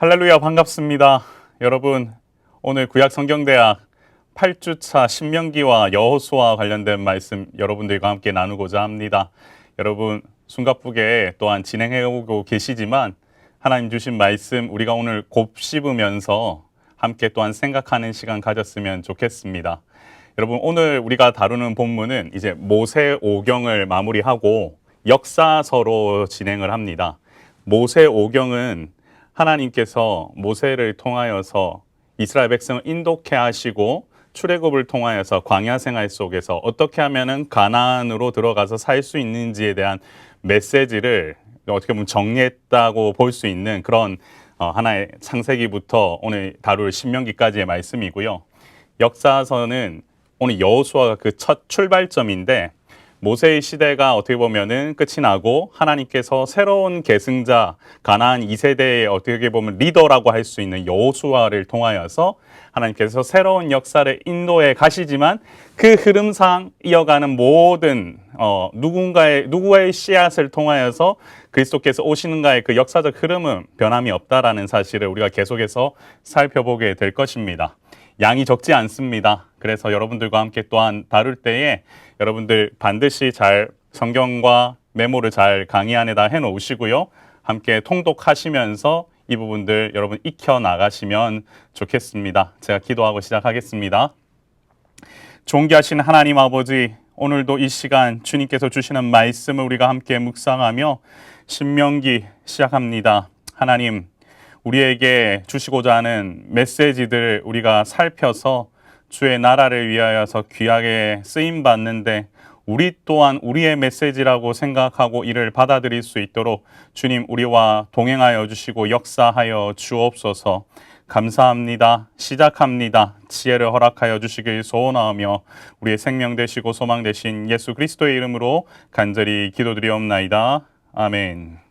할렐루야, 반갑습니다. 여러분, 오늘 구약성경대학 8주차 신명기와 여호수아와 관련된 말씀 여러분들과 함께 나누고자 합니다. 여러분, 숨가쁘게 또한 진행해오고 계시지만 하나님 주신 말씀 우리가 오늘 곱씹으면서 함께 또한 생각하는 시간 가졌으면 좋겠습니다. 여러분, 오늘 우리가 다루는 본문은 이제 모세오경을 마무리하고 역사서로 진행을 합니다. 모세오경은 하나님께서 모세를 통하여서 이스라엘 백성을 인도케 하시고 출애굽을 통하여서 광야 생활 속에서 어떻게 하면은 가나안으로 들어가서 살 수 있는지에 대한 메시지를 어떻게 보면 정리했다고 볼 수 있는 그런 하나의 창세기부터 오늘 다룰 신명기까지의 말씀이고요. 역사서는 오늘 여호수아가 그 첫 출발점인데 모세의 시대가 어떻게 보면은 끝이 나고 하나님께서 새로운 계승자 가나안 2세대의 어떻게 보면 리더라고 할 수 있는 여호수아를 통하여서 하나님께서 새로운 역사를 인도해 가시지만 그 흐름상 이어가는 모든 누구의 씨앗을 통하여서 그리스도께서 오시는가의 그 역사적 흐름은 변함이 없다라는 사실을 우리가 계속해서 살펴보게 될 것입니다. 양이 적지 않습니다. 그래서 여러분들과 함께 또한 다룰 때에 여러분들 반드시 잘 성경과 메모를 잘 강의 안에다 해놓으시고요. 함께 통독하시면서 이 부분들 여러분 익혀 나가시면 좋겠습니다. 제가 기도하고 시작하겠습니다. 존귀하신 하나님 아버지, 오늘도 이 시간 주님께서 주시는 말씀을 우리가 함께 묵상하며 신명기 시작합니다. 하나님, 우리에게 주시고자 하는 메시지들을 우리가 살펴서 주의 나라를 위하여서 귀하게 쓰임 받는데 우리 또한 우리의 메시지라고 생각하고 이를 받아들일 수 있도록 주님 우리와 동행하여 주시고 역사하여 주옵소서. 감사합니다. 시작합니다. 지혜를 허락하여 주시길 소원하며 우리의 생명 되시고 소망 되신 예수 그리스도의 이름으로 간절히 기도드리옵나이다. 아멘.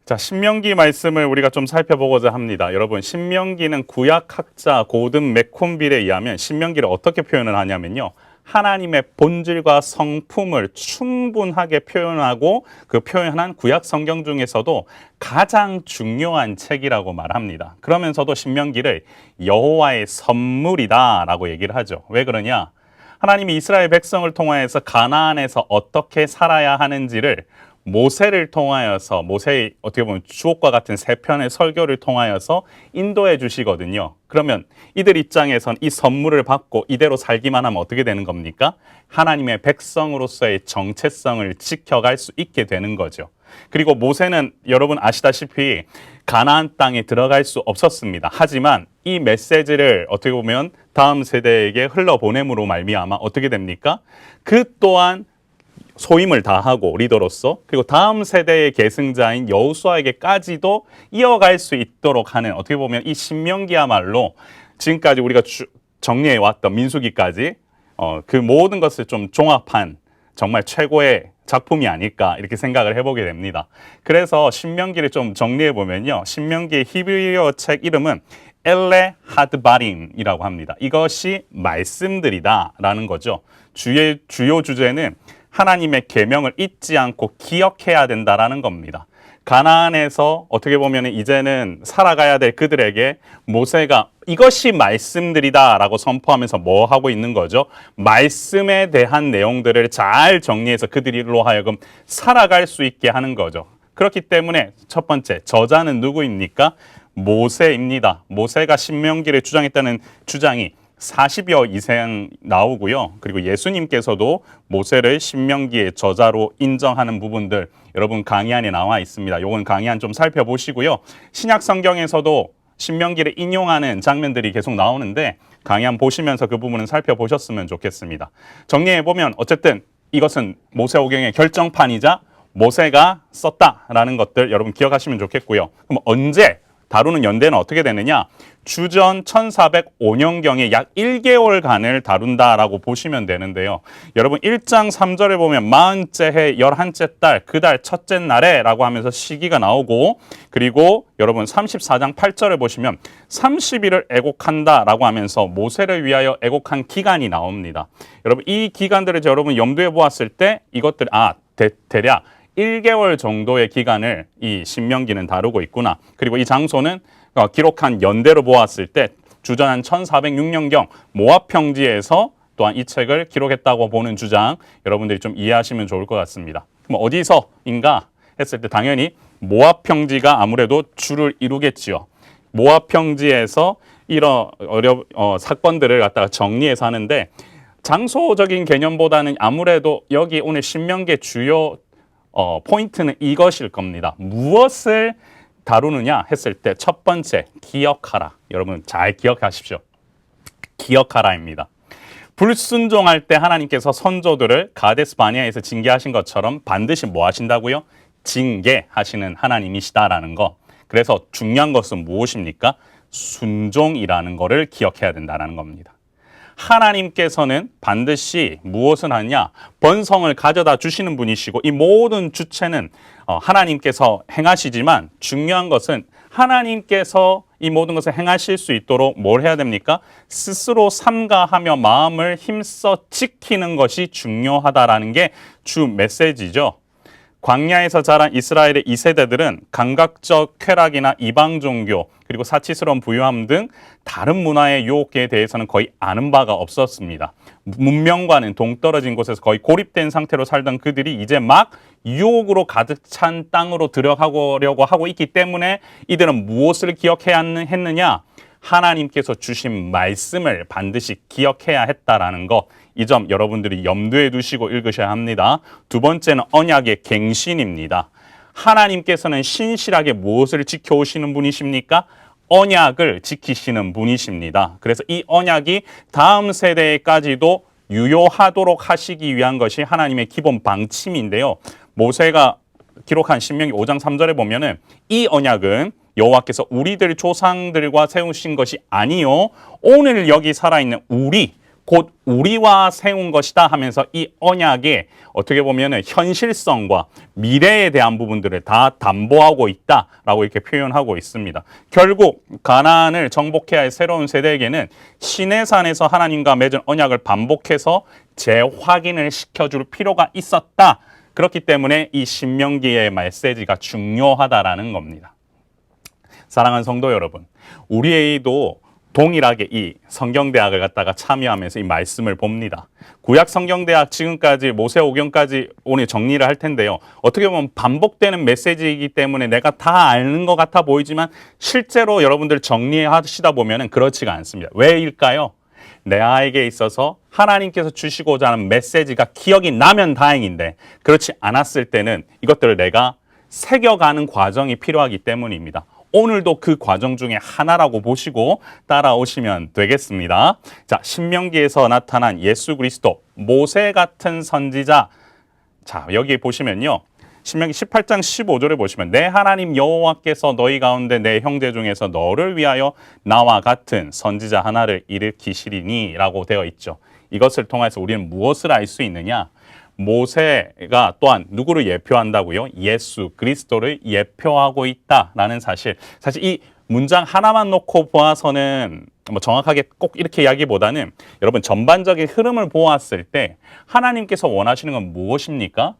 자, 신명기 말씀을 우리가 좀 살펴보고자 합니다. 여러분, 신명기는 구약학자 고든 맥콘빌에 의하면 신명기를 어떻게 표현을 하냐면요. 하나님의 본질과 성품을 충분하게 표현하고 그 표현한 구약 성경 중에서도 가장 중요한 책이라고 말합니다. 그러면서도 신명기를 여호와의 선물이다라고 얘기를 하죠. 왜 그러냐? 하나님이 이스라엘 백성을 통하여서 가나안에서 어떻게 살아야 하는지를 모세를 통하여서 모세의 어떻게 보면 주옥과 같은 세 편의 설교를 통하여서 인도해 주시거든요. 그러면 이들 입장에선 이 선물을 받고 이대로 살기만 하면 어떻게 되는 겁니까? 하나님의 백성으로서의 정체성을 지켜갈 수 있게 되는 거죠. 그리고 모세는 여러분 아시다시피 가나안 땅에 들어갈 수 없었습니다. 하지만 이 메시지를 어떻게 보면 다음 세대에게 흘러보냄으로 말미암아 어떻게 됩니까? 그 또한 소임을 다하고 리더로서 그리고 다음 세대의 계승자인 여호수아에게까지도 이어갈 수 있도록 하는 어떻게 보면 이 신명기야말로 지금까지 우리가 정리해왔던 민수기까지 그 모든 것을 좀 종합한 정말 최고의 작품이 아닐까 이렇게 생각을 해보게 됩니다. 그래서 신명기를 좀 정리해보면요. 신명기의 히브리어 책 이름은 엘레 하드바림이라고 합니다. 이것이 말씀들이다 라는 거죠. 주요 주제는 하나님의 계명을 잊지 않고 기억해야 된다라는 겁니다. 가나안에서 어떻게 보면 이제는 살아가야 될 그들에게 모세가 이것이 말씀들이다라고 선포하면서 뭐 하고 있는 거죠? 말씀에 대한 내용들을 잘 정리해서 그들로 하여금 살아갈 수 있게 하는 거죠. 그렇기 때문에 첫 번째 저자는 누구입니까? 모세입니다. 모세가 신명기를 주장했다는 주장이 40여 이상 나오고요. 그리고 예수님께서도 모세를 신명기의 저자로 인정하는 부분들 여러분 강의안에 나와 있습니다. 요건 강의안 좀 살펴보시고요. 신약 성경에서도 신명기를 인용하는 장면들이 계속 나오는데 강의안 보시면서 그 부분은 살펴보셨으면 좋겠습니다. 정리해보면 어쨌든 이것은 모세오경의 결정판이자 모세가 썼다라는 것들 여러분 기억하시면 좋겠고요. 그럼 언제 다루는 연대는 어떻게 되느냐? 주전 1405년경에 약 1개월간을 다룬다라고 보시면 되는데요. 여러분 1장 3절에 보면 40째 해 11째 달 그 달 첫째 날에 라고 하면서 시기가 나오고 그리고 여러분 34장 8절에 보시면 30일을 애곡한다라고 하면서 모세를 위하여 애곡한 기간이 나옵니다. 여러분 이 기간들을 여러분 염두에 보았을 때 이것들 대략 1개월 정도의 기간을 이 신명기는 다루고 있구나. 그리고 이 장소는 기록한 연대로 보았을 때 주전 1406년경 모압 평지에서 또한 이 책을 기록했다고 보는 주장, 여러분들이 좀 이해하시면 좋을 것 같습니다. 그럼 어디서인가 했을 때 당연히 모압 평지가 아무래도 주를 이루겠지요. 모압 평지에서 이런 사건들을 갖다가 정리해서 하는데, 장소적인 개념보다는 아무래도 여기 오늘 신명기의 주요 포인트는 이것일 겁니다. 무엇을 다루느냐 했을 때 첫 번째, 기억하라. 여러분 잘 기억하십시오. 기억하라입니다. 불순종할 때 하나님께서 선조들을 가데스 바네아에서 징계하신 것처럼 반드시 뭐 하신다고요? 징계하시는 하나님이시다라는 거. 그래서 중요한 것은 무엇입니까? 순종이라는 것을 기억해야 된다는 겁니다. 하나님께서는 반드시 무엇을 하냐? 번성을 가져다 주시는 분이시고 이 모든 주체는 하나님께서 행하시지만, 중요한 것은 하나님께서 이 모든 것을 행하실 수 있도록 뭘 해야 됩니까? 스스로 삼가하며 마음을 힘써 지키는 것이 중요하다라는 게 주 메시지죠. 광야에서 자란 이스라엘의 2세대들은 감각적 쾌락이나 이방 종교, 그리고 사치스러운 부유함 등 다른 문화의 유혹에 대해서는 거의 아는 바가 없었습니다. 문명과는 동떨어진 곳에서 거의 고립된 상태로 살던 그들이 이제 막 유혹으로 가득 찬 땅으로 들어가려고 하고 있기 때문에 이들은 무엇을 기억해야 했느냐? 하나님께서 주신 말씀을 반드시 기억해야 했다라는 거, 이 점 여러분들이 염두에 두시고 읽으셔야 합니다. 두 번째는 언약의 갱신입니다. 하나님께서는 신실하게 무엇을 지켜오시는 분이십니까? 언약을 지키시는 분이십니다. 그래서 이 언약이 다음 세대까지도 유효하도록 하시기 위한 것이 하나님의 기본 방침인데요. 모세가 기록한 신명기 5장 3절에 보면은 이 언약은 여호와께서 우리들 조상들과 세우신 것이 아니요 오늘 여기 살아있는 우리, 곧 우리와 세운 것이다 하면서 이 언약의 어떻게 보면은 현실성과 미래에 대한 부분들을 다 담보하고 있다라고 이렇게 표현하고 있습니다. 결국 가나안을 정복해야 할 새로운 세대에게는 시내산에서 하나님과 맺은 언약을 반복해서 재확인을 시켜줄 필요가 있었다. 그렇기 때문에 이 신명기의 메시지가 중요하다라는 겁니다. 사랑하는 성도 여러분, 우리도 동일하게 이 성경대학을 갖다가 참여하면서 이 말씀을 봅니다. 구약 성경대학 지금까지 모세오경까지 오늘 정리를 할 텐데요. 어떻게 보면 반복되는 메시지이기 때문에 내가 다 아는 것 같아 보이지만 실제로 여러분들 정리하시다 보면 그렇지가 않습니다. 왜일까요? 내 아이에게 있어서 하나님께서 주시고자 하는 메시지가 기억이 나면 다행인데, 그렇지 않았을 때는 이것들을 내가 새겨가는 과정이 필요하기 때문입니다. 오늘도 그 과정 중에 하나라고 보시고 따라오시면 되겠습니다. 자, 신명기에서 나타난 예수 그리스도, 모세 같은 선지자. 자, 여기 보시면요. 신명기 18장 15절에 보시면 내 하나님 여호와께서 너희 가운데 내 형제 중에서 너를 위하여 나와 같은 선지자 하나를 일으키시리니 라고 되어 있죠. 이것을 통해서 우리는 무엇을 알 수 있느냐? 모세가 또한 누구를 예표한다고요? 예수 그리스도를 예표하고 있다라는 사실. 사실 이 문장 하나만 놓고 보아서는 뭐 정확하게 꼭 이렇게 이야기보다는 여러분 전반적인 흐름을 보았을 때 하나님께서 원하시는 건 무엇입니까?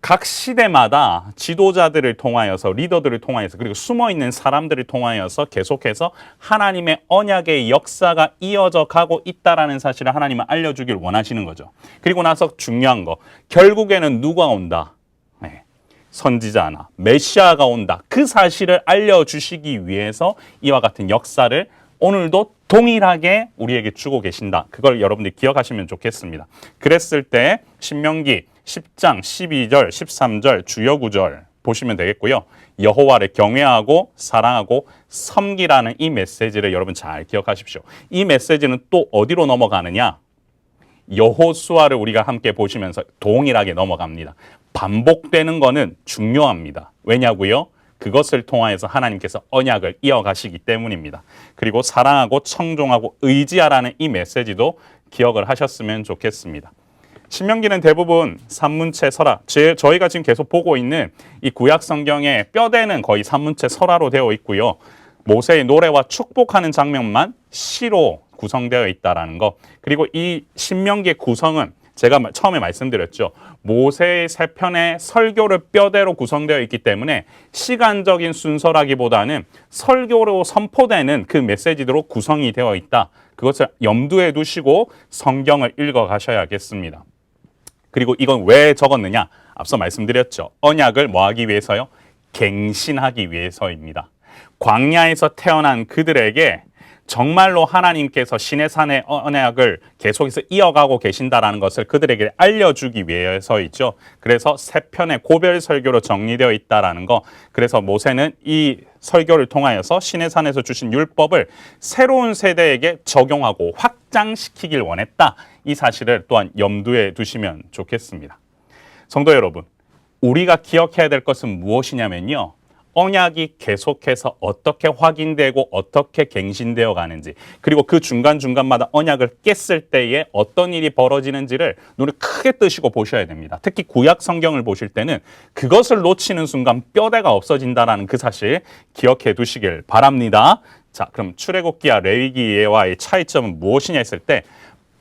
각 시대마다 지도자들을 통하여서, 리더들을 통하여서, 그리고 숨어있는 사람들을 통하여서 계속해서 하나님의 언약의 역사가 이어져 가고 있다는 사실을 하나님은 알려주길 원하시는 거죠. 그리고 나서 중요한 거, 결국에는 누가 온다? 네. 선지자나 메시아가 온다. 그 사실을 알려주시기 위해서 이와 같은 역사를 오늘도 동일하게 우리에게 주고 계신다. 그걸 여러분들이 기억하시면 좋겠습니다. 그랬을 때 신명기 10장 12절, 13절 주요 구절 보시면 되겠고요. 여호와를 경외하고 사랑하고 섬기라는 이 메시지를 여러분 잘 기억하십시오. 이 메시지는 또 어디로 넘어가느냐? 여호수아를 우리가 함께 보시면서 동일하게 넘어갑니다. 반복되는 거는 중요합니다. 왜냐고요? 그것을 통하여서 하나님께서 언약을 이어가시기 때문입니다. 그리고 사랑하고 청종하고 의지하라는 이 메시지도 기억을 하셨으면 좋겠습니다. 신명기는 대부분 산문체 설화, 저희가 지금 계속 보고 있는 이 구약 성경의 뼈대는 거의 산문체 설화로 되어 있고요. 모세의 노래와 축복하는 장면만 시로 구성되어 있다라는 것. 그리고 이 신명기의 구성은 제가 처음에 말씀드렸죠. 모세의 세 편의 설교를 뼈대로 구성되어 있기 때문에 시간적인 순서라기보다는 설교로 선포되는 그 메시지로 구성이 되어 있다. 그것을 염두에 두시고 성경을 읽어 가셔야겠습니다. 그리고 이건 왜 적었느냐? 앞서 말씀드렸죠. 언약을 뭐 하기 위해서요? 갱신하기 위해서입니다. 광야에서 태어난 그들에게 정말로 하나님께서 시내산의 언약을 계속해서 이어가고 계신다라는 것을 그들에게 알려주기 위해서이죠. 그래서 세 편의 고별 설교로 정리되어 있다라는 거. 그래서 모세는 이 설교를 통하여서 시내산에서 주신 율법을 새로운 세대에게 적용하고 확장시키길 원했다. 이 사실을 또한 염두에 두시면 좋겠습니다. 성도 여러분, 우리가 기억해야 될 것은 무엇이냐면요. 언약이 계속해서 어떻게 확인되고 어떻게 갱신되어 가는지, 그리고 그 중간중간마다 언약을 깼을 때에 어떤 일이 벌어지는지를 눈을 크게 뜨시고 보셔야 됩니다. 특히 구약 성경을 보실 때는 그것을 놓치는 순간 뼈대가 없어진다는 그 사실 기억해 두시길 바랍니다. 자, 그럼 출애굽기와 레위기와의 차이점은 무엇이냐 했을 때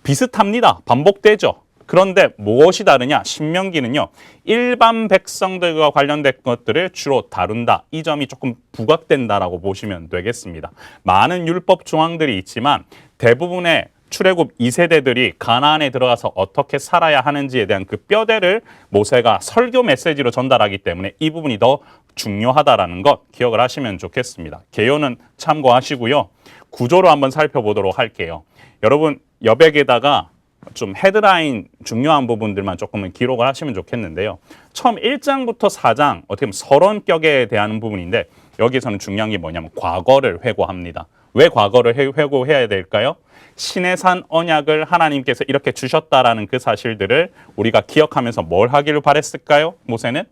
비슷합니다. 반복되죠. 그런데 무엇이 다르냐? 신명기는요, 일반 백성들과 관련된 것들을 주로 다룬다. 이 점이 조금 부각된다라고 보시면 되겠습니다. 많은 율법 조항들이 있지만 대부분의 출애굽 2세대들이 가나안에 들어가서 어떻게 살아야 하는지에 대한 그 뼈대를 모세가 설교 메시지로 전달하기 때문에 이 부분이 더 중요하다라는 것 기억을 하시면 좋겠습니다. 개요는 참고하시고요. 구조로 한번 살펴보도록 할게요. 여러분, 여백에다가 좀 헤드라인 중요한 부분들만 조금은 기록을 하시면 좋겠는데요. 처음 1장부터 4장 어떻게 보면 서론격에 대한 부분인데 여기서는 중요한 게 뭐냐면 과거를 회고합니다. 왜 과거를 회고해야 될까요? 시내산 언약을 하나님께서 이렇게 주셨다라는 그 사실들을 우리가 기억하면서 뭘 하기를 바랬을까요? 모세는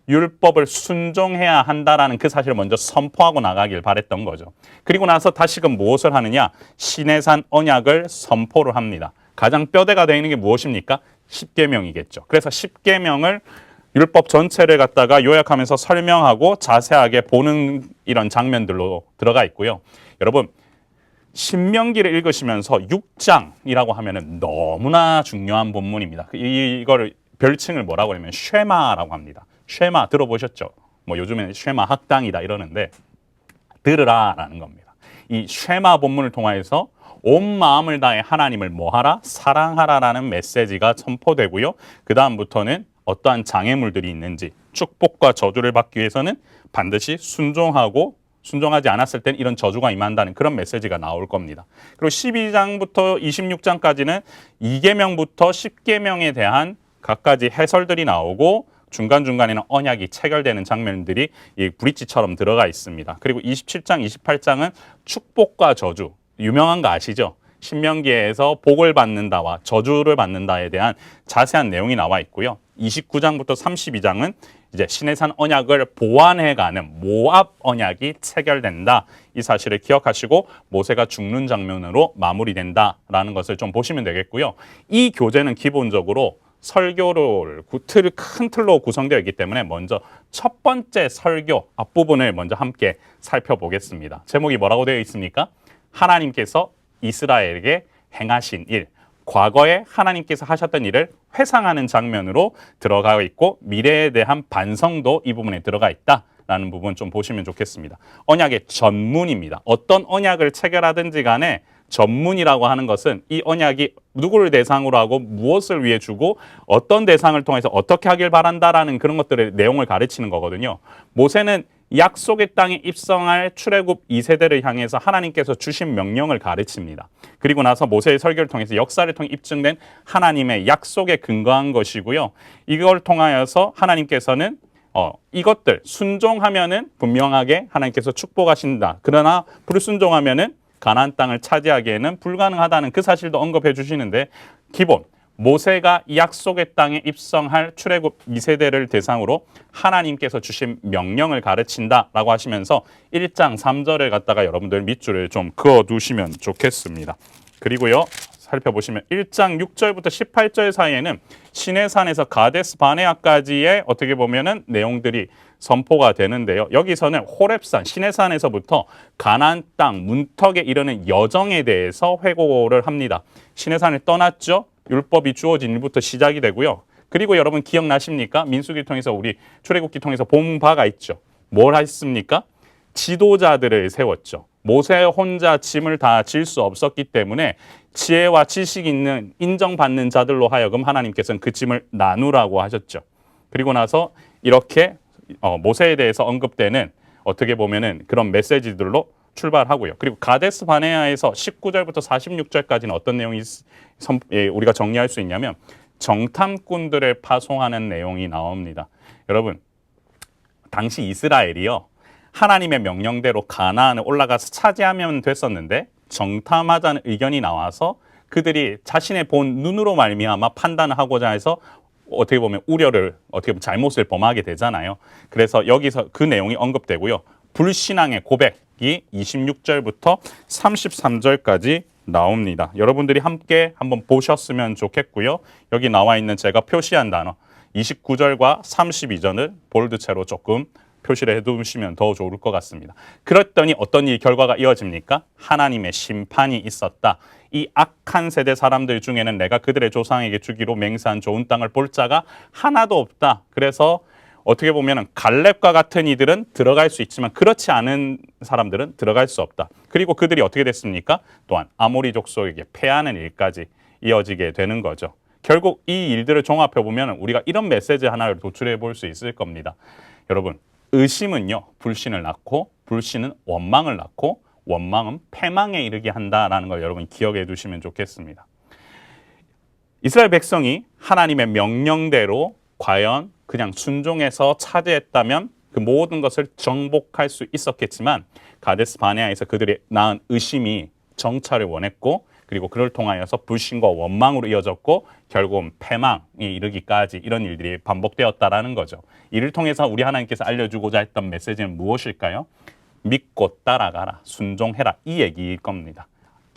율법을 순종해야 한다라는 그 사실을 먼저 선포하고 나가길 바랬던 거죠. 그리고 나서 다시금 무엇을 하느냐? 시내산 언약을 선포를 합니다. 가장 뼈대가 되어 있는 게 무엇입니까? 십계명이겠죠. 그래서 십계명을 율법 전체를 갖다가 요약하면서 설명하고 자세하게 보는 이런 장면들로 들어가 있고요. 여러분, 신명기를 읽으시면서 6장이라고 하면은 너무나 중요한 본문입니다. 이거를 별칭을 뭐라고 하냐면 쉐마라고 합니다. 쉐마 들어보셨죠? 뭐 요즘에는 쉐마 학당이다 이러는데 들으라라는 겁니다. 이 쉐마 본문을 통해서 온 마음을 다해 하나님을 뭐하라? 사랑하라라는 메시지가 선포되고요. 그 다음부터는 어떠한 장애물들이 있는지 축복과 저주를 받기 위해서는 반드시 순종하지 않았을 땐 이런 저주가 임한다는 그런 메시지가 나올 겁니다. 그리고 12장부터 26장까지는 2계명부터 10계명에 대한 각가지 해설들이 나오고 중간중간에는 언약이 체결되는 장면들이 이 브릿지처럼 들어가 있습니다. 그리고 27장, 28장은 축복과 저주, 유명한 거 아시죠? 신명기에서 복을 받는다와 저주를 받는다에 대한 자세한 내용이 나와 있고요. 29장부터 32장은 이제 시내산 언약을 보완해가는 모압 언약이 체결된다. 이 사실을 기억하시고 모세가 죽는 장면으로 마무리된다라는 것을 좀 보시면 되겠고요. 이 교재는 기본적으로 설교를 큰 틀로 구성되어 있기 때문에 먼저 첫 번째 설교 앞부분을 먼저 함께 살펴보겠습니다. 제목이 뭐라고 되어 있습니까? 하나님께서 이스라엘에게 행하신 일, 과거에 하나님께서 하셨던 일을 회상하는 장면으로 들어가 있고 미래에 대한 반성도 이 부분에 들어가 있다라는 부분 좀 보시면 좋겠습니다. 언약의 전문입니다. 어떤 언약을 체결하든지 간에 전문이라고 하는 것은 이 언약이 누구를 대상으로 하고 무엇을 위해 주고 어떤 대상을 통해서 어떻게 하길 바란다라는 그런 것들의 내용을 가르치는 거거든요. 모세는 약속의 땅에 입성할 출애굽 2세대를 향해서 하나님께서 주신 명령을 가르칩니다. 그리고 나서 모세의 설교를 통해서 역사를 통해 입증된 하나님의 약속에 근거한 것이고요. 이걸 통하여서 하나님께서는 이것들 순종하면은 분명하게 하나님께서 축복하신다. 그러나 불순종하면은 가나안 땅을 차지하기에는 불가능하다는 그 사실도 언급해 주시는데 기본 모세가 약속의 땅에 입성할 출애굽 2세대를 대상으로 하나님께서 주신 명령을 가르친다라고 하시면서 1장 3절을 갖다가 여러분들 밑줄을 좀 그어두시면 좋겠습니다. 그리고요. 살펴보시면 1장 6절부터 18절 사이에는 시내산에서 가데스 바네아까지의 어떻게 보면은 내용들이 선포가 되는데요. 여기서는 호렙산, 시내산에서부터 가나안 땅 문턱에 이르는 여정에 대해서 회고를 합니다. 시내산을 떠났죠. 율법이 주어진 일부터 시작이 되고요. 그리고 여러분 기억나십니까? 민수기를 통해서 우리 출애굽기 통해서 본 바가 있죠. 뭘 했습니까? 지도자들을 세웠죠. 모세 혼자 짐을 다 질 수 없었기 때문에 지혜와 지식 있는 인정받는 자들로 하여금 하나님께서는 그 짐을 나누라고 하셨죠. 그리고 나서 이렇게 모세에 대해서 언급되는 어떻게 보면은 그런 메시지들로 출발하고요. 그리고 가데스 바네아에서 19절부터 46절까지는 어떤 내용이 우리가 정리할 수 있냐면 정탐꾼들을 파송하는 내용이 나옵니다. 여러분, 당시 이스라엘이요. 하나님의 명령대로 가나안을 올라가서 차지하면 됐었는데 정탐하자는 의견이 나와서 그들이 자신의 본 눈으로 말미암아 판단을 하고자 해서 어떻게 보면 우려를 어떻게 보면 잘못을 범하게 되잖아요. 그래서 여기서 그 내용이 언급되고요. 불신앙의 고백이 26절부터 33절까지 나옵니다. 여러분들이 함께 한번 보셨으면 좋겠고요. 여기 나와 있는 제가 표시한 단어 29절과 32절을 볼드체로 조금 표시를 해두시면 더 좋을 것 같습니다. 그랬더니 어떤 이 결과가 이어집니까? 하나님의 심판이 있었다. 이 악한 세대 사람들 중에는 내가 그들의 조상에게 주기로 맹세한 좋은 땅을 볼 자가 하나도 없다. 그래서 어떻게 보면 갈렙과 같은 이들은 들어갈 수 있지만 그렇지 않은 사람들은 들어갈 수 없다. 그리고 그들이 어떻게 됐습니까? 또한 아모리 족속에게 패하는 일까지 이어지게 되는 거죠. 결국 이 일들을 종합해 보면 우리가 이런 메시지 하나를 도출해 볼 수 있을 겁니다. 여러분, 의심은요 불신을 낳고 불신은 원망을 낳고 원망은 패망에 이르게 한다라는 걸 여러분 기억해 두시면 좋겠습니다. 이스라엘 백성이 하나님의 명령대로 과연 그냥 순종해서 차지했다면 그 모든 것을 정복할 수 있었겠지만 가데스 바네아에서 그들이 낳은 의심이 정찰을 원했고 그리고 그를 통하여서 불신과 원망으로 이어졌고 결국은 패망에 이르기까지 이런 일들이 반복되었다라는 거죠. 이를 통해서 우리 하나님께서 알려주고자 했던 메시지는 무엇일까요? 믿고 따라가라, 순종해라 이 얘기일 겁니다.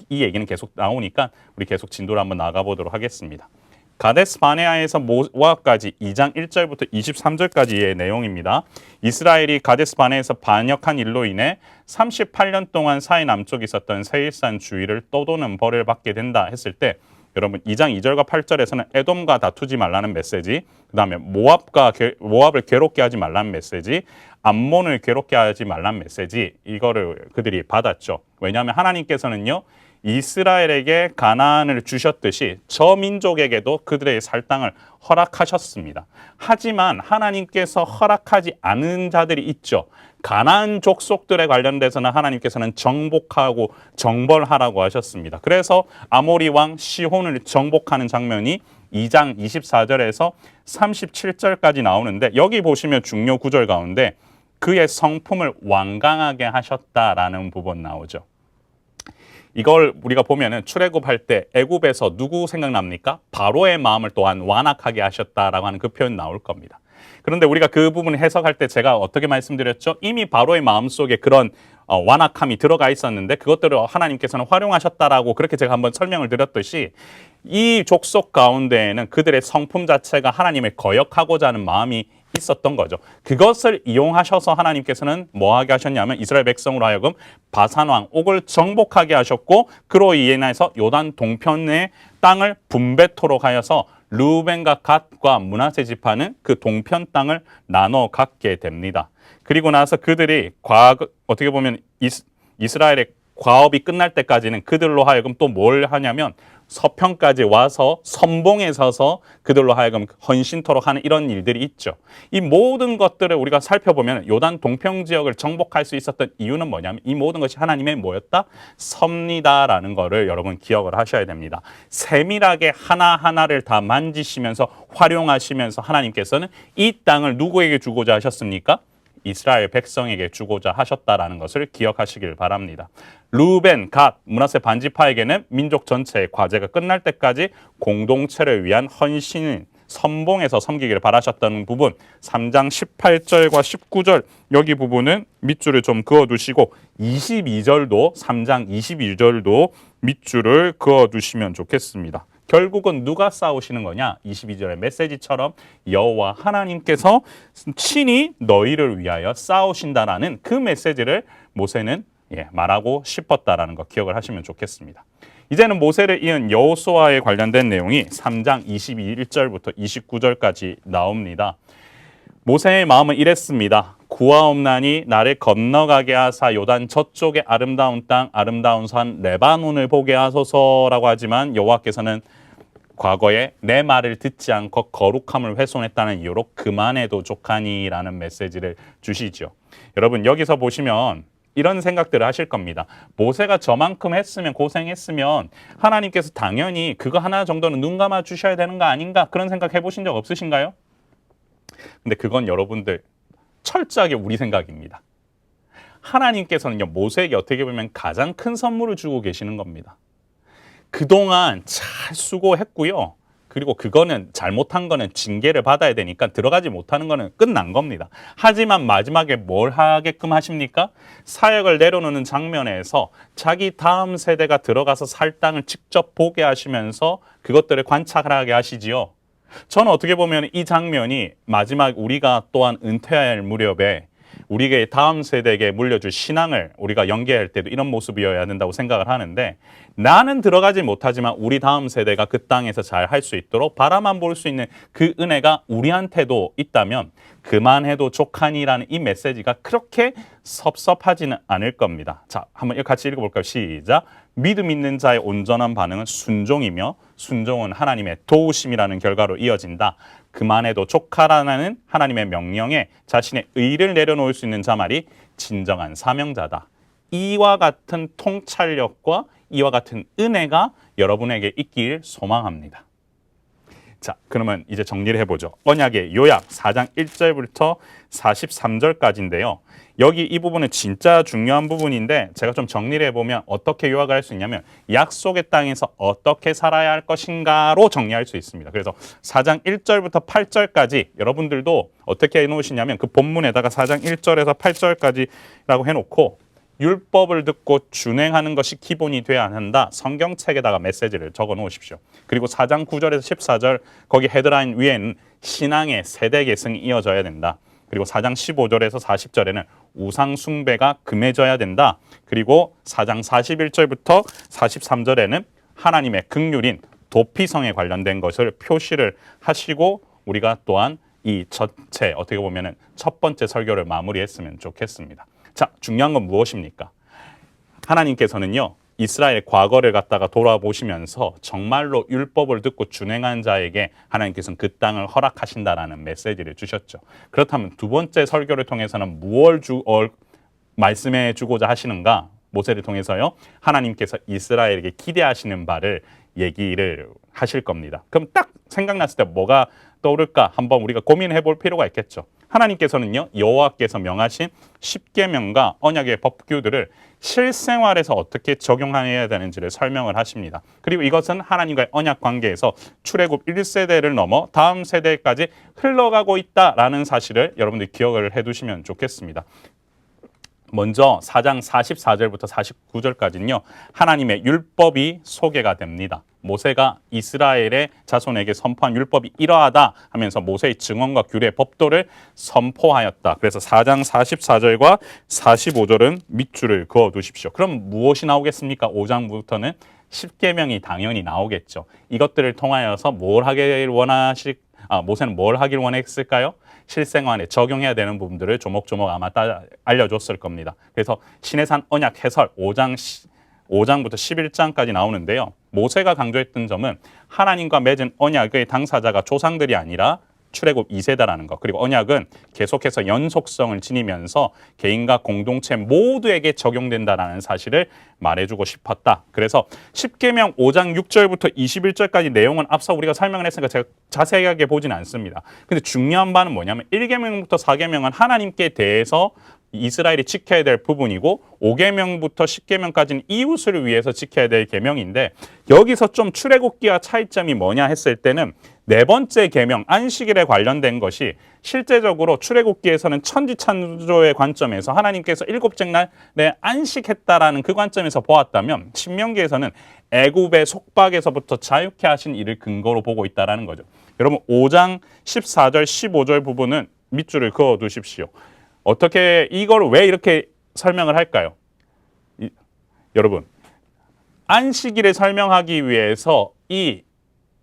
이 얘기는 계속 나오니까 우리 계속 진도를 한번 나가보도록 하겠습니다. 가데스 바네아에서 모압까지 2장 1절부터 23절까지의 내용입니다. 이스라엘이 가데스 바네아에서 반역한 일로 인해 38년 동안 사해 남쪽에 있었던 세일산 주위를 떠도는 벌을 받게 된다 했을 때 여러분 2장 2절과 8절에서는 에돔과 다투지 말라는 메시지, 그 다음에 모압을 괴롭게 하지 말라는 메시지, 암몬을 괴롭게 하지 말라는 메시지 이거를 그들이 받았죠. 왜냐하면 하나님께서는요 이스라엘에게 가나안을 주셨듯이 저 민족에게도 그들의 살 땅을 허락하셨습니다. 하지만 하나님께서 허락하지 않은 자들이 있죠. 가나안 족속들에 관련돼서는 하나님께서는 정복하고 정벌하라고 하셨습니다. 그래서 아모리 왕 시혼을 정복하는 장면이 2장 24절에서 37절까지 나오는데 여기 보시면 중요 구절 가운데 그의 성품을 완강하게 하셨다라는 부분 나오죠. 이걸 우리가 보면은 출애굽할 때 애굽에서 누구 생각납니까? 바로의 마음을 또한 완악하게 하셨다라고 하는 그 표현 나올 겁니다. 그런데 우리가 그 부분을 해석할 때 제가 어떻게 말씀드렸죠? 이미 바로의 마음속에 그런 완악함이 들어가 있었는데 그것들을 하나님께서는 활용하셨다라고 그렇게 제가 한번 설명을 드렸듯이 이 족속 가운데에는 그들의 성품 자체가 하나님을 거역하고자 하는 마음이 있었던 거죠. 그것을 이용하셔서 하나님께서는 뭐하게 하셨냐면 이스라엘 백성으로 하여금 바산왕 옥을 정복하게 하셨고 그로 인해서 요단 동편의 땅을 분배토록 하여서 르우벤과 갓과 므낫세 지파는 그 동편 땅을 나눠 갖게 됩니다. 그리고 나서 그들이 어떻게 보면 이스라엘의 과업이 끝날 때까지는 그들로 하여금 또 뭘 하냐면 서편까지 와서 선봉에 서서 그들로 하여금 헌신토록 하는 이런 일들이 있죠. 이 모든 것들을 우리가 살펴보면 요단 동평 지역을 정복할 수 있었던 이유는 뭐냐면 이 모든 것이 하나님의 뭐였다? 섭리다라는 거를 여러분 기억을 하셔야 됩니다. 세밀하게 하나하나를 다 만지시면서 활용하시면서 하나님께서는 이 땅을 누구에게 주고자 하셨습니까? 이스라엘 백성에게 주고자 하셨다라는 것을 기억하시길 바랍니다. 르우벤, 갓, 므낫세 반지파에게는 민족 전체의 과제가 끝날 때까지 공동체를 위한 헌신인 선봉에서 섬기기를 바라셨다는 부분 3장 18절과 19절 여기 부분은 밑줄을 좀 그어두시고 22절도 3장 22절도 밑줄을 그어두시면 좋겠습니다. 결국은 누가 싸우시는 거냐? 22절의 메시지처럼 여호와 하나님께서 친히 너희를 위하여 싸우신다라는 그 메시지를 모세는 말하고 싶었다라는 거 기억을 하시면 좋겠습니다. 이제는 모세를 이은 여호수아에 관련된 내용이 3장 21절부터 29절까지 나옵니다. 모세의 마음은 이랬습니다. 구하옵나니 나를 건너가게 하사 요단 저쪽의 아름다운 땅 아름다운 산 레바논을 보게 하소서라고 하지만 여호와께서는 과거에 내 말을 듣지 않고 거룩함을 훼손했다는 이유로 그만해도 족하니라는 메시지를 주시죠. 여러분 여기서 보시면 이런 생각들을 하실 겁니다. 모세가 저만큼 했으면 고생했으면 하나님께서 당연히 그거 하나 정도는 눈 감아 주셔야 되는 거 아닌가 그런 생각 해보신 적 없으신가요? 근데 그건 여러분들 철저하게 우리 생각입니다. 하나님께서는요 모세에게 어떻게 보면 가장 큰 선물을 주고 계시는 겁니다. 그동안 잘 수고했고요. 그리고 그거는 잘못한 거는 징계를 받아야 되니까 들어가지 못하는 거는 끝난 겁니다. 하지만 마지막에 뭘 하게끔 하십니까? 사역을 내려놓는 장면에서 자기 다음 세대가 들어가서 살 땅을 직접 보게 하시면서 그것들을 관찰하게 하시지요. 저는 어떻게 보면 이 장면이 마지막 우리가 또한 은퇴할 무렵에 우리의 다음 세대에게 물려줄 신앙을 우리가 연계할 때도 이런 모습이어야 된다고 생각을 하는데 나는 들어가지 못하지만 우리 다음 세대가 그 땅에서 잘 할 수 있도록 바라만 볼 수 있는 그 은혜가 우리한테도 있다면 그만해도 족하니라는 이 메시지가 그렇게 섭섭하지는 않을 겁니다. 자, 한번 같이 읽어볼까요? 시작. 믿음 있는 자의 온전한 반응은 순종이며 순종은 하나님의 도우심이라는 결과로 이어진다. 그만해도 족하라는 하나님의 명령에 자신의 의를 내려놓을 수 있는 자말이 진정한 사명자다. 이와 같은 통찰력과 이와 같은 은혜가 여러분에게 있길 소망합니다. 자, 그러면 이제 정리를 해보죠. 언약의 요약 4장 1절부터 43절까지인데요. 여기 이 부분은 진짜 중요한 부분인데 제가 좀 정리를 해보면 어떻게 요약을 할 수 있냐면 약속의 땅에서 어떻게 살아야 할 것인가로 정리할 수 있습니다. 그래서 4장 1절부터 8절까지 여러분들도 어떻게 해놓으시냐면 그 본문에다가 4장 1절에서 8절까지라고 해놓고 율법을 듣고 준행하는 것이 기본이 돼야 한다. 성경책에다가 메시지를 적어 놓으십시오. 그리고 4장 9절에서 14절 거기 헤드라인 위에는 신앙의 세대 계승이 이어져야 된다. 그리고 4장 15절에서 40절에는 우상 숭배가 금해져야 된다. 그리고 4장 41절부터 43절에는 하나님의 긍휼인 도피성에 관련된 것을 표시를 하시고 우리가 또한 이 전체 어떻게 보면은 첫 번째 설교를 마무리했으면 좋겠습니다. 자, 중요한 건 무엇입니까? 하나님께서는요 이스라엘 과거를 갖다가 돌아보시면서 정말로 율법을 듣고 준행한 자에게 하나님께서는 그 땅을 허락하신다라는 메시지를 주셨죠. 그렇다면 두 번째 설교를 통해서는 무엇을 말씀해 주고자 하시는가? 모세를 통해서요 하나님께서 이스라엘에게 기대하시는 바를 얘기를 하실 겁니다. 그럼 딱 생각났을 때 뭐가 떠오를까? 한번 우리가 고민해 볼 필요가 있겠죠. 하나님께서는요 여호와께서 명하신 십계명과 언약의 법규들을 실생활에서 어떻게 적용해야 되는지를 설명을 하십니다. 그리고 이것은 하나님과의 언약 관계에서 출애굽 1세대를 넘어 다음 세대까지 흘러가고 있다라는 사실을 여러분들이 기억을 해두시면 좋겠습니다. 먼저 4장 44절부터 49절까지는요 하나님의 율법이 소개가 됩니다. 모세가 이스라엘의 자손에게 선포한 율법이 이러하다 하면서 모세의 증언과 규례, 법도를 선포하였다. 그래서 4장 44절과 45절은 밑줄을 그어두십시오. 그럼 무엇이 나오겠습니까? 5장부터는 십계명이 당연히 나오겠죠. 이것들을 통하여서 모세는 뭘 하길 원했을까요? 실생활에 적용해야 되는 부분들을 조목조목 아마 알려줬을 겁니다. 그래서 시내산 언약 해설 5장부터 11장까지 나오는데요. 모세가 강조했던 점은 하나님과 맺은 언약의 당사자가 조상들이 아니라 출애굽 2세대라는 것. 그리고 언약은 계속해서 연속성을 지니면서 개인과 공동체 모두에게 적용된다는 사실을 말해주고 싶었다. 그래서 십계명 5장 6절부터 21절까지 내용은 앞서 우리가 설명을 했으니까 제가 자세하게 보지는 않습니다. 근데 중요한 바는 뭐냐면 1계명부터 4계명은 하나님께 대해서 이스라엘이 지켜야 될 부분이고 5계명부터 10계명까지는 이웃을 위해서 지켜야 될 계명인데 여기서 좀 출애굽기와 차이점이 뭐냐 했을 때는 네 번째 계명 안식일에 관련된 것이 실제적으로 출애굽기에서는 천지창조의 관점에서 하나님께서 일곱째 날에 안식했다라는 그 관점에서 보았다면 신명기에서는 애굽의 속박에서부터 자유케 하신 일을 근거로 보고 있다라는 거죠. 여러분 5장 14절 15절 부분은 밑줄을 그어 두십시오. 어떻게 이걸 왜 이렇게 설명을 할까요? 여러분 안식일을 설명하기 위해서 이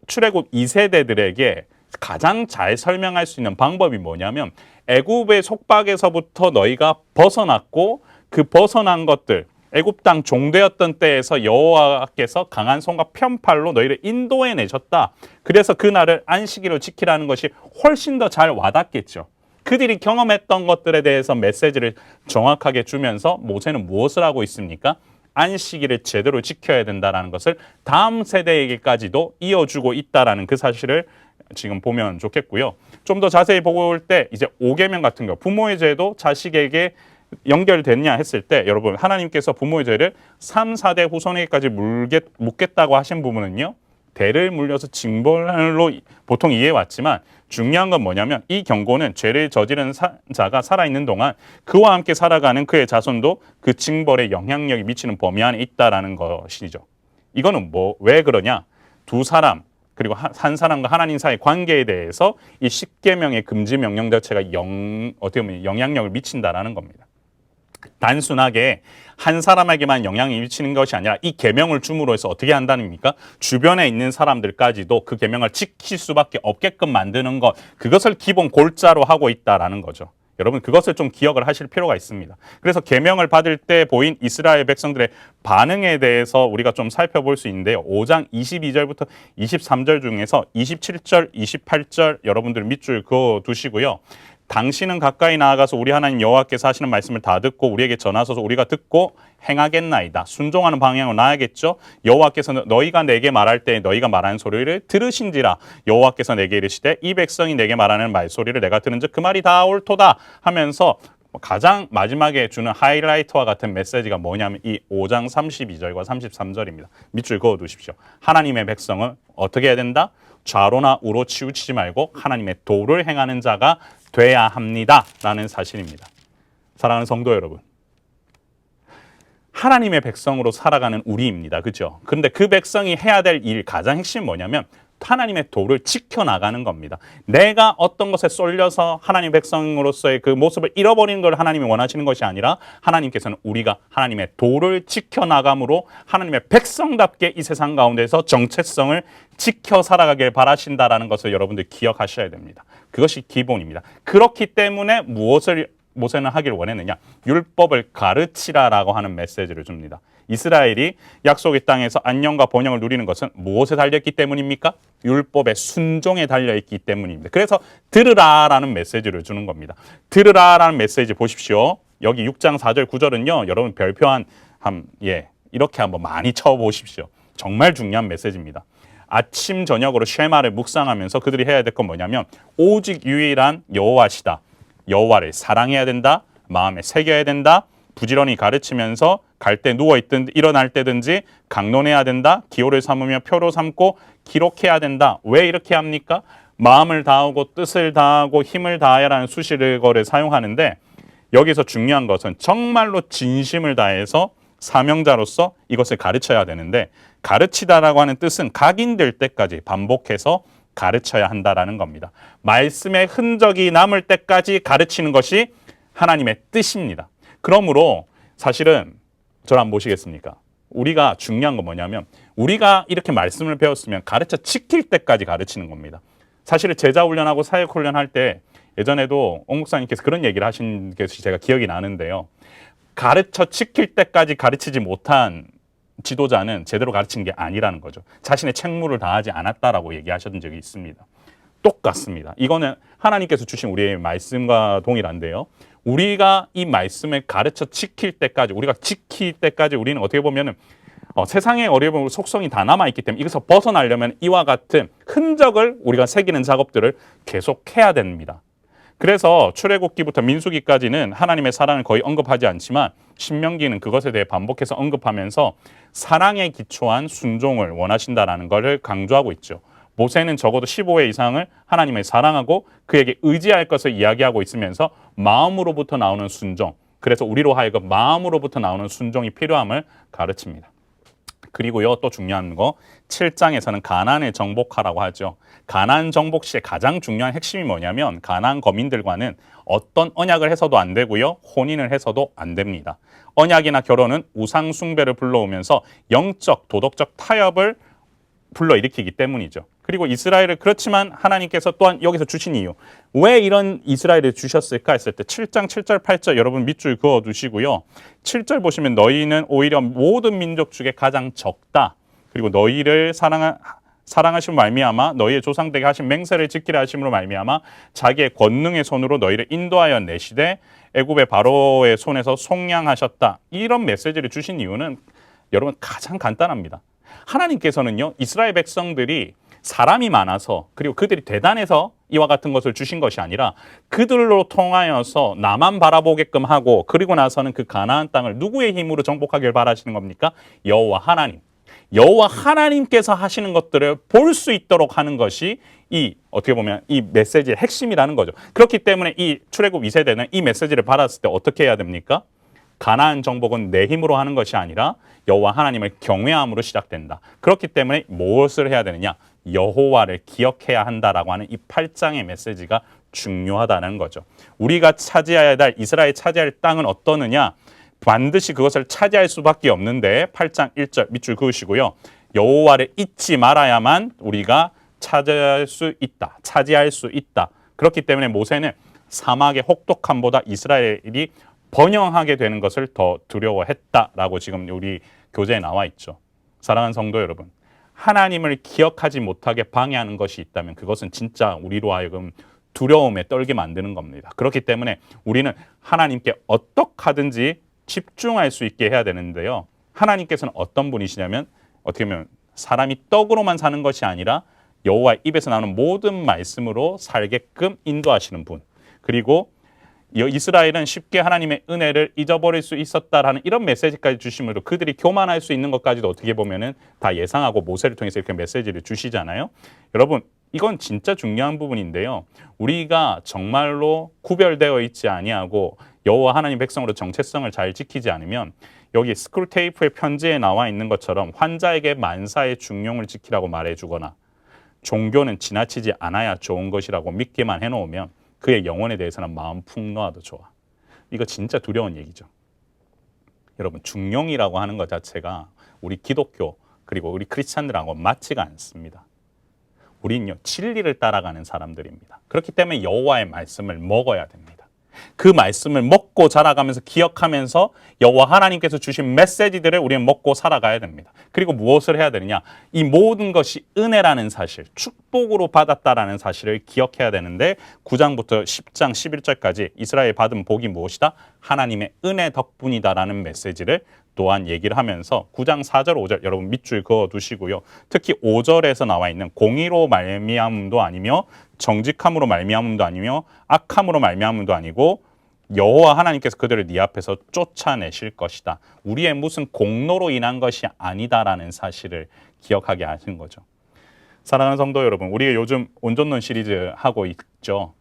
출애굽 2세대들에게 가장 잘 설명할 수 있는 방법이 뭐냐면 애굽의 속박에서부터 너희가 벗어났고 그 벗어난 것들 애굽 땅 종되었던 때에서 여호와께서 강한 손과 편팔로 너희를 인도해내셨다. 그래서 그날을 안식일로 지키라는 것이 훨씬 더 잘 와닿겠죠. 그들이 경험했던 것들에 대해서 메시지를 정확하게 주면서 모세는 무엇을 하고 있습니까? 안식일을 제대로 지켜야 된다는 것을 다음 세대에게까지도 이어주고 있다는 그 사실을 지금 보면 좋겠고요. 좀 더 자세히 볼 때 이제 5계명 같은 거 부모의 죄도 자식에게 연결됐냐 했을 때 여러분 하나님께서 부모의 죄를 3, 4대 후손에게까지 묻겠다고 하신 부분은요. 대를 물려서 징벌로 보통 이해해왔지만 중요한 건 뭐냐면 이 경고는 죄를 저지른 자가 살아있는 동안 그와 함께 살아가는 그의 자손도 그 징벌에 영향력이 미치는 범위 안에 있다라는 것이죠. 이거는 왜 그러냐? 두 사람 그리고 한 사람과 하나님 사이의 관계에 대해서 이 10계명의 금지 명령 자체가 어떻게 보면 영향력을 미친다라는 겁니다. 단순하게 한 사람에게만 영향이 미치는 것이 아니라 이 계명을 줌으로 해서 어떻게 한다는 겁니까? 주변에 있는 사람들까지도 그 계명을 지킬 수밖에 없게끔 만드는 것, 그것을 기본 골자로 하고 있다라는 거죠. 여러분 그것을 좀 기억을 하실 필요가 있습니다. 그래서 계명을 받을 때 보인 이스라엘 백성들의 반응에 대해서 우리가 좀 살펴볼 수 있는데요. 5장 22절부터 23절 중에서 27절, 28절 여러분들 밑줄 그어두시고요. 당신은 가까이 나아가서 우리 하나님 여호와께서 하시는 말씀을 다 듣고 우리에게 전하소서 우리가 듣고 행하겠나이다. 순종하는 방향으로 나아야겠죠. 여호와께서는 너희가 내게 말할 때 너희가 말하는 소리를 들으신지라. 여호와께서 내게 이르시되 이 백성이 내게 말하는 말소리를 내가 들은즉 그 말이 다 옳도다 하면서 가장 마지막에 주는 하이라이트와 같은 메시지가 뭐냐면 이 5장 32절과 33절입니다. 밑줄 그어두십시오. 하나님의 백성은 어떻게 해야 된다? 좌로나 우로 치우치지 말고 하나님의 도를 행하는 자가 돼야 합니다. 라는 사실입니다. 사랑하는 성도 여러분. 하나님의 백성으로 살아가는 우리입니다. 그죠? 그런데 그 백성이 해야 될 일 가장 핵심이 뭐냐면 하나님의 도를 지켜나가는 겁니다. 내가 어떤 것에 쏠려서 하나님의 백성으로서의 그 모습을 잃어버리는 걸 하나님이 원하시는 것이 아니라 하나님께서는 우리가 하나님의 도를 지켜나감으로 하나님의 백성답게 이 세상 가운데서 정체성을 지켜 살아가길 바라신다라는 것을 여러분들 기억하셔야 됩니다. 그것이 기본입니다. 그렇기 때문에 무엇을 모세는 하길 원했느냐? 율법을 가르치라라고 하는 메시지를 줍니다. 이스라엘이 약속의 땅에서 안녕과 번영을 누리는 것은 무엇에 달려있기 때문입니까? 율법의 순종에 달려있기 때문입니다. 그래서 들으라라는 메시지를 주는 겁니다. 들으라라는 메시지 보십시오. 여기 6장 4절 9절은요. 여러분 별표 이렇게 한번 많이 쳐보십시오. 정말 중요한 메시지입니다. 아침 저녁으로 쉐마를 묵상하면서 그들이 해야 될 건 뭐냐면 오직 유일한 여호와시다. 여호와를 사랑해야 된다. 마음에 새겨야 된다. 부지런히 가르치면서 갈 때 누워있든 일어날 때든지 강론해야 된다. 기호를 삼으며 표로 삼고 기록해야 된다. 왜 이렇게 합니까? 마음을 다하고 뜻을 다하고 힘을 다하여라는 수식어를 사용하는데 여기서 중요한 것은 정말로 진심을 다해서 사명자로서 이것을 가르쳐야 되는데 가르치다라고 하는 뜻은 각인될 때까지 반복해서 가르쳐야 한다라는 겁니다. 말씀의 흔적이 남을 때까지 가르치는 것이 하나님의 뜻입니다. 그러므로 사실은 저를 한번 보시겠습니까? 우리가 중요한 건 뭐냐면 우리가 이렇게 말씀을 배웠으면 가르쳐 지킬 때까지 가르치는 겁니다. 사실은 제자 훈련하고 사역 훈련할 때 예전에도 옥 목사님께서 그런 얘기를 하신 것이 제가 기억이 나는데요. 가르쳐 지킬 때까지 가르치지 못한 지도자는 제대로 가르친 게 아니라는 거죠. 자신의 책무를 다하지 않았다라고 얘기하셨던 적이 있습니다. 똑같습니다. 이거는 하나님께서 주신 우리의 말씀과 동일한데요. 우리가 이 말씀을 가르쳐 지킬 때까지 우리가 지킬 때까지 우리는 어떻게 보면은 세상의 어려움 속성이 다 남아있기 때문에 이것을 벗어나려면 이와 같은 흔적을 우리가 새기는 작업들을 계속해야 됩니다. 그래서 출애굽기부터 민수기까지는 하나님의 사랑을 거의 언급하지 않지만 신명기는 그것에 대해 반복해서 언급하면서 사랑에 기초한 순종을 원하신다라는 것을 강조하고 있죠. 모세는 적어도 15회 이상을 하나님을 사랑하고 그에게 의지할 것을 이야기하고 있으면서 마음으로부터 나오는 순종, 그래서 우리로 하여금 마음으로부터 나오는 순종이 필요함을 가르칩니다. 그리고요, 또 중요한 거 7장에서는 가나안을 정복하라고 하죠. 가나안 정복 시에 가장 중요한 핵심이 뭐냐면 가나안 거민들과는 어떤 언약을 해서도 안 되고요, 혼인을 해서도 안 됩니다. 언약이나 결혼은 우상 숭배를 불러오면서 영적, 도덕적 타협을 불러일으키기 때문이죠. 그리고 이스라엘을 그렇지만 하나님께서 또한 여기서 주신 이유, 왜 이런 이스라엘을 주셨을까 했을 때 7장 7절 8절 여러분 밑줄 그어두시고요. 7절 보시면 너희는 오히려 모든 민족 중에 가장 적다. 그리고 너희를 사랑하심으로 말미암아 너희의 조상들에게 하신 맹세를 지키려 하심으로 말미암아 자기의 권능의 손으로 너희를 인도하여 내시되 애굽의 바로의 손에서 속량하셨다. 이런 메시지를 주신 이유는 여러분 가장 간단합니다. 하나님께서는요, 이스라엘 백성들이 사람이 많아서 그리고 그들이 대단해서 이와 같은 것을 주신 것이 아니라 그들로 통하여서 나만 바라보게끔 하고 그리고 나서는 그 가나안 땅을 누구의 힘으로 정복하길 바라시는 겁니까? 여호와 하나님. 여호와 하나님께서 하시는 것들을 볼 수 있도록 하는 것이 이 어떻게 보면 이 메시지의 핵심이라는 거죠. 그렇기 때문에 이 출애굽 2세대는 이 메시지를 받았을 때 어떻게 해야 됩니까? 가나안 정복은 내 힘으로 하는 것이 아니라 여호와 하나님을 경외함으로 시작된다. 그렇기 때문에 무엇을 해야 되느냐? 여호와를 기억해야 한다라고 하는 이 8장의 메시지가 중요하다는 거죠. 우리가 차지해야 할 이스라엘 차지할 땅은 어떠느냐? 반드시 그것을 차지할 수밖에 없는데 8장 1절 밑줄 그으시고요. 여호와를 잊지 말아야만 우리가 차지할 수 있다. 그렇기 때문에 모세는 사막의 혹독함보다 이스라엘이 번영하게 되는 것을 더 두려워했다라고 지금 우리 교재에 나와 있죠. 사랑하는 성도 여러분, 하나님을 기억하지 못하게 방해하는 것이 있다면 그것은 진짜 우리로 하여금 두려움에 떨게 만드는 겁니다. 그렇기 때문에 우리는 하나님께 어떻게 하든지 집중할 수 있게 해야 되는데요. 하나님께서는 어떤 분이시냐면 어떻게 보면 사람이 떡으로만 사는 것이 아니라 여호와의 입에서 나오는 모든 말씀으로 살게끔 인도하시는 분. 그리고 이스라엘은 쉽게 하나님의 은혜를 잊어버릴 수 있었다라는 이런 메시지까지 주심으로 그들이 교만할 수 있는 것까지도 어떻게 보면은 다 예상하고 모세를 통해서 이렇게 메시지를 주시잖아요. 여러분, 이건 진짜 중요한 부분인데요. 우리가 정말로 구별되어 있지 아니하고 여호와 하나님 백성으로 정체성을 잘 지키지 않으면 여기 스크루테이프의 편지에 나와 있는 것처럼 환자에게 만사의 중용을 지키라고 말해주거나 종교는 지나치지 않아야 좋은 것이라고 믿기만 해놓으면 그의 영혼에 대해서는 마음 푹 놓아도 좋아. 이거 진짜 두려운 얘기죠. 여러분, 중용이라고 하는 것 자체가 우리 기독교 그리고 우리 크리스찬들하고 맞지가 않습니다. 우린요, 진리를 따라가는 사람들입니다. 그렇기 때문에 여호와의 말씀을 먹어야 됩니다. 그 말씀을 먹고 자라가면서 기억하면서 여호와 하나님께서 주신 메시지들을 우리는 먹고 살아가야 됩니다. 그리고 무엇을 해야 되느냐? 이 모든 것이 은혜라는 사실, 축복으로 받았다라는 사실을 기억해야 되는데 9장부터 10장 11절까지 이스라엘 받은 복이 무엇이다? 하나님의 은혜 덕분이다라는 메시지를 또한 얘기를 하면서 9장 4절 5절 여러분 밑줄 그어두시고요. 특히 5절에서 나와 있는 공의로 말미암음도 아니며 정직함으로 말미암음도 아니며 악함으로 말미암음도 아니고 여호와 하나님께서 그들을 네 앞에서 쫓아내실 것이다. 우리의 무슨 공로로 인한 것이 아니다라는 사실을 기억하게 하신 거죠. 사랑하는 성도 여러분, 우리가 요즘 온전론 시리즈 하고 있죠.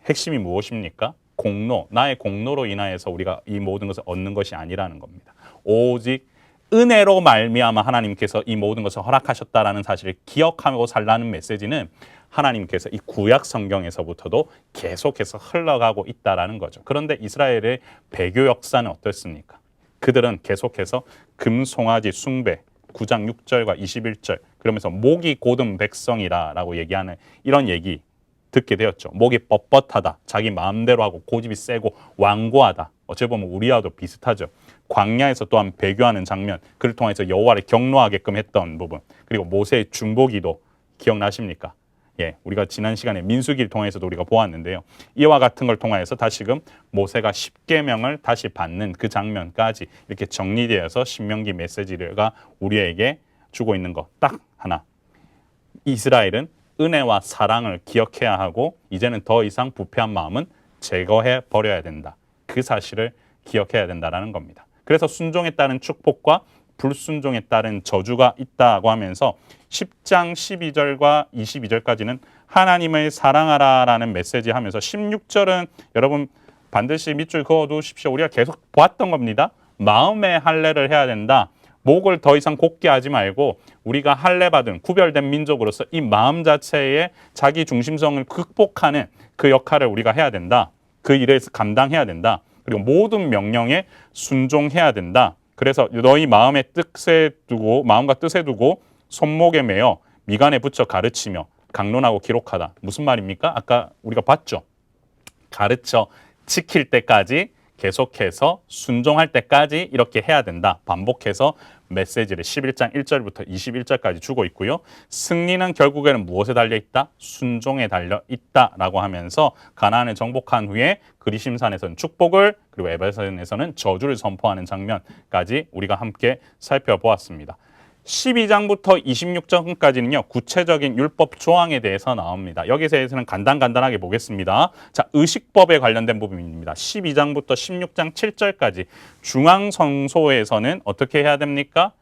핵심이 무엇입니까? 공로, 나의 공로로 인하여서 우리가 이 모든 것을 얻는 것이 아니라는 겁니다. 오직 은혜로 말미암아 하나님께서 이 모든 것을 허락하셨다라는 사실을 기억하고 살라는 메시지는 하나님께서 이 구약 성경에서부터도 계속해서 흘러가고 있다라는 거죠. 그런데 이스라엘의 배교 역사는 어떻습니까? 그들은 계속해서 금송아지 숭배 9장 6절과 21절 그러면서 목이 곧은 백성이라라고 얘기하는 이런 얘기 듣게 되었죠. 목이 뻣뻣하다. 자기 마음대로 하고 고집이 세고 완고하다. 어찌 보면 우리와도 비슷하죠. 광야에서 또한 배교하는 장면, 그를 통해서 여호와를 경노하게끔 했던 부분, 그리고 모세의 중보기도 기억나십니까? 예, 우리가 지난 시간에 민수기를 통해서도 우리가 보았는데요. 이와 같은 걸 통하여서 다시금 모세가 십계명을 다시 받는 그 장면까지 이렇게 정리되어서 신명기 메시지가 우리에게 주고 있는 것 딱 하나. 이스라엘은 은혜와 사랑을 기억해야 하고 이제는 더 이상 부패한 마음은 제거해 버려야 된다. 그 사실을 기억해야 된다는 겁니다. 그래서 순종에 따른 축복과 불순종에 따른 저주가 있다고 하면서 10장 12절과 22절까지는 하나님을 사랑하라라는 메시지 하면서 16절은 여러분 반드시 밑줄 그어두십시오. 우리가 계속 보았던 겁니다. 마음의 할례를 해야 된다. 목을 더 이상 곧게 하지 말고 우리가 할례받은 구별된 민족으로서 이 마음 자체의 자기 중심성을 극복하는 그 역할을 우리가 해야 된다. 그 일을 감당해야 된다. 그리고 모든 명령에 순종해야 된다. 그래서 너희 마음의 뜻에 두고 마음과 뜻에 두고 손목에 매어 미간에 붙여 가르치며 강론하고 기록하다. 무슨 말입니까? 아까 우리가 봤죠. 가르쳐 지킬 때까지 계속해서 순종할 때까지 이렇게 해야 된다. 반복해서 메시지를 11장 1절부터 21절까지 주고 있고요. 승리는 결국에는 무엇에 달려있다? 순종에 달려있다라고 하면서 가나안을 정복한 후에 그리심산에서는 축복을 그리고 에베소에서는 저주를 선포하는 장면까지 우리가 함께 살펴보았습니다. 12장부터 26장까지는요. 구체적인 율법 조항에 대해서 나옵니다. 여기서는 간단하게 보겠습니다. 자, 의식법에 관련된 부분입니다. 12장부터 16장 7절까지 중앙성소에서는 어떻게 해야 됩니까?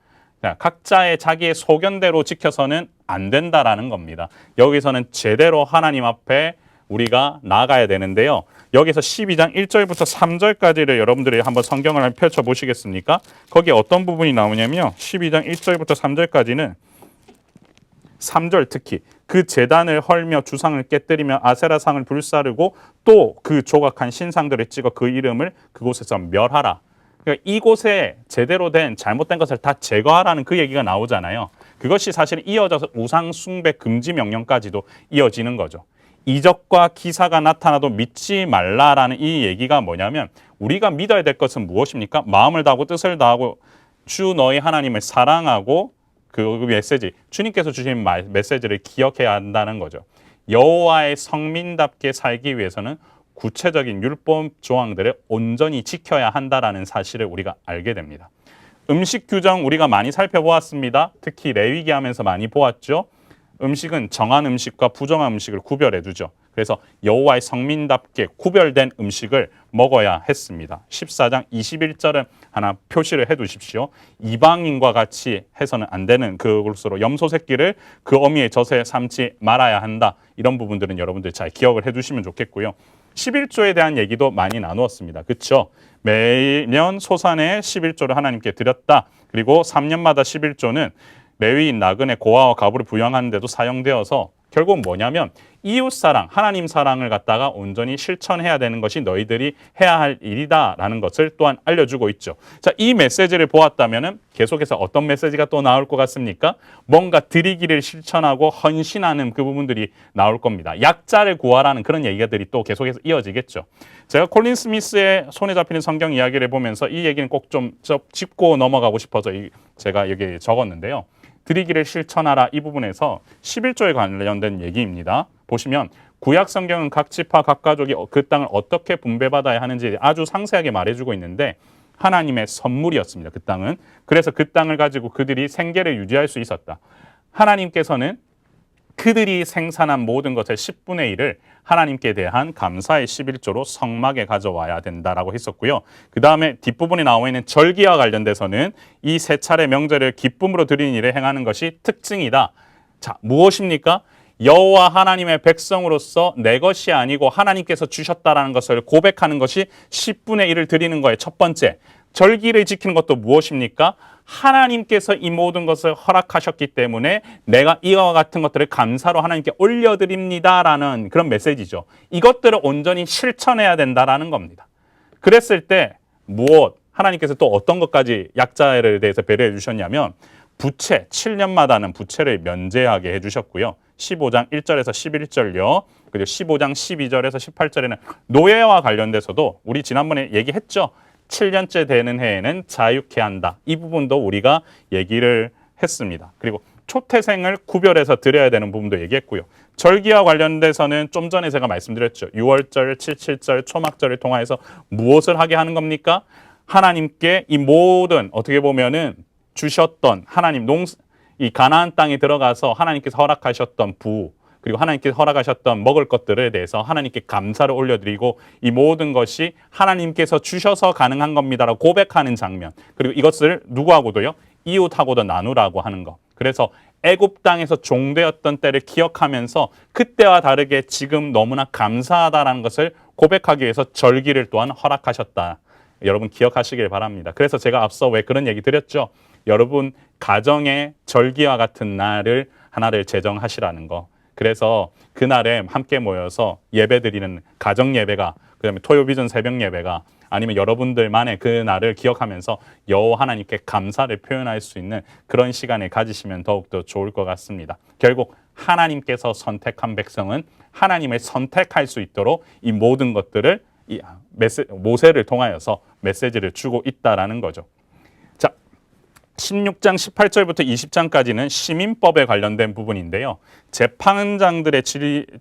자, 각자의 자기의 소견대로 지켜서는 안 된다라는 겁니다. 여기서는 제대로 하나님 앞에 우리가 나가야 되는데요. 여기서 12장 1절부터 3절까지를 여러분들이 한번 성경을 펼쳐보시겠습니까? 거기에 어떤 부분이 나오냐면요. 12장 1절부터 3절까지는 3절 특히 그 제단을 헐며 주상을 깨뜨리며 아세라상을 불사르고 또 그 조각한 신상들을 찍어 그 이름을 그곳에서 멸하라. 그러니까 이곳에 제대로 된 잘못된 것을 다 제거하라는 그 얘기가 나오잖아요. 그것이 사실 이어져서 우상 숭배 금지 명령까지도 이어지는 거죠. 이적과 기사가 나타나도 믿지 말라라는 이 얘기가 뭐냐면 우리가 믿어야 될 것은 무엇입니까? 마음을 다하고 뜻을 다하고 주 너희 하나님을 사랑하고 그 메시지, 주님께서 주신 메시지를 기억해야 한다는 거죠. 여호와의 성민답게 살기 위해서는 구체적인 율법 조항들을 온전히 지켜야 한다라는 사실을 우리가 알게 됩니다. 음식 규정 우리가 많이 살펴보았습니다. 특히 레위기 하면서 많이 보았죠. 음식은 정한 음식과 부정한 음식을 구별해 두죠. 그래서 여호와의 성민답게 구별된 음식을 먹어야 했습니다. 14장 21절은 하나 표시를 해 두십시오. 이방인과 같이 해서는 안 되는 그것으로 염소 새끼를 그 어미의 젖에 삼지 말아야 한다. 이런 부분들은 여러분들 잘 기억을 해 두시면 좋겠고요. 11조에 대한 얘기도 많이 나누었습니다. 그렇죠? 매년 소산의 11조를 하나님께 드렸다. 그리고 3년마다 11조는 레위인 나그네 고아와 가부를 부양하는 데도 사용되어서 결국 뭐냐면 이웃사랑, 하나님 사랑을 갖다가 온전히 실천해야 되는 것이 너희들이 해야 할 일이다라는 것을 또한 알려주고 있죠. 자, 이 메시지를 보았다면 계속해서 어떤 메시지가 또 나올 것 같습니까? 뭔가 드리기를 실천하고 헌신하는 그 부분들이 나올 겁니다. 약자를 구하라는 그런 얘기들이 또 계속해서 이어지겠죠. 제가 콜린 스미스의 손에 잡히는 성경 이야기를 보면서 이 얘기는 꼭 좀 짚고 넘어가고 싶어서 제가 여기 적었는데요. 드리기를 실천하라 이 부분에서 11조에 관련된 얘기입니다. 보시면 구약 성경은 각 지파 각 가족이 그 땅을 어떻게 분배받아야 하는지 아주 상세하게 말해주고 있는데 하나님의 선물이었습니다. 그 땅은. 그래서 그 땅을 가지고 그들이 생계를 유지할 수 있었다. 하나님께서는 그들이 생산한 모든 것의 10분의 1을 하나님께 대한 감사의 11조로 성막에 가져와야 된다라고 했었고요. 그 다음에 뒷부분에 나와 있는 절기와 관련돼서는 이 세 차례 명절을 기쁨으로 드리는 일에 행하는 것이 특징이다. 자, 무엇입니까? 여호와 하나님의 백성으로서 내 것이 아니고 하나님께서 주셨다라는 것을 고백하는 것이 10분의 1을 드리는 거예요. 첫 번째, 절기를 지키는 것도 무엇입니까? 하나님께서 이 모든 것을 허락하셨기 때문에 내가 이와 같은 것들을 감사로 하나님께 올려드립니다라는 그런 메시지죠. 이것들을 온전히 실천해야 된다라는 겁니다. 그랬을 때 무엇? 하나님께서 또 어떤 것까지 약자에 대해서 배려해 주셨냐면 부채, 7년마다는 부채를 면제하게 해주셨고요. 15장 1절에서 11절요. 그리고 15장 12절에서 18절에는 노예와 관련돼서도 우리 지난번에 얘기했죠. 7년째 되는 해에는 자유케 한다. 이 부분도 우리가 얘기를 했습니다. 그리고 초태생을 구별해서 드려야 되는 부분도 얘기했고요. 절기와 관련돼서는 좀 전에 제가 말씀드렸죠. 6월절, 77절, 초막절을 통하여서 무엇을 하게 하는 겁니까? 하나님께 이 모든 어떻게 보면은 주셨던 하나님 이 가나안 땅에 들어가서 하나님께서 허락하셨던 부 그리고 하나님께서 허락하셨던 먹을 것들에 대해서 하나님께 감사를 올려드리고 이 모든 것이 하나님께서 주셔서 가능한 겁니다라고 고백하는 장면. 그리고 이것을 누구하고도요? 이웃하고도 나누라고 하는 것. 그래서 애굽 땅에서 종되었던 때를 기억하면서 그때와 다르게 지금 너무나 감사하다라는 것을 고백하기 위해서 절기를 또한 허락하셨다. 여러분 기억하시길 바랍니다. 그래서 제가 앞서 왜 그런 얘기 드렸죠? 여러분 가정의 절기와 같은 날을 하나를 제정하시라는 거. 그래서 그날에 함께 모여서 예배드리는 가정 예배가, 그다음에 토요비전 새벽 예배가, 아니면 여러분들만의 그 날을 기억하면서 여호와 하나님께 감사를 표현할 수 있는 그런 시간을 가지시면 더욱더 좋을 것 같습니다. 결국 하나님께서 선택한 백성은 하나님을 선택할 수 있도록 이 모든 것들을 모세를 통하여서 메시지를 주고 있다라는 거죠. 자, 16장 18절부터 20장까지는 시민법에 관련된 부분인데요. 재판장들의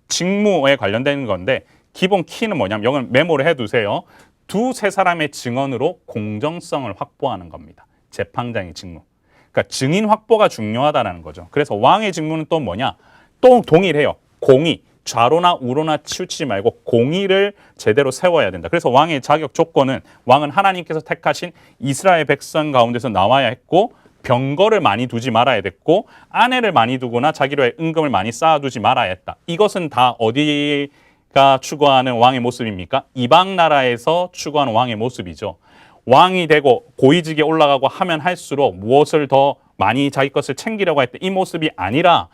직무에 관련된 건데 기본 키는 뭐냐면 이건 메모를 해두세요. 두세 사람의 증언으로 공정성을 확보하는 겁니다. 재판장의 직무. 그러니까 증인 확보가 중요하다는 거죠. 그래서 왕의 직무는 또 뭐냐? 또 동일해요. 공의. 좌로나 우로나 치우치지 말고 공의를 제대로 세워야 된다. 그래서 왕의 자격 조건은 왕은 하나님께서 택하신 이스라엘 백성 가운데서 나와야 했고 병거를 많이 두지 말아야 됐고 아내를 많이 두거나 자기로의 은금을 많이 쌓아두지 말아야 했다. 이것은 다 어디가 추구하는 왕의 모습입니까? 이방 나라에서 추구하는 왕의 모습이죠. 왕이 되고 고위직에 올라가고 하면 할수록 무엇을 더 많이 자기 것을 챙기려고 했던 이 모습이 아니라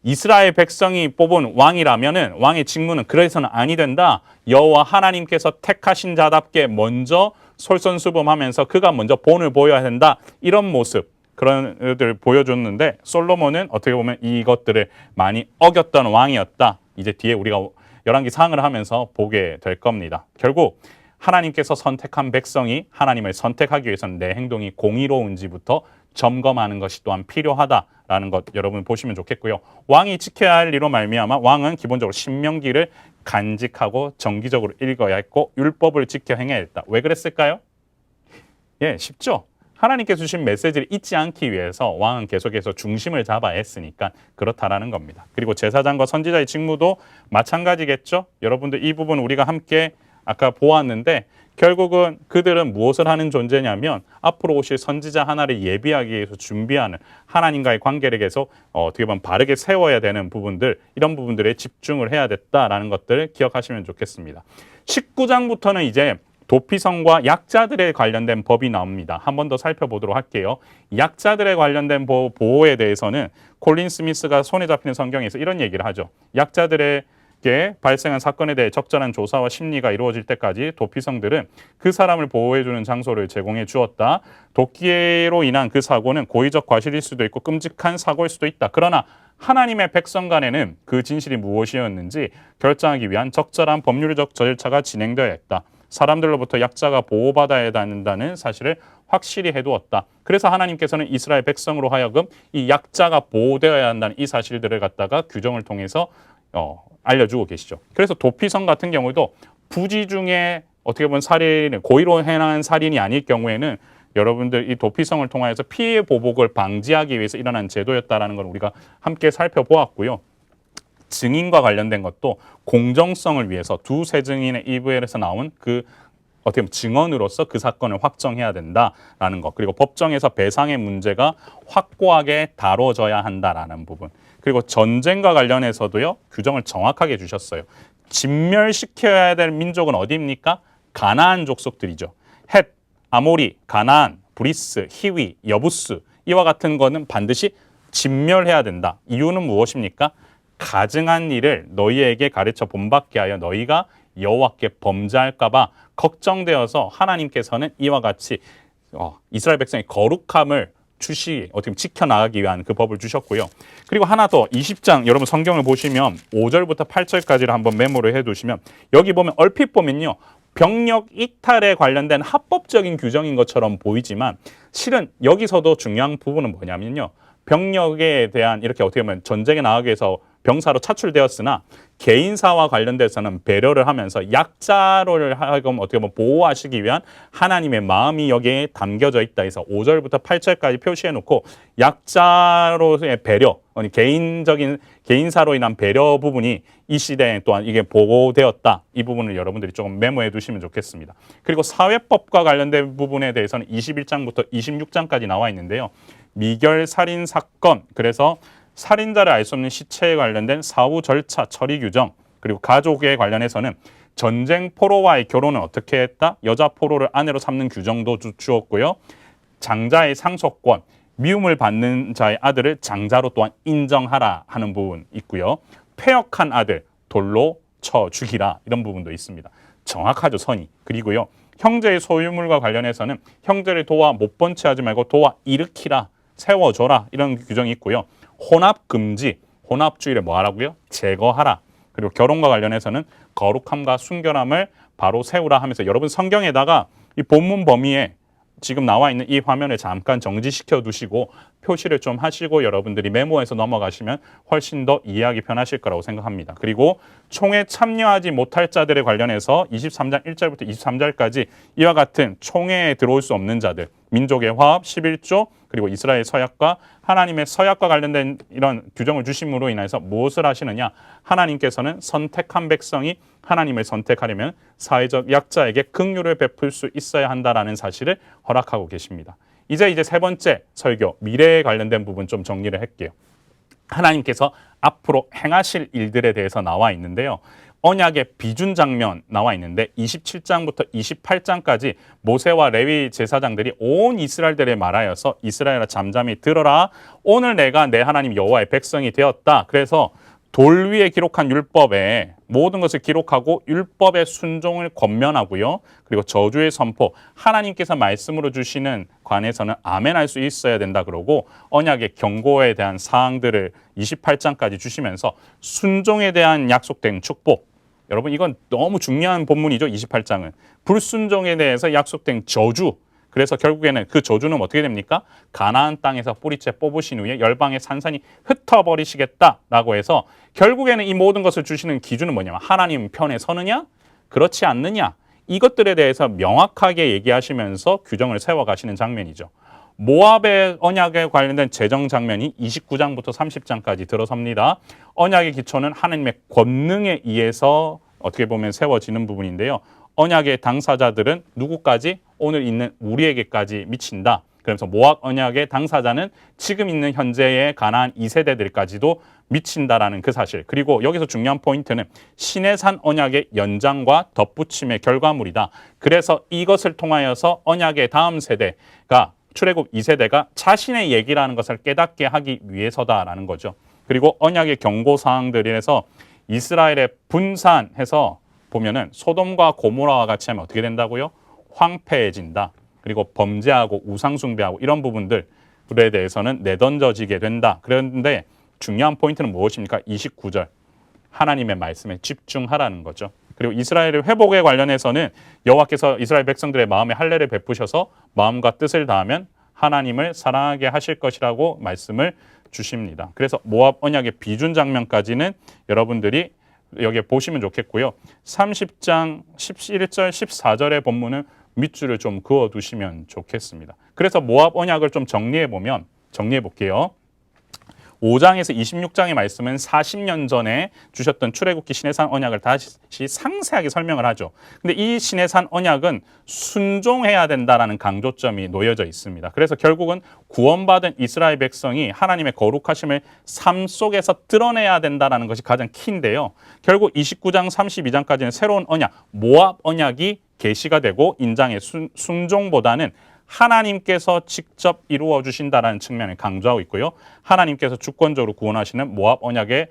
이스라엘 백성이 뽑은 왕이라면은 왕의 직무는 그래서는 아니 된다. 여호와 하나님께서 택하신 자답게 먼저 솔선수범하면서 그가 먼저 본을 보여야 된다. 이런 모습 그런 것들을 보여줬는데 솔로몬은 어떻게 보면 이것들을 많이 어겼던 왕이었다. 이제 뒤에 우리가 열왕기 상을 하면서 보게 될 겁니다. 결국 하나님께서 선택한 백성이 하나님을 선택하기 위해서는 내 행동이 공의로운지부터 점검하는 것이 또한 필요하다라는 것 여러분 보시면 좋겠고요. 왕이 지켜야 할 일로 말미암아 왕은 기본적으로 신명기를 간직하고 정기적으로 읽어야 했고 율법을 지켜 행해야 했다. 왜 그랬을까요? 예, 쉽죠. 하나님께서 주신 메시지를 잊지 않기 위해서 왕은 계속해서 중심을 잡아야 했으니까 그렇다라는 겁니다. 그리고 제사장과 선지자의 직무도 마찬가지겠죠. 여러분들 이 부분 우리가 함께 아까 보았는데 결국은 그들은 무엇을 하는 존재냐면 앞으로 오실 선지자 하나를 예비하기 위해서 준비하는 하나님과의 관계를 계속 어떻게 보면 바르게 세워야 되는 부분들 이런 부분들에 집중을 해야 됐다라는 것들을 기억하시면 좋겠습니다. 19장부터는 이제 도피성과 약자들에 관련된 법이 나옵니다. 한 번 더 살펴보도록 할게요. 약자들에 관련된 보호에 대해서는 콜린 스미스가 손에 잡히는 성경에서 이런 얘기를 하죠. 약자들에게 발생한 사건에 대해 적절한 조사와 심리가 이루어질 때까지 도피성들은 그 사람을 보호해주는 장소를 제공해 주었다. 도끼로 인한 그 사고는 고의적 과실일 수도 있고 끔찍한 사고일 수도 있다. 그러나 하나님의 백성 간에는 그 진실이 무엇이었는지 결정하기 위한 적절한 법률적 절차가 진행되어야 했다. 사람들로부터 약자가 보호받아야 한다는 사실을 확실히 해두었다. 그래서 하나님께서는 이스라엘 백성으로 하여금 이 약자가 보호되어야 한다는 이 사실들을 갖다가 규정을 통해서 알려주고 계시죠. 그래서 도피성 같은 경우도 부지 중에 어떻게 보면 살인, 고의로 행한 살인이 아닐 경우에는 여러분들 이 도피성을 통해서 피해 보복을 방지하기 위해서 일어난 제도였다라는 걸 우리가 함께 살펴보았고요. 증인과 관련된 것도 공정성을 위해서 두세 증인의 이브엘에서 나온 그 어떻게 보면 증언으로서 그 사건을 확정해야 된다라는 것. 그리고 법정에서 배상의 문제가 확고하게 다뤄져야 한다라는 부분. 그리고 전쟁과 관련해서도요. 규정을 정확하게 주셨어요. 진멸시켜야 될 민족은 어디입니까? 가나안 족속들이죠. 헷, 아모리, 가나안, 브리스, 히위, 여부스 이와 같은 거는 반드시 진멸해야 된다. 이유는 무엇입니까? 가증한 일을 너희에게 가르쳐 본받게 하여 너희가 여호와께 범죄할까 봐 걱정되어서 하나님께서는 이와 같이 이스라엘 백성의 거룩함을 어떻게 지켜나가기 위한 그 법을 주셨고요. 그리고 하나 더 20장 여러분 성경을 보시면 5절부터 8절까지를 한번 메모를 해두시면 여기 보면 얼핏 보면요. 병력 이탈에 관련된 합법적인 규정인 것처럼 보이지만 실은 여기서도 중요한 부분은 뭐냐면요. 병력에 대한 이렇게 어떻게 보면 전쟁에 나가기 위해서 병사로 차출되었으나 개인사와 관련돼서는 배려를 하면서 약자를 하여금 어떻게 보면 보호하시기 위한 하나님의 마음이 여기에 담겨져 있다 해서 5절부터 8절까지 표시해놓고 약자로의 배려, 개인사로 인한 배려 부분이 이 시대에 또한 이게 보고되었다. 이 부분을 여러분들이 조금 메모해 두시면 좋겠습니다. 그리고 사회법과 관련된 부분에 대해서는 21장부터 26장까지 나와 있는데요. 미결 살인 사건, 그래서 살인자를 알 수 없는 시체에 관련된 사후 절차 처리 규정, 그리고 가족에 관련해서는 전쟁 포로와의 결혼은 어떻게 했다? 여자 포로를 아내로 삼는 규정도 주었고요. 장자의 상속권, 미움을 받는 자의 아들을 장자로 또한 인정하라 하는 부분 있고요. 패역한 아들 돌로 쳐 죽이라 이런 부분도 있습니다. 정확하죠, 선이. 그리고요. 형제의 소유물과 관련해서는 형제를 도와 못 본 채 하지 말고 도와 일으키라, 세워줘라 이런 규정이 있고요. 혼합 금지, 혼합주의를 뭐 하라고요? 제거하라. 그리고 결혼과 관련해서는 거룩함과 순결함을 바로 세우라 하면서 여러분 성경에다가 이 본문 범위에 지금 나와 있는 이 화면을 잠깐 정지시켜 두시고 표시를 좀 하시고 여러분들이 메모해서 넘어가시면 훨씬 더 이해하기 편하실 거라고 생각합니다. 그리고 총에 참여하지 못할 자들에 관련해서 23장 1절부터 23절까지 이와 같은 총회에 들어올 수 없는 자들, 민족의 화합 11조 그리고 이스라엘 서약과 하나님의 서약과 관련된 이런 규정을 주심으로 인해서 무엇을 하시느냐? 하나님께서는 선택한 백성이 하나님을 선택하려면 사회적 약자에게 긍휼을 베풀 수 있어야 한다라는 사실을 허락하고 계십니다. 이제 세 번째 설교, 미래에 관련된 부분 좀 정리를 할게요. 하나님께서 앞으로 행하실 일들에 대해서 나와 있는데요. 언약의 비준 장면 나와 있는데 27장부터 28장까지 모세와 레위 제사장들이 온 이스라엘들에 말하여서 이스라엘아 잠잠히 들어라. 오늘 내가 내 하나님 여호와의 백성이 되었다. 그래서 돌 위에 기록한 율법에 모든 것을 기록하고 율법의 순종을 권면하고요. 그리고 저주의 선포, 하나님께서 말씀으로 주시는 관해서는 아멘할 수 있어야 된다 그러고 언약의 경고에 대한 사항들을 28장까지 주시면서 순종에 대한 약속된 축복, 여러분 이건 너무 중요한 본문이죠. 28장은 불순종에 대해서 약속된 저주, 그래서 결국에는 그 저주는 어떻게 됩니까? 가나안 땅에서 뿌리째 뽑으신 후에 열방의 산산이 흩어버리시겠다라고 해서 결국에는 이 모든 것을 주시는 기준은 뭐냐면 하나님 편에 서느냐? 그렇지 않느냐? 이것들에 대해서 명확하게 얘기하시면서 규정을 세워가시는 장면이죠. 모압의 언약에 관련된 재정 장면이 29장부터 30장까지 들어섭니다. 언약의 기초는 하나님의 권능에 의해서 어떻게 보면 세워지는 부분인데요. 언약의 당사자들은 누구까지? 오늘 있는 우리에게까지 미친다. 그래서 모압 언약의 당사자는 지금 있는 현재의 가나안 2세대들까지도 미친다라는 그 사실. 그리고 여기서 중요한 포인트는 시내산 언약의 연장과 덧붙임의 결과물이다. 그래서 이것을 통하여서 언약의 다음 세대가 출애굽 2세대가 자신의 얘기라는 것을 깨닫게 하기 위해서다라는 거죠. 그리고 언약의 경고 사항들에서 이스라엘의 분산해서 보면은 소돔과 고모라와 같이 하면 어떻게 된다고요? 황폐해진다. 그리고 범죄하고 우상숭배하고 이런 부분들에 대해서는 내던져지게 된다. 그런데 중요한 포인트는 무엇입니까? 29절. 하나님의 말씀에 집중하라는 거죠. 그리고 이스라엘의 회복에 관련해서는 여호와께서 이스라엘 백성들의 마음에 할례를 베푸셔서 마음과 뜻을 다하면 하나님을 사랑하게 하실 것이라고 말씀을 주십니다. 그래서 모압 언약의 비준 장면까지는 여러분들이 여기에 보시면 좋겠고요. 30장 11절 14절의 본문은 밑줄을 좀 그어두시면 좋겠습니다. 그래서 모압 언약을 좀 정리해 볼게요. 5장에서 26장의 말씀은 40년 전에 주셨던 출애굽기 시내산 언약을 다시 상세하게 설명을 하죠. 근데 이 시내산 언약은 순종해야 된다라는 강조점이 놓여져 있습니다. 그래서 결국은 구원받은 이스라엘 백성이 하나님의 거룩하심을 삶 속에서 드러내야 된다라는 것이 가장 키인데요. 결국 29장 32장까지는 새로운 언약, 모압 언약이 계시가 되고 인장의 순종보다는 하나님께서 직접 이루어 주신다라는 측면을 강조하고 있고요. 하나님께서 주권적으로 구원하시는 모압 언약에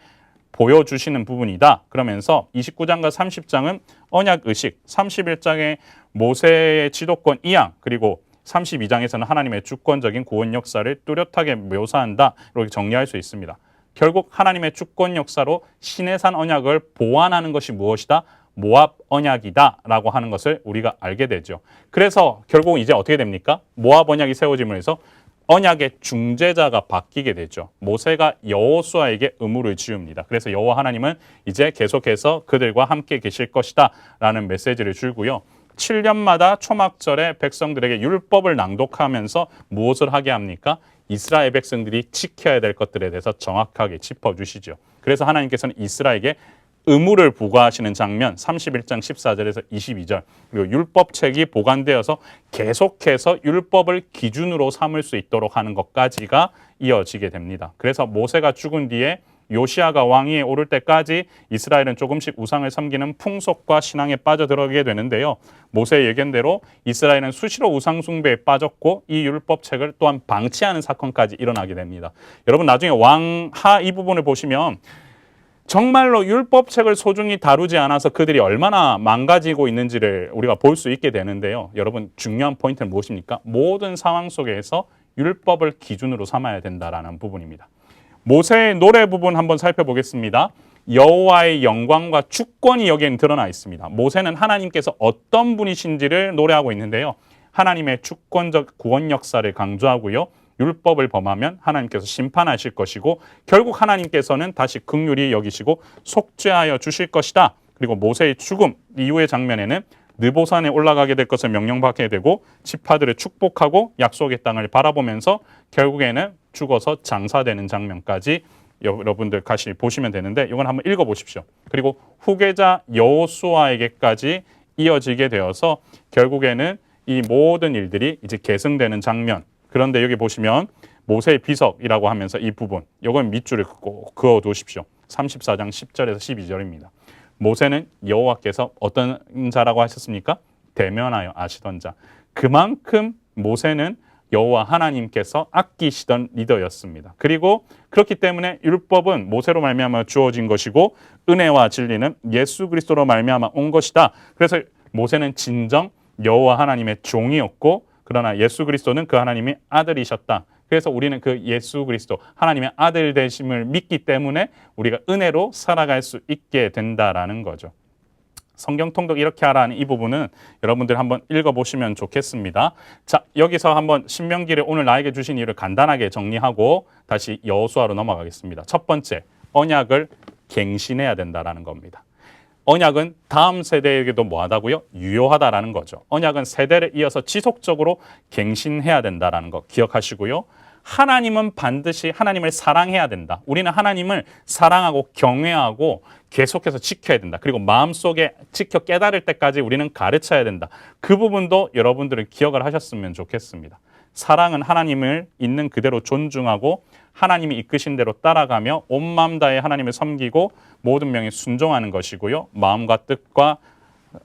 보여주시는 부분이다. 그러면서 29장과 30장은 언약 의식, 31장의 모세의 지도권 이양, 그리고 32장에서는 하나님의 주권적인 구원 역사를 뚜렷하게 묘사한다. 이렇게 정리할 수 있습니다. 결국 하나님의 주권 역사로 시내산 언약을 보완하는 것이 무엇이다? 모압 언약이다라고 하는 것을 우리가 알게 되죠. 그래서 결국 이제 어떻게 됩니까? 모압 언약이 세워짐으로 해서 언약의 중재자가 바뀌게 되죠. 모세가 여호수아에게 의무를 지웁니다. 그래서 여호와 하나님은 이제 계속해서 그들과 함께 계실 것이다 라는 메시지를 주고요. 7년마다 초막절에 백성들에게 율법을 낭독하면서 무엇을 하게 합니까? 이스라엘 백성들이 지켜야 될 것들에 대해서 정확하게 짚어주시죠. 그래서 하나님께서는 이스라엘에게 의무를 부과하시는 장면 31장 14절에서 22절, 그리고 율법책이 보관되어서 계속해서 율법을 기준으로 삼을 수 있도록 하는 것까지가 이어지게 됩니다. 그래서 모세가 죽은 뒤에 요시아가 왕위에 오를 때까지 이스라엘은 조금씩 우상을 섬기는 풍속과 신앙에 빠져들어가게 되는데요. 모세의 예견대로 이스라엘은 수시로 우상 숭배에 빠졌고 이 율법책을 또한 방치하는 사건까지 일어나게 됩니다. 여러분 나중에 왕하 이 부분을 보시면 정말로 율법책을 소중히 다루지 않아서 그들이 얼마나 망가지고 있는지를 우리가 볼 수 있게 되는데요. 여러분 중요한 포인트는 무엇입니까? 모든 상황 속에서 율법을 기준으로 삼아야 된다라는 부분입니다. 모세의 노래 부분 한번 살펴보겠습니다. 여호와의 영광과 주권이 여기에는 드러나 있습니다. 모세는 하나님께서 어떤 분이신지를 노래하고 있는데요. 하나님의 주권적 구원 역사를 강조하고요. 율법을 범하면 하나님께서 심판하실 것이고 결국 하나님께서는 다시 긍휼히 여기시고 속죄하여 주실 것이다. 그리고 모세의 죽음 이후의 장면에는 느보산에 올라가게 될 것을 명령받게 되고 지파들을 축복하고 약속의 땅을 바라보면서 결국에는 죽어서 장사되는 장면까지 여러분들 같이 보시면 되는데 이건 한번 읽어보십시오. 그리고 후계자 여호수아에게까지 이어지게 되어서 결국에는 이 모든 일들이 이제 계승되는 장면. 그런데 여기 보시면 모세의 비석이라고 하면서 이 부분, 이건 밑줄을 그어 두십시오. 34장 10절에서 12절입니다. 모세는 여호와께서 어떤 자라고 하셨습니까? 대면하여 아시던 자. 그만큼 모세는 여호와 하나님께서 아끼시던 리더였습니다. 그리고 그렇기 때문에 율법은 모세로 말미암아 주어진 것이고 은혜와 진리는 예수 그리스도로 말미암아 온 것이다. 그래서 모세는 진정 여호와 하나님의 종이었고 그러나 예수 그리스도는 그 하나님의 아들이셨다. 그래서 우리는 그 예수 그리스도 하나님의 아들 되심을 믿기 때문에 우리가 은혜로 살아갈 수 있게 된다라는 거죠. 성경 통독 이렇게 하라는 이 부분은 여러분들 한번 읽어보시면 좋겠습니다. 자, 여기서 한번 신명기를 오늘 나에게 주신 일을 간단하게 정리하고 다시 여호수아로 넘어가겠습니다. 첫 번째, 언약을 갱신해야 된다라는 겁니다. 언약은 다음 세대에게도 뭐하다고요? 유효하다라는 거죠. 언약은 세대를 이어서 지속적으로 갱신해야 된다라는 거 기억하시고요. 하나님은 반드시 하나님을 사랑해야 된다. 우리는 하나님을 사랑하고 경외하고 계속해서 지켜야 된다. 그리고 마음속에 지켜 깨달을 때까지 우리는 가르쳐야 된다. 그 부분도 여러분들은 기억을 하셨으면 좋겠습니다. 사랑은 하나님을 있는 그대로 존중하고 하나님이 이끄신 대로 따라가며 온 마음 다해 하나님을 섬기고 모든 명에 순종하는 것이고요. 마음과 뜻과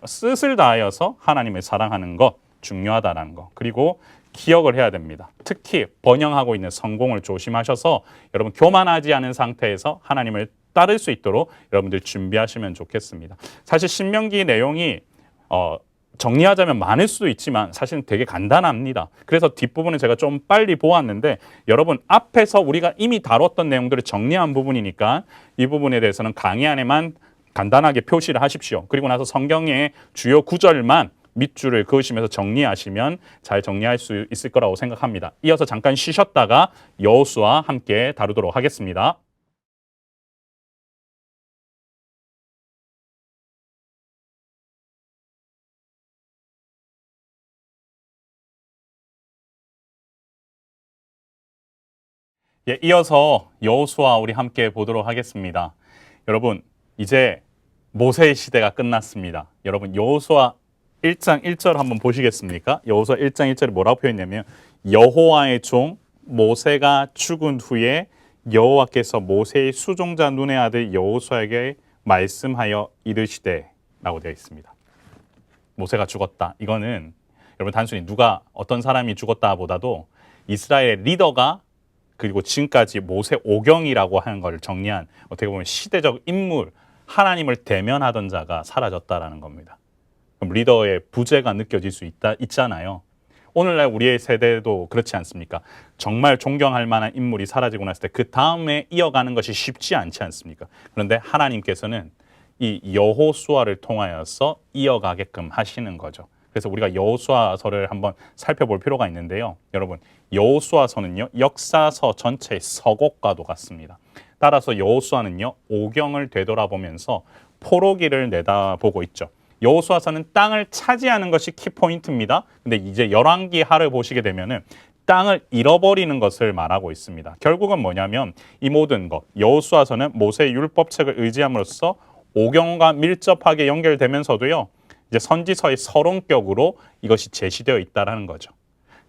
뜻을 다하여서 하나님을 사랑하는 것 중요하다는 것. 그리고 기억을 해야 됩니다. 특히 번영하고 있는 성공을 조심하셔서 여러분 교만하지 않은 상태에서 하나님을 따를 수 있도록 여러분들 준비하시면 좋겠습니다. 사실 신명기 내용이 정리하자면 많을 수도 있지만 사실은 되게 간단합니다. 그래서 뒷부분은 제가 좀 빨리 보았는데 여러분 앞에서 우리가 이미 다뤘던 내용들을 정리한 부분이니까 이 부분에 대해서는 강의 안에만 간단하게 표시를 하십시오. 그리고 나서 성경의 주요 구절만 밑줄을 그으시면서 정리하시면 잘 정리할 수 있을 거라고 생각합니다. 이어서 잠깐 쉬셨다가 여호수아 함께 다루도록 하겠습니다. 예, 이어서 여호수아 우리 함께 보도록 하겠습니다. 여러분 이제 모세의 시대가 끝났습니다. 여러분 여호수아 1장 1절 한번 보시겠습니까? 여호수아 1장 1절이 뭐라고 표현했냐면 여호와의 종 모세가 죽은 후에 여호와께서 모세의 수종자 눈의 아들 여호수아에게 말씀하여 이르시되 라고 되어 있습니다. 모세가 죽었다. 이거는 여러분 단순히 누가 어떤 사람이 죽었다 보다도 이스라엘의 리더가 그리고 지금까지 모세 오경이라고 하는 걸 정리한 어떻게 보면 시대적 인물 하나님을 대면하던 자가 사라졌다라는 겁니다. 그럼 리더의 부재가 느껴질 수 있잖아요. 오늘날 우리의 세대도 그렇지 않습니까? 정말 존경할 만한 인물이 사라지고 났을 때 그 다음에 이어가는 것이 쉽지 않지 않습니까? 그런데 하나님께서는 이 여호수아를 통하여서 이어가게끔 하시는 거죠. 그래서 우리가 여호수아서를 한번 살펴볼 필요가 있는데요. 여러분, 여호수아서는요, 역사서 전체의 서곡과도 같습니다. 따라서 여호수아는요, 오경을 되돌아보면서 포로기를 내다보고 있죠. 여호수아서는 땅을 차지하는 것이 키포인트입니다. 근데 이제 열왕기하를 보시게 되면은 땅을 잃어버리는 것을 말하고 있습니다. 결국은 뭐냐면 이 모든 것, 여호수아서는 모세의 율법책을 의지함으로써 오경과 밀접하게 연결되면서도요, 이제 선지서의 서론격으로 이것이 제시되어 있다라는 거죠.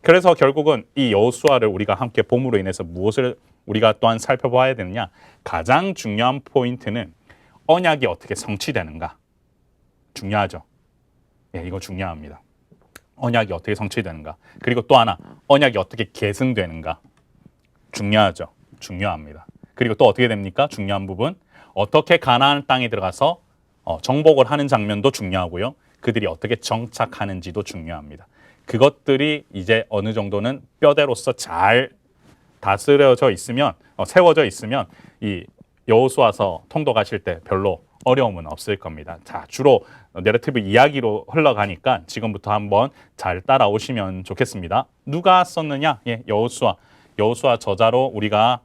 그래서 결국은 이 여호수아를 우리가 함께 봄으로 인해서 무엇을 우리가 또한 살펴봐야 되느냐? 가장 중요한 포인트는 언약이 어떻게 성취되는가? 중요하죠. 예, 이거 중요합니다. 언약이 어떻게 성취되는가? 그리고 또 하나, 언약이 어떻게 계승되는가? 중요하죠. 중요합니다. 그리고 또 어떻게 됩니까? 중요한 부분, 어떻게 가나안 땅에 들어가서 정복을 하는 장면도 중요하고요. 그들이 어떻게 정착하는지도 중요합니다. 그것들이 이제 어느 정도는 뼈대로서 잘 다스려져 있으면, 세워져 있으면 이 여호수아서 통독하실 때 별로 어려움은 없을 겁니다. 자, 주로 내러티브 이야기로 흘러가니까 지금부터 한번 잘 따라오시면 좋겠습니다. 누가 썼느냐? 예, 여호수아. 여호수아 저자로 우리가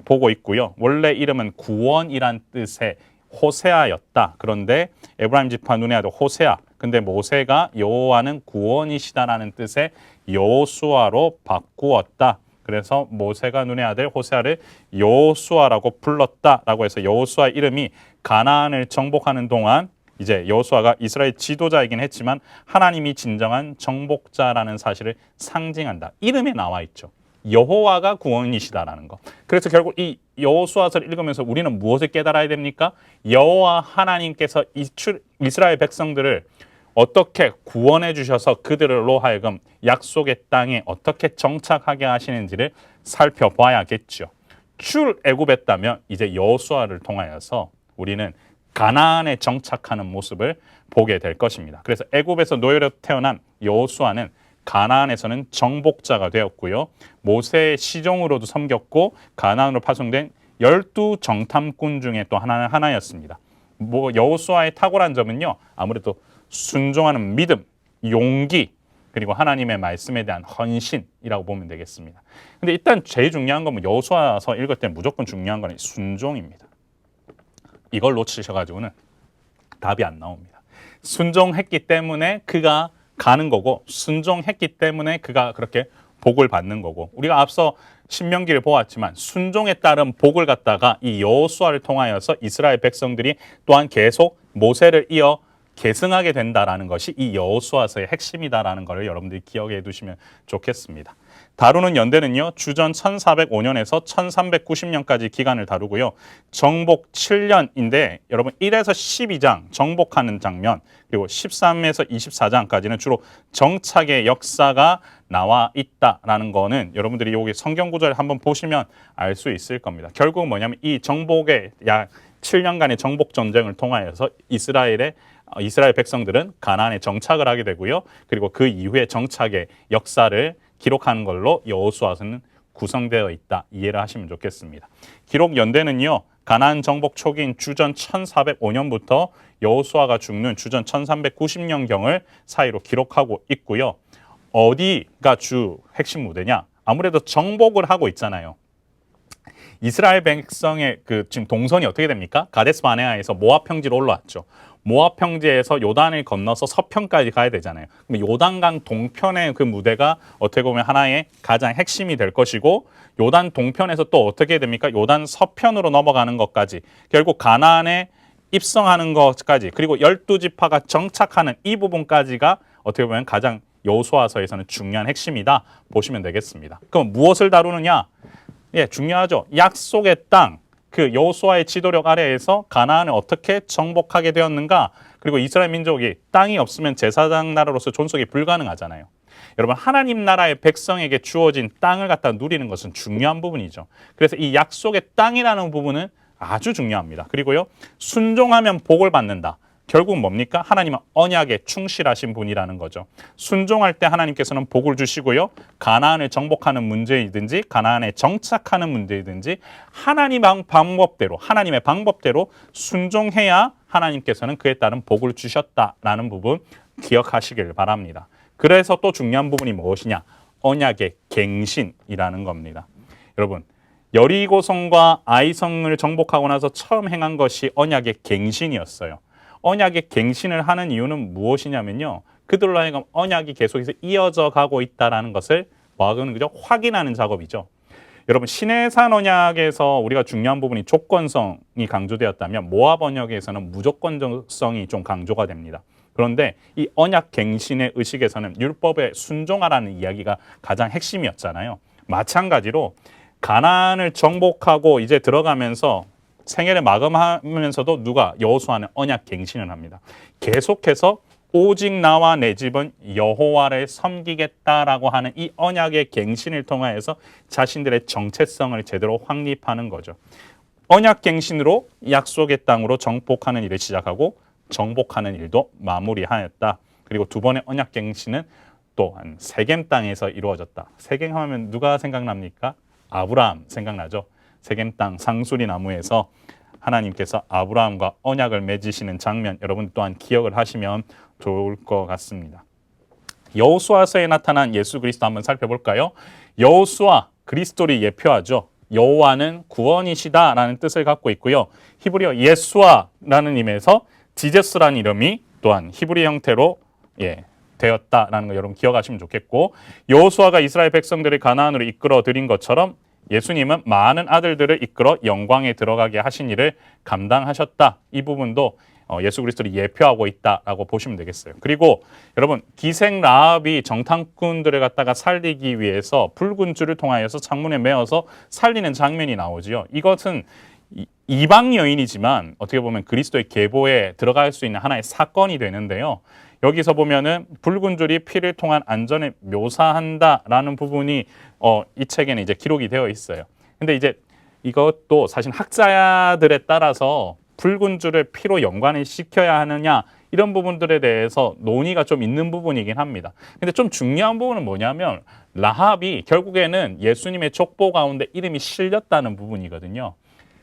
보고 있고요. 원래 이름은 구원이란 뜻의 호세아였다. 그런데 에브라임 지파 눈의 아들 호세아. 근데 모세가 여호와는 구원이시다라는 뜻의 여호수아로 바꾸었다. 그래서 모세가 눈의 아들 호세아를 여호수아라고 불렀다라고 해서 여호수아 이름이 가나안을 정복하는 동안 이제 여호수아가 이스라엘 지도자이긴 했지만 하나님이 진정한 정복자라는 사실을 상징한다. 이름에 나와 있죠. 여호와가 구원이시다라는 거. 그래서 결국 이 여호수아서를 읽으면서 우리는 무엇을 깨달아야 됩니까? 여호와 하나님께서 이스라엘 백성들을 어떻게 구원해 주셔서 그들로 하여금 약속의 땅에 어떻게 정착하게 하시는지를 살펴봐야겠죠. 출애굽했다면 이제 여호수아를 통하여서 우리는 가나안에 정착하는 모습을 보게 될 것입니다. 그래서 애굽에서 노예로 태어난 여호수아는 가나안에서는 정복자가 되었고요. 모세의 시종으로도 섬겼고 가나안으로 파송된 12 정탐꾼 중에 또 하나였습니다. 여호수아의 탁월한 점은요. 아무래도 순종하는 믿음, 용기, 그리고 하나님의 말씀에 대한 헌신이라고 보면 되겠습니다. 근데 일단 제일 중요한 건 여호수아서 읽을 때 무조건 중요한 건 순종입니다. 이걸 놓치셔가지고는 답이 안 나옵니다. 순종했기 때문에 그가 가는 거고 순종했기 때문에 그가 그렇게 복을 받는 거고 우리가 앞서 신명기를 보았지만 순종에 따른 복을 갖다가 이 여호수아를 통하여서 이스라엘 백성들이 또한 계속 모세를 이어 계승하게 된다라는 것이 이 여호수아서의 핵심이다라는 것을 여러분들이 기억해 두시면 좋겠습니다. 다루는 연대는요. 주전 1405년에서 1390년까지 기간을 다루고요. 정복 7년인데 여러분 1에서 12장 정복하는 장면 그리고 13에서 24장까지는 주로 정착의 역사가 나와 있다라는 거는 여러분들이 여기 성경 구절을 한번 보시면 알 수 있을 겁니다. 결국은 뭐냐면 이 정복의 약 7년간의 정복 전쟁을 통하여서 이스라엘 백성들은 가나안에 정착을 하게 되고요. 그리고 그 이후에 정착의 역사를 기록하는 걸로 여호수아서는 구성되어 있다. 이해를 하시면 좋겠습니다. 기록 연대는요. 가나안 정복 초기인 주전 1405년부터 여호수아가 죽는 주전 1390년경을 사이로 기록하고 있고요. 어디가 주 핵심 무대냐? 아무래도 정복을 하고 있잖아요. 이스라엘 백성의 지금 동선이 어떻게 됩니까? 가데스 바네아에서 모압 평지로 올라왔죠. 모압 평지에서 요단을 건너서 서편까지 가야 되잖아요. 그럼 요단강 동편의 그 무대가 어떻게 보면 하나의 가장 핵심이 될 것이고 요단 동편에서 또 어떻게 됩니까? 요단 서편으로 넘어가는 것까지 결국 가나안에 입성하는 것까지 그리고 12지파가 정착하는 이 부분까지가 어떻게 보면 가장 여호수아서에서는 중요한 핵심이다 보시면 되겠습니다. 그럼 무엇을 다루느냐? 예, 중요하죠. 약속의 땅, 그 여호수아의 지도력 아래에서 가나안을 어떻게 정복하게 되었는가? 그리고 이스라엘 민족이 땅이 없으면 제사장 나라로서 존속이 불가능하잖아요. 여러분 하나님 나라의 백성에게 주어진 땅을 갖다 누리는 것은 중요한 부분이죠. 그래서 이 약속의 땅이라는 부분은 아주 중요합니다. 그리고요 순종하면 복을 받는다. 결국 뭡니까? 하나님은 언약에 충실하신 분이라는 거죠. 순종할 때 하나님께서는 복을 주시고요. 가나안을 정복하는 문제이든지 가나안에 정착하는 문제이든지 하나님의 방법대로 순종해야 하나님께서는 그에 따른 복을 주셨다라는 부분 기억하시길 바랍니다. 그래서 또 중요한 부분이 무엇이냐? 언약의 갱신이라는 겁니다. 여러분 여리고성과 아이성을 정복하고 나서 처음 행한 것이 언약의 갱신이었어요. 언약의 갱신을 하는 이유는 무엇이냐면요. 그들로 하여금 언약이 계속해서 이어져 가고 있다는 것을 그죠? 확인하는 작업이죠. 여러분 시내산 언약에서 우리가 중요한 부분이 조건성이 강조되었다면 모압 언약에서는 무조건성이 좀 강조가 됩니다. 그런데 이 언약 갱신의 의식에서는 율법에 순종하라는 이야기가 가장 핵심이었잖아요. 마찬가지로 가나안을 정복하고 이제 들어가면서 생애를 마감하면서도 누가 여호수아는 언약 갱신을 합니다. 계속해서 오직 나와 내 집은 여호와를 섬기겠다라고 하는 이 언약의 갱신을 통하여서 자신들의 정체성을 제대로 확립하는 거죠. 언약 갱신으로 약속의 땅으로 정복하는 일을 시작하고 정복하는 일도 마무리하였다. 그리고 두 번의 언약 갱신은 또한 세겜 땅에서 이루어졌다. 세겜 하면 누가 생각납니까? 아브라함 생각나죠? 세겜 땅 상수리 나무에서 하나님께서 아브라함과 언약을 맺으시는 장면 여러분 또한 기억을 하시면 좋을 것 같습니다. 여호수아서에 나타난 예수 그리스도 한번 살펴볼까요? 여호수아 그리스도를 예표하죠. 여호와는 구원이시다라는 뜻을 갖고 있고요. 히브리어 예수아라는 의미에서 지제스라는 이름이 또한 히브리 형태로 되었다라는 거 여러분 기억하시면 좋겠고, 여호수아가 이스라엘 백성들을 가나안으로 이끌어 들인 것처럼 예수님은 많은 아들들을 이끌어 영광에 들어가게 하신 일을 감당하셨다. 이 부분도 예수 그리스도를 예표하고 있다라고 보시면 되겠어요. 그리고 여러분 기생 라합이 정탐꾼들을 갖다가 살리기 위해서 붉은 줄을 통하여서 창문에 메어서 살리는 장면이 나오지요. 이것은 이방 여인이지만 어떻게 보면 그리스도의 계보에 들어갈 수 있는 하나의 사건이 되는데요. 여기서 보면은 붉은 줄이 피를 통한 안전을 묘사한다라는 부분이 이 책에는 이제 기록이 되어 있어요. 근데 이제 이것도 사실 학자들에 따라서 붉은 줄을 피로 연관을 시켜야 하느냐 이런 부분들에 대해서 논의가 좀 있는 부분이긴 합니다. 근데 좀 중요한 부분은 뭐냐면 라합이 결국에는 예수님의 족보 가운데 이름이 실렸다는 부분이거든요.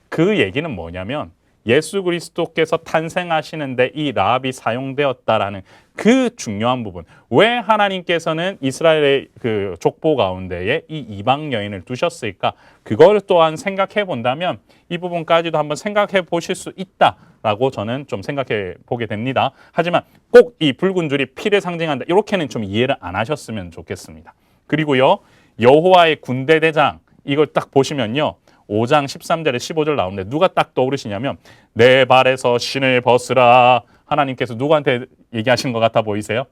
그 얘기는 뭐냐면 예수 그리스도께서 탄생하시는데 이 라합이 사용되었다라는 그 중요한 부분. 왜 하나님께서는 이스라엘의 그 족보 가운데에 이 이방 여인을 두셨을까? 그걸 또한 생각해 본다면 이 부분까지도 한번 생각해 보실 수 있다라고 저는 좀 생각해 보게 됩니다. 하지만 꼭 이 붉은 줄이 피를 상징한다. 이렇게는 좀 이해를 안 하셨으면 좋겠습니다. 그리고요, 여호와의 군대 대장 이걸 딱 보시면요. 5장 13절에 15절 나오는데 누가 딱 떠오르시냐면 내 발에서 신을 벗으라. 하나님께서 누구한테 얘기하신 것 같아 보이세요?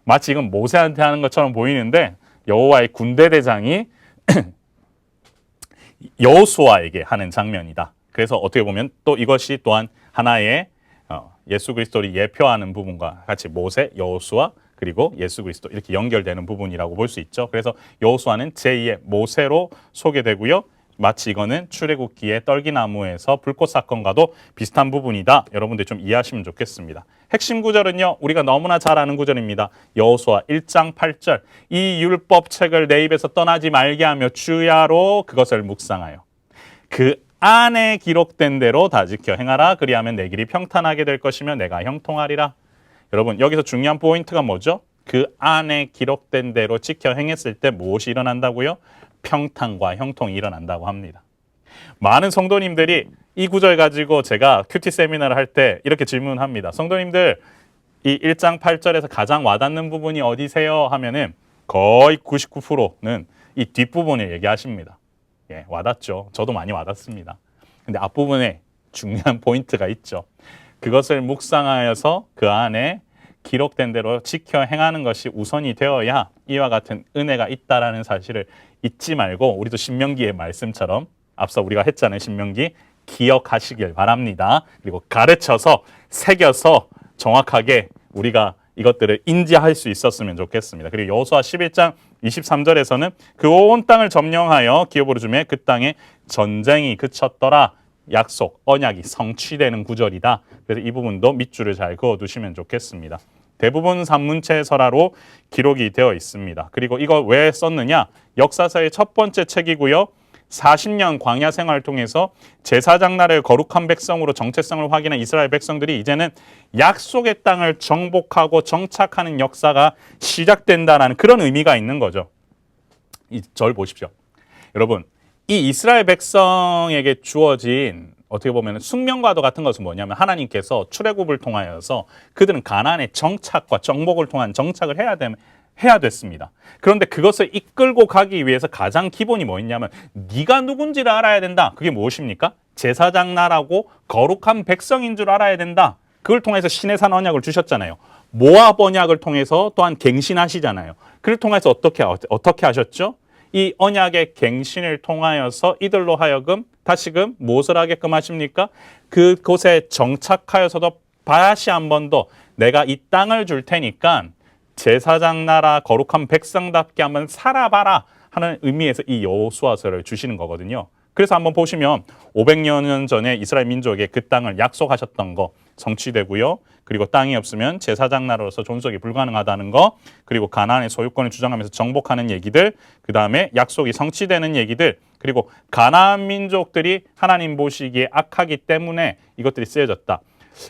마치 이건 모세한테 하는 것처럼 보이는데 여호와의 군대 대장이 여호수아에게 하는 장면이다. 그래서 어떻게 보면 또 이것이 또한 하나의 예수 그리스도를 예표하는 부분과 같이 모세, 여호수아 그리고 예수 그리스도 이렇게 연결되는 부분이라고 볼 수 있죠. 그래서 여호수아는 제2의 모세로 소개되고요. 마치 이거는 출애굽기의 떨기나무에서 불꽃 사건과도 비슷한 부분이다. 여러분들 좀 이해하시면 좋겠습니다. 핵심 구절은요. 우리가 너무나 잘 아는 구절입니다. 여호수아 1장 8절. 이 율법책을 내 입에서 떠나지 말게 하며 주야로 그것을 묵상하여 그 안에 기록된 대로 다 지켜 행하라. 그리하면 내 길이 평탄하게 될 것이며 내가 형통하리라. 여러분 여기서 중요한 포인트가 뭐죠? 그 안에 기록된 대로 지켜 행했을 때 무엇이 일어난다고요? 평탄과 형통이 일어난다고 합니다. 많은 성도님들이 이 구절 가지고 제가 큐티 세미나를 할 때 이렇게 질문합니다. 성도님들 이 1장 8절에서 가장 와닿는 부분이 어디세요? 하면은 거의 99%는 이 뒷부분을 얘기하십니다. 와닿죠. 저도 많이 와닿습니다. 근데 앞부분에 중요한 포인트가 있죠. 그것을 묵상하여서 그 안에 기록된 대로 지켜 행하는 것이 우선이 되어야 이와 같은 은혜가 있다라는 사실을 잊지 말고 우리도 신명기의 말씀처럼 앞서 우리가 했잖아요. 신명기 기억하시길 바랍니다. 그리고 가르쳐서 새겨서 정확하게 우리가 이것들을 인지할 수 있었으면 좋겠습니다. 그리고 여호수아 11장 23절에서는 그 온 땅을 점령하여 기업으로 주매 그 땅에 전쟁이 그쳤더라. 약속, 언약이 성취되는 구절이다. 그래서 이 부분도 밑줄을 잘 그어두시면 좋겠습니다. 대부분 산문체 설화로 기록이 되어 있습니다. 그리고 이거 왜 썼느냐? 역사서의 첫 번째 책이고요. 40년 광야 생활을 통해서 제사장 나라의 거룩한 백성으로 정체성을 확인한 이스라엘 백성들이 이제는 약속의 땅을 정복하고 정착하는 역사가 시작된다는 그런 의미가 있는 거죠. 이 절 보십시오. 여러분, 이 이스라엘 백성에게 주어진 어떻게 보면 숙명과도 같은 것은 뭐냐면 하나님께서 출애굽을 통하여서 그들은 가나안의 정착과 정복을 통한 정착을 해야 됐습니다. 그런데 그것을 이끌고 가기 위해서 가장 기본이 뭐였냐면 네가 누군지를 알아야 된다. 그게 무엇입니까? 제사장 나라고 거룩한 백성인 줄 알아야 된다. 그걸 통해서 신의 산 언약을 주셨잖아요. 모압 언약을 통해서 또한 갱신하시잖아요. 그를 통해서 어떻게 하셨죠? 이 언약의 갱신을 통하여서 이들로 하여금 다시금 무엇을 하게끔 하십니까? 그곳에 정착하여서도 다시 한 번 더 내가 이 땅을 줄 테니까 제사장 나라 거룩한 백성답게 한번 살아봐라 하는 의미에서 이 여호수아서를 주시는 거거든요. 그래서 한번 보시면 500년 전에 이스라엘 민족에게 그 땅을 약속하셨던 거 성취되고요. 그리고 땅이 없으면 제사장 나라로서 존속이 불가능하다는 거, 그리고 가나안의 소유권을 주장하면서 정복하는 얘기들, 그 다음에 약속이 성취되는 얘기들, 그리고 가나안 민족들이 하나님 보시기에 악하기 때문에 이것들이 쓰여졌다.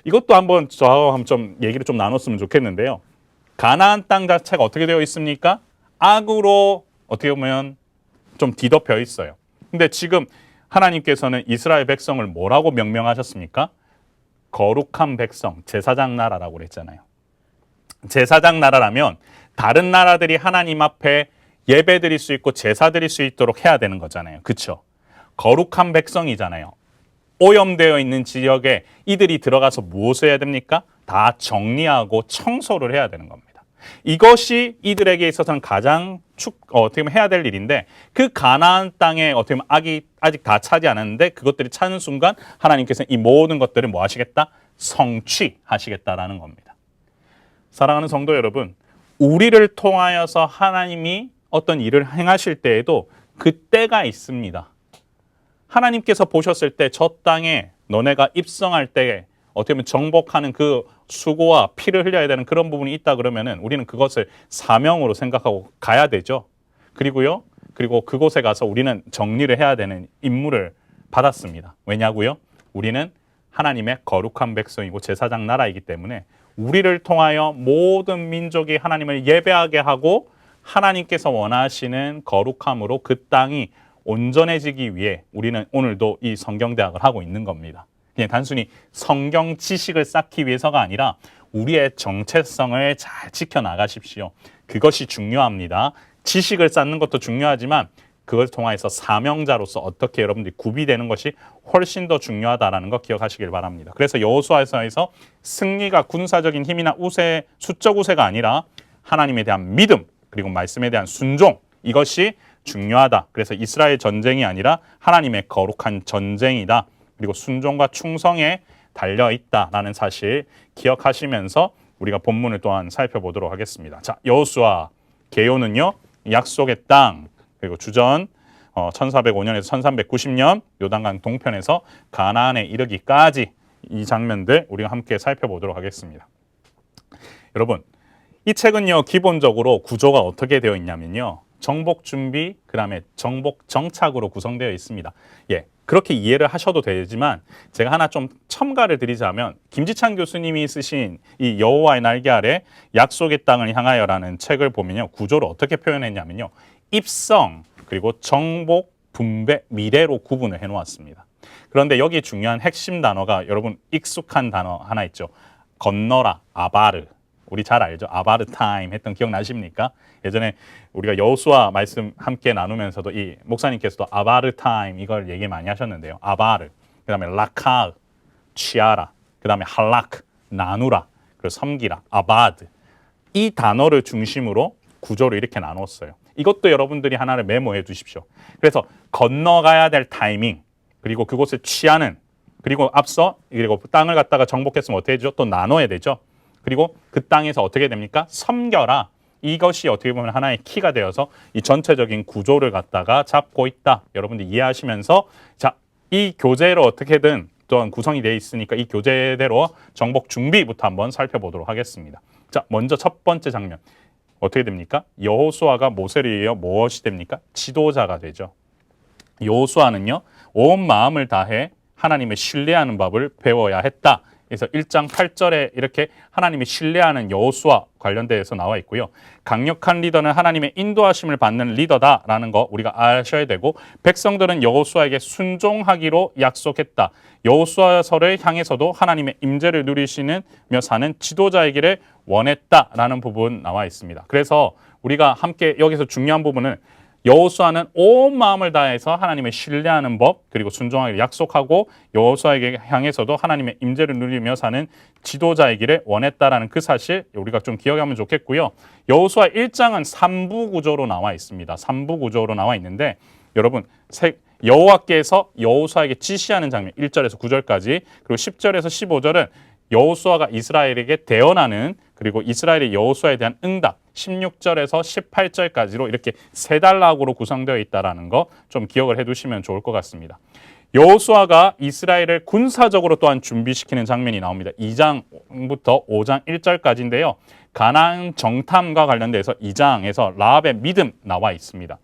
이것도 한번 저하고 좀 얘기를 좀 나눴으면 좋겠는데요. 가나안 땅 자체가 어떻게 되어 있습니까? 악으로 어떻게 보면 좀 뒤덮여 있어요. 근데 지금 하나님께서는 이스라엘 백성을 뭐라고 명명하셨습니까? 거룩한 백성, 제사장 나라라고 그랬잖아요. 제사장 나라라면 다른 나라들이 하나님 앞에 예배 드릴 수 있고 제사 드릴 수 있도록 해야 되는 거잖아요. 그렇죠? 거룩한 백성이잖아요. 오염되어 있는 지역에 이들이 들어가서 무엇을 해야 됩니까? 다 정리하고 청소를 해야 되는 겁니다. 이것이 이들에게 있어서는 가장 어떻게 보면 해야 될 일인데, 그 가나안 땅에 어떻게 보면 아직 다 차지 않았는데 그것들이 차는 순간 하나님께서는 이 모든 것들을 뭐 하시겠다? 성취하시겠다라는 겁니다. 사랑하는 성도 여러분, 우리를 통하여서 하나님이 어떤 일을 행하실 때에도 그 때가 있습니다. 하나님께서 보셨을 때 저 땅에 너네가 입성할 때 어떻게 보면 정복하는 그 수고와 피를 흘려야 되는 그런 부분이 있다 그러면은 우리는 그것을 사명으로 생각하고 가야 되죠. 그리고 그곳에 가서 우리는 정리를 해야 되는 임무를 받았습니다. 왜냐고요? 우리는 하나님의 거룩한 백성이고 제사장 나라이기 때문에 우리를 통하여 모든 민족이 하나님을 예배하게 하고 하나님께서 원하시는 거룩함으로 그 땅이 온전해지기 위해 우리는 오늘도 이 성경대학을 하고 있는 겁니다. 그냥 단순히 성경 지식을 쌓기 위해서가 아니라 우리의 정체성을 잘 지켜나가십시오. 그것이 중요합니다. 지식을 쌓는 것도 중요하지만 그걸 통해서 사명자로서 어떻게 여러분들이 구비되는 것이 훨씬 더 중요하다는 거 기억하시길 바랍니다. 그래서 여호수아서에서 승리가 군사적인 힘이나 우세, 수적 우세가 아니라 하나님에 대한 믿음, 그리고 말씀에 대한 순종, 이것이 중요하다. 그래서 이스라엘 전쟁이 아니라 하나님의 거룩한 전쟁이다. 그리고 순종과 충성에 달려있다라는 사실 기억하시면서 우리가 본문을 또한 살펴보도록 하겠습니다. 자, 여호수아 계요는요, 약속의 땅, 그리고 주전 1405년에서 1390년 요단강 동편에서 가나안에 이르기까지 이 장면들 우리가 함께 살펴보도록 하겠습니다. 여러분, 이 책은요, 기본적으로 구조가 어떻게 되어 있냐면요, 정복 준비, 그 다음에 정복 정착으로 구성되어 있습니다. 예, 그렇게 이해를 하셔도 되지만 제가 하나 좀 첨가를 드리자면, 김지찬 교수님이 쓰신 이 여호와의 날개 아래 약속의 땅을 향하여라는 책을 보면요, 구조를 어떻게 표현했냐면요, 입성, 그리고 정복, 분배, 미래로 구분을 해놓았습니다. 그런데 여기 중요한 핵심 단어가 여러분 익숙한 단어 하나 있죠. 건너라, 아바르. 우리 잘 알죠? 아바르 타임 했던 기억나십니까? 예전에 우리가 여호수아 말씀 함께 나누면서도 이 목사님께서도 아바르 타임 이걸 얘기 많이 하셨는데요. 아바르, 그 다음에 라카, 취하라, 그 다음에 할라크, 나누라, 그리고 섬기라, 아바드. 이 단어를 중심으로 구조를 이렇게 나눴어요. 이것도 여러분들이 하나를 메모해 두십시오. 그래서 건너가야 될 타이밍, 그리고 그곳에 취하는, 그리고 앞서 그리고 땅을 갖다가 정복했으면 어떻게 되죠? 또 나눠야 되죠. 그리고 그 땅에서 어떻게 됩니까? 섬겨라. 이것이 어떻게 보면 하나의 키가 되어서 이 전체적인 구조를 갖다가 잡고 있다. 여러분들 이해하시면서, 자, 이 교재로 어떻게든 또한 구성이 되어 있으니까 이 교재대로 정복 준비부터 한번 살펴보도록 하겠습니다. 자, 먼저 첫 번째 장면. 어떻게 됩니까? 여호수아가 모세를 이어 무엇이 됩니까? 지도자가 되죠. 여호수아는요, 온 마음을 다해 하나님을 신뢰하는 법을 배워야 했다. 그래서 1장 8절에 이렇게 하나님이 신뢰하는 여호수아 관련돼서 나와 있고요. 강력한 리더는 하나님의 인도하심을 받는 리더다라는 거 우리가 아셔야 되고, 백성들은 여호수아에게 순종하기로 약속했다. 여호수아서를 향해서도 하나님의 임재를 누리시며 사는 지도자이기를 원했다라는 부분 나와 있습니다. 그래서 우리가 함께 여기서 중요한 부분은 여호수아는 온 마음을 다해서 하나님을 신뢰하는 법, 그리고 순종하기를 약속하고 여호수아에게 향해서도 하나님의 임재를 누리며 사는 지도자의 길을 원했다라는 그 사실 우리가 좀 기억하면 좋겠고요. 여호수아 1장은 3부 구조로 나와 있습니다. 3부 구조로 나와 있는데 여러분 여호와께서 여호수아에게 지시하는 장면 1절에서 9절까지, 그리고 10절에서 15절은 여호수아가 이스라엘에게 대언하는, 그리고 이스라엘의 여호수아에 대한 응답 16절에서 18절까지로 이렇게 세 단락으로 구성되어 있다는 거 좀 기억을 해두시면 좋을 것 같습니다. 여호수아가 이스라엘을 군사적으로 또한 준비시키는 장면이 나옵니다. 2장부터 5장 1절까지인데요. 가나안 정탐과 관련돼서 2장에서 라합의 믿음 나와 있습니다.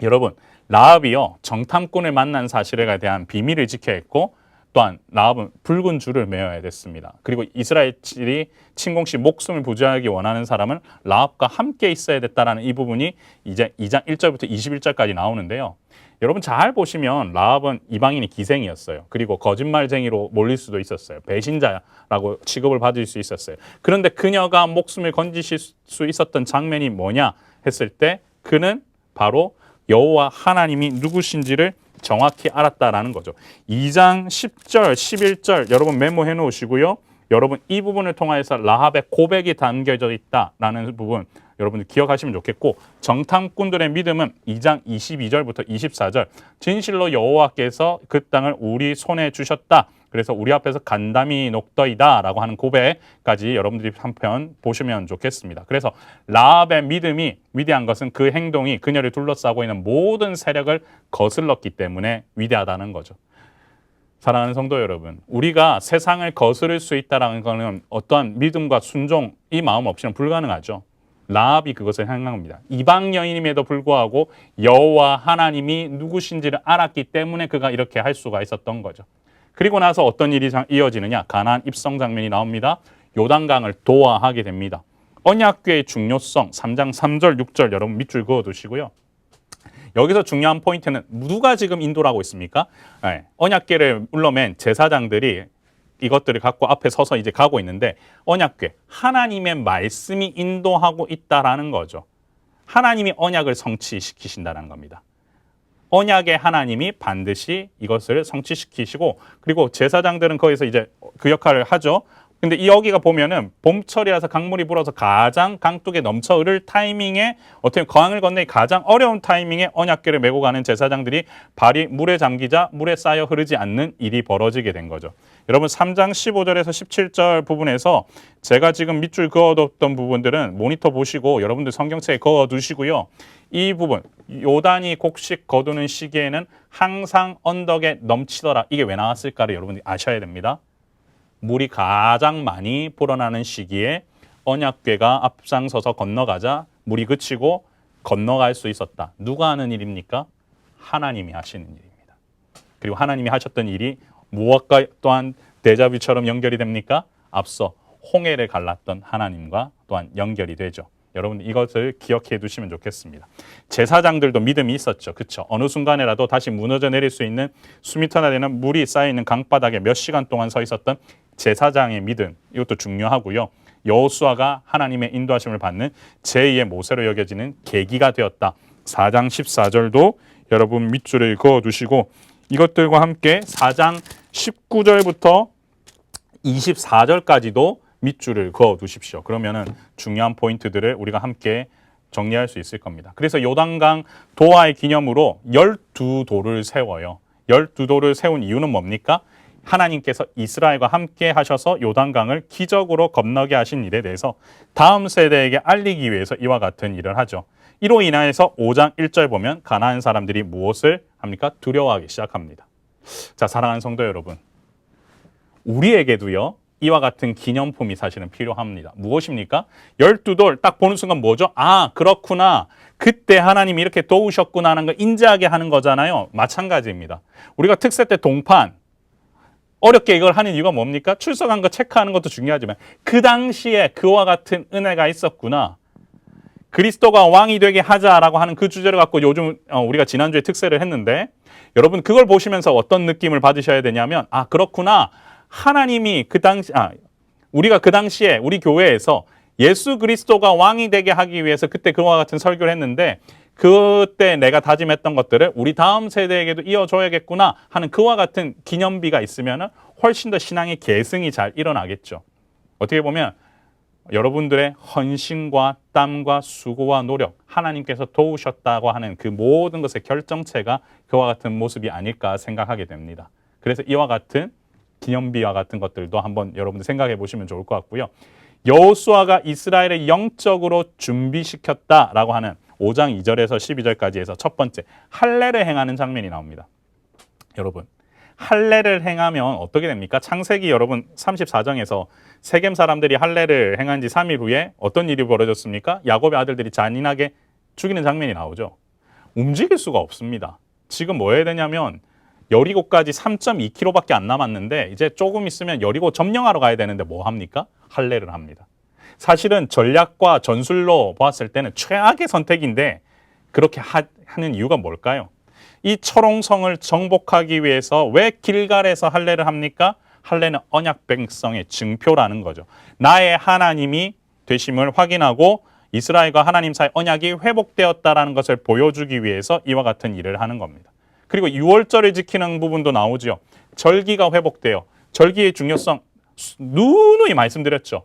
여러분, 라합이요 정탐꾼을 만난 사실에 대한 비밀을 지켜야 했고, 또한 라합은 붉은 줄을 매어야 됐습니다. 그리고 이스라엘이 침공 시 목숨을 부지하기 원하는 사람은 라합과 함께 있어야 됐다라는 이 부분이 이제 2장 1절부터 21절까지 나오는데요. 여러분 잘 보시면 라합은 이방인이 기생이었어요. 그리고 거짓말쟁이로 몰릴 수도 있었어요. 배신자라고 취급을 받을 수 있었어요. 그런데 그녀가 목숨을 건지실 수 있었던 장면이 뭐냐 했을 때 그는 바로 여호와 하나님이 누구신지를 정확히 알았다라는 거죠. 2장 10절, 11절 여러분 메모해 놓으시고요. 여러분 이 부분을 통해서 라합의 고백이 담겨져 있다라는 부분 여러분들 기억하시면 좋겠고, 정탐꾼들의 믿음은 2장 22절부터 24절 진실로 여호와께서 그 땅을 우리 손에 주셨다. 그래서 우리 앞에서 간담이 녹더이다 라고 하는 고백까지 여러분들이 한편 보시면 좋겠습니다. 그래서 라합의 믿음이 위대한 것은 그 행동이 그녀를 둘러싸고 있는 모든 세력을 거슬렀기 때문에 위대하다는 거죠. 사랑하는 성도 여러분, 우리가 세상을 거스를 수 있다는 것은 어떠한 믿음과 순종, 이 마음 없이는 불가능하죠. 라합이 그것을 행합니다. 이방 여인임에도 불구하고 여호와 하나님이 누구신지를 알았기 때문에 그가 이렇게 할 수가 있었던 거죠. 그리고 나서 어떤 일이 이어지느냐, 가나안 입성 장면이 나옵니다. 요단강을 도하하게 됩니다. 언약궤의 중요성 3장 3절 6절 여러분 밑줄 그어두시고요. 여기서 중요한 포인트는 누가 지금 인도를 하고 있습니까? 네, 언약궤를 물러맨 제사장들이 이것들을 갖고 앞에 서서 이제 가고 있는데, 언약궤 하나님의 말씀이 인도하고 있다라는 거죠. 하나님이 언약을 성취시키신다는 겁니다. 언약의 하나님이 반드시 이것을 성취시키시고, 그리고 제사장들은 거기서 이제 그 역할을 하죠. 근데 이 여기가 보면은 봄철이라서 강물이 불어서 가장 강둑에 넘쳐 흐를 타이밍에, 어떻게 강을 건너기 가장 어려운 타이밍에 언약궤를 메고 가는 제사장들이 발이 물에 잠기자 물에 쌓여 흐르지 않는 일이 벌어지게 된 거죠. 여러분 3장 15절에서 17절 부분에서 제가 지금 밑줄 그어뒀던 부분들은 모니터 보시고 여러분들 성경책에 그어두시고요. 이 부분 요단이 곡식 거두는 시기에는 항상 언덕에 넘치더라. 이게 왜 나왔을까를 여러분들이 아셔야 됩니다. 물이 가장 많이 불어나는 시기에 언약궤가 앞장서서 건너가자 물이 그치고 건너갈 수 있었다. 누가 하는 일입니까? 하나님이 하시는 일입니다. 그리고 하나님이 하셨던 일이 무엇과 또한 데자뷰처럼 연결이 됩니까? 앞서 홍해를 갈랐던 하나님과 또한 연결이 되죠. 여러분 이것을 기억해 두시면 좋겠습니다. 제사장들도 믿음이 있었죠. 그렇죠? 어느 순간에라도 다시 무너져 내릴 수 있는 수미터나 되는 물이 쌓여있는 강바닥에 몇 시간 동안 서 있었던 제사장의 믿음, 이것도 중요하고요. 여호수아가 하나님의 인도하심을 받는 제2의 모세로 여겨지는 계기가 되었다. 4장 14절도 여러분 밑줄을 그어두시고, 이것들과 함께 4장 19절부터 24절까지도 밑줄을 그어두십시오. 그러면은 중요한 포인트들을 우리가 함께 정리할 수 있을 겁니다. 그래서 요단강 도하의 기념으로 12돌을 세워요. 12돌을 세운 이유는 뭡니까? 하나님께서 이스라엘과 함께 하셔서 요단강을 기적으로 건너게 하신 일에 대해서 다음 세대에게 알리기 위해서 이와 같은 일을 하죠. 이로 인하여서 5장 1절 보면 가나안 사람들이 무엇을 합니까? 두려워하기 시작합니다. 자, 사랑하는 성도 여러분, 우리에게도요 이와 같은 기념품이 사실은 필요합니다. 무엇입니까? 12돌 딱 보는 순간 뭐죠? 아, 그렇구나. 그때 하나님이 이렇게 도우셨구나 하는 걸 인지하게 하는 거잖아요. 마찬가지입니다. 우리가 특세 때 동판 어렵게 이걸 하는 이유가 뭡니까? 출석한 거 체크하는 것도 중요하지만 그 당시에 그와 같은 은혜가 있었구나. 그리스도가 왕이 되게 하자라고 하는 그 주제를 갖고 요즘 우리가 지난주에 특세를 했는데, 여러분 그걸 보시면서 어떤 느낌을 받으셔야 되냐면, 아, 그렇구나. 하나님이 우리가 그 당시에 우리 교회에서 예수 그리스도가 왕이 되게 하기 위해서 그때 그와 같은 설교를 했는데, 그때 내가 다짐했던 것들을 우리 다음 세대에게도 이어줘야겠구나 하는 그와 같은 기념비가 있으면 훨씬 더 신앙의 계승이 잘 일어나겠죠. 어떻게 보면 여러분들의 헌신과 땀과 수고와 노력, 하나님께서 도우셨다고 하는 그 모든 것의 결정체가 그와 같은 모습이 아닐까 생각하게 됩니다. 그래서 이와 같은 기념비와 같은 것들도 한번 여러분들 생각해 보시면 좋을 것 같고요. 여호수아가 이스라엘을 영적으로 준비시켰다라고 하는 5장 2절에서 12절까지 해서 첫 번째 할례를 행하는 장면이 나옵니다. 여러분, 할례를 행하면 어떻게 됩니까? 창세기 여러분 34장에서 세겜 사람들이 할례를 행한 지 3일 후에 어떤 일이 벌어졌습니까? 야곱의 아들들이 잔인하게 죽이는 장면이 나오죠. 움직일 수가 없습니다. 지금 뭐 해야 되냐면 여리고까지 3.2km밖에 안 남았는데 이제 조금 있으면 여리고 점령하러 가야 되는데 뭐 합니까? 할례를 합니다. 사실은 전략과 전술로 보았을 때는 최악의 선택인데 그렇게 하는 이유가 뭘까요? 이 철옹성을 정복하기 위해서 왜 길갈에서 할례를 합니까? 할례는 언약 백성의 증표라는 거죠. 나의 하나님이 되심을 확인하고 이스라엘과 하나님 사이 언약이 회복되었다라는 것을 보여주기 위해서 이와 같은 일을 하는 겁니다. 그리고 6월절을 지키는 부분도 나오죠. 절기가 회복돼요. 절기의 중요성 누누이 말씀드렸죠.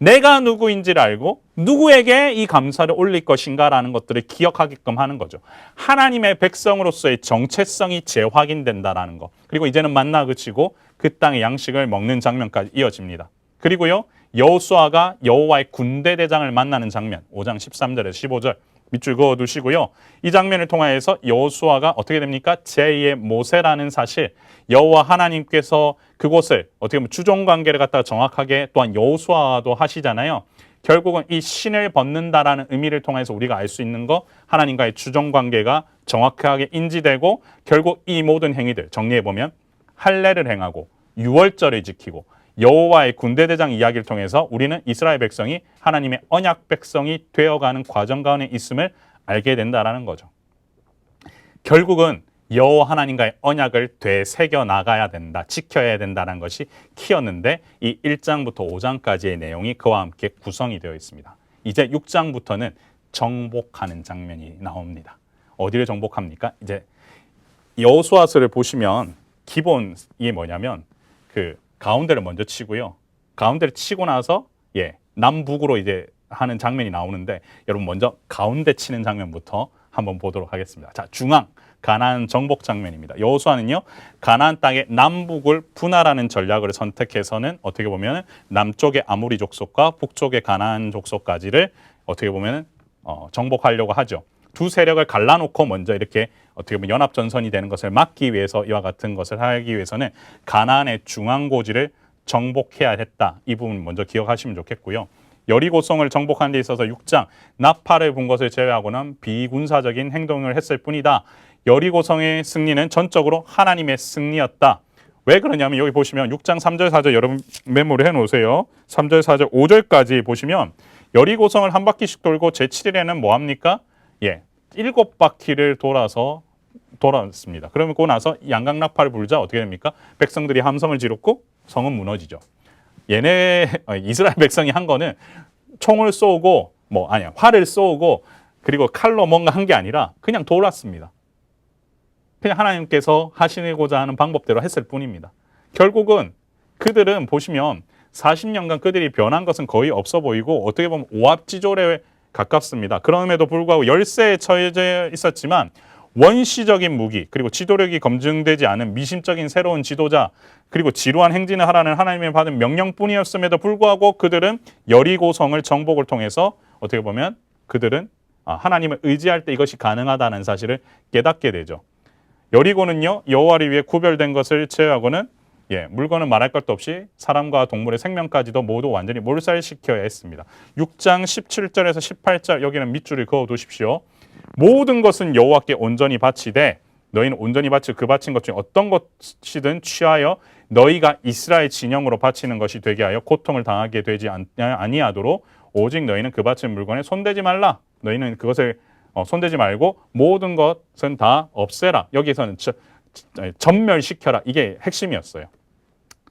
내가 누구인지를 알고 누구에게 이 감사를 올릴 것인가라는 것들을 기억하게끔 하는 거죠. 하나님의 백성으로서의 정체성이 재확인된다라는 거. 그리고 이제는 만나 그치고 그 땅의 양식을 먹는 장면까지 이어집니다. 그리고요, 여호수아가 여호와의 군대 대장을 만나는 장면 5장 13절에서 15절 밑줄 그어두시고요. 이 장면을 통하여서 여호수아가 어떻게 됩니까? 제2의 모세라는 사실, 여호와 하나님께서 그곳을 어떻게 보면 주종관계를 갖다가 정확하게 또한 여호수아도 하시잖아요. 결국은 이 신을 벗는다라는 의미를 통해서 우리가 알 수 있는 거, 하나님과의 주종관계가 정확하게 인지되고 결국 이 모든 행위들 정리해보면 할례를 행하고 유월절을 지키고 여호와의 군대대장 이야기를 통해서 우리는 이스라엘 백성이 하나님의 언약 백성이 되어가는 과정 가운데 있음을 알게 된다는 거죠. 결국은 여호와 하나님과의 언약을 되새겨 나가야 된다, 지켜야 된다는 것이 키였는데 이 1장부터 5장까지의 내용이 그와 함께 구성이 되어 있습니다. 이제 6장부터는 정복하는 장면이 나옵니다. 어디를 정복합니까? 이제 여호수아서를 보시면 기본이 뭐냐면 그 가운데를 먼저 치고요. 가운데를 치고 나서 남북으로 이제 하는 장면이 나오는데 여러분 먼저 가운데 치는 장면부터 한번 보도록 하겠습니다. 자, 중앙 가나안 정복 장면입니다. 여호수아는요, 가나안 땅의 남북을 분할하는 전략을 선택해서는 어떻게 보면 남쪽의 아모리 족속과 북쪽의 가나안 족속까지를 어떻게 보면 정복하려고 하죠. 두 세력을 갈라놓고 먼저 이렇게 어떻게 보면 연합 전선이 되는 것을 막기 위해서 이와 같은 것을 하기 위해서는 가나안의 중앙고지를 정복해야 했다. 이 부분 먼저 기억하시면 좋겠고요. 여리고성을 정복하는 데 있어서 6장 나팔을 분 것을 제외하고는 비군사적인 행동을 했을 뿐이다. 여리고성의 승리는 전적으로 하나님의 승리였다. 왜 그러냐면 여기 보시면 6장 3절 4절 여러분 메모를 해놓으세요. 3절 4절 5절까지 보시면 여리고성을 한 바퀴씩 돌고 제7일에는 뭐합니까? 7바퀴를 돌았습니다. 그러고 나서 양강나팔을 불자 어떻게 됩니까? 백성들이 함성을 지르고 성은 무너지죠. 이스라엘 백성이 한 거는 총을 쏘고 활을 쏘고 그리고 칼로 뭔가 한 게 아니라 그냥 돌았습니다. 그냥 하나님께서 하시고자 하는 방법대로 했을 뿐입니다. 결국은 그들은 보시면 40년간 그들이 변한 것은 거의 없어 보이고 어떻게 보면 오합지졸에 가깝습니다. 그럼에도 불구하고 열세에 처해져 있었지만 원시적인 무기 그리고 지도력이 검증되지 않은 미심적인 새로운 지도자 그리고 지루한 행진을 하라는 하나님의 받은 명령뿐이었음에도 불구하고 그들은 여리고성을 정복을 통해서 어떻게 보면 그들은 하나님을 의지할 때 이것이 가능하다는 사실을 깨닫게 되죠. 여리고는요, 여호와를 위해 구별된 것을 제외하고는 물건은 말할 것도 없이 사람과 동물의 생명까지도 모두 완전히 몰살시켜야 했습니다. 6장 17절에서 18절 여기는 밑줄을 그어두십시오. 모든 것은 여호와께 온전히 바치되 너희는 온전히 바칠 그 바친 것 중에 어떤 것이든 취하여 너희가 이스라엘 진영으로 바치는 것이 되게 하여 고통을 당하게 되지 아니하도록 오직 너희는 그 바친 물건에 손대지 말라. 너희는 그것을 손대지 말고 모든 것은 다 없애라. 여기서는 전멸시켜라. 이게 핵심이었어요.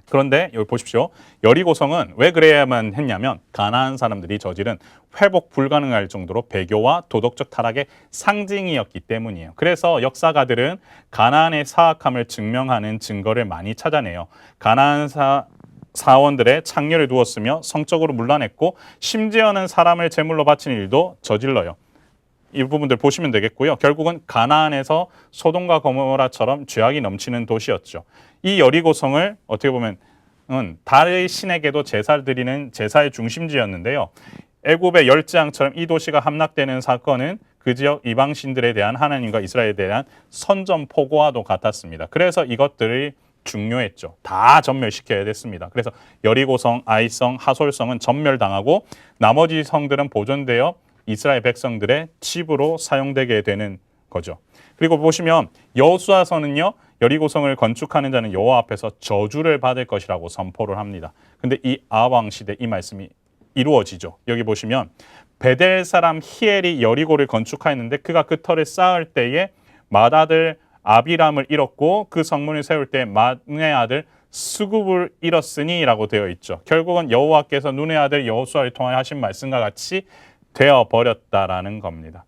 그런데 여기 보십시오. 여리고성은 왜 그래야만 했냐면 가나안 사람들이 저지른 회복 불가능할 정도로 배교와 도덕적 타락의 상징이었기 때문이에요. 그래서 역사가들은 가나안의 사악함을 증명하는 증거를 많이 찾아내요. 가나안 사원들의 창녀를 두었으며 성적으로 문란했고 심지어는 사람을 제물로 바치는 일도 저질러요. 이 부분들 보시면 되겠고요. 결국은 가나안에서 소돔과 고모라처럼 죄악이 넘치는 도시였죠. 이 여리고성을 어떻게 보면 달의 신에게도 제사를 드리는 제사의 중심지였는데요. 애굽의 열지왕처럼 이 도시가 함락되는 사건은 그 지역 이방신들에 대한 하나님과 이스라엘에 대한 선전포고와도 같았습니다. 그래서 이것들이 중요했죠. 다 전멸시켜야 됐습니다. 그래서 여리고성, 아이성, 하솔성은 전멸당하고 나머지 성들은 보존되어 이스라엘 백성들의 칩으로 사용되게 되는 거죠. 그리고 보시면 여호수아서는요. 여리고성을 건축하는 자는 여호와 앞에서 저주를 받을 것이라고 선포를 합니다. 근데 이 아합 왕 시대 이 말씀이 이루어지죠. 여기 보시면 베델 사람 히엘이 여리고를 건축하였는데 그가 그 터를 쌓을 때에 맏아들 아비람을 잃었고 그 성문을 세울 때 막내 아들 스굽을 잃었으니 라고 되어 있죠. 결국은 여호와께서 눈의 아들 여호수아를 통하여 하신 말씀과 같이 되어버렸다라는 겁니다.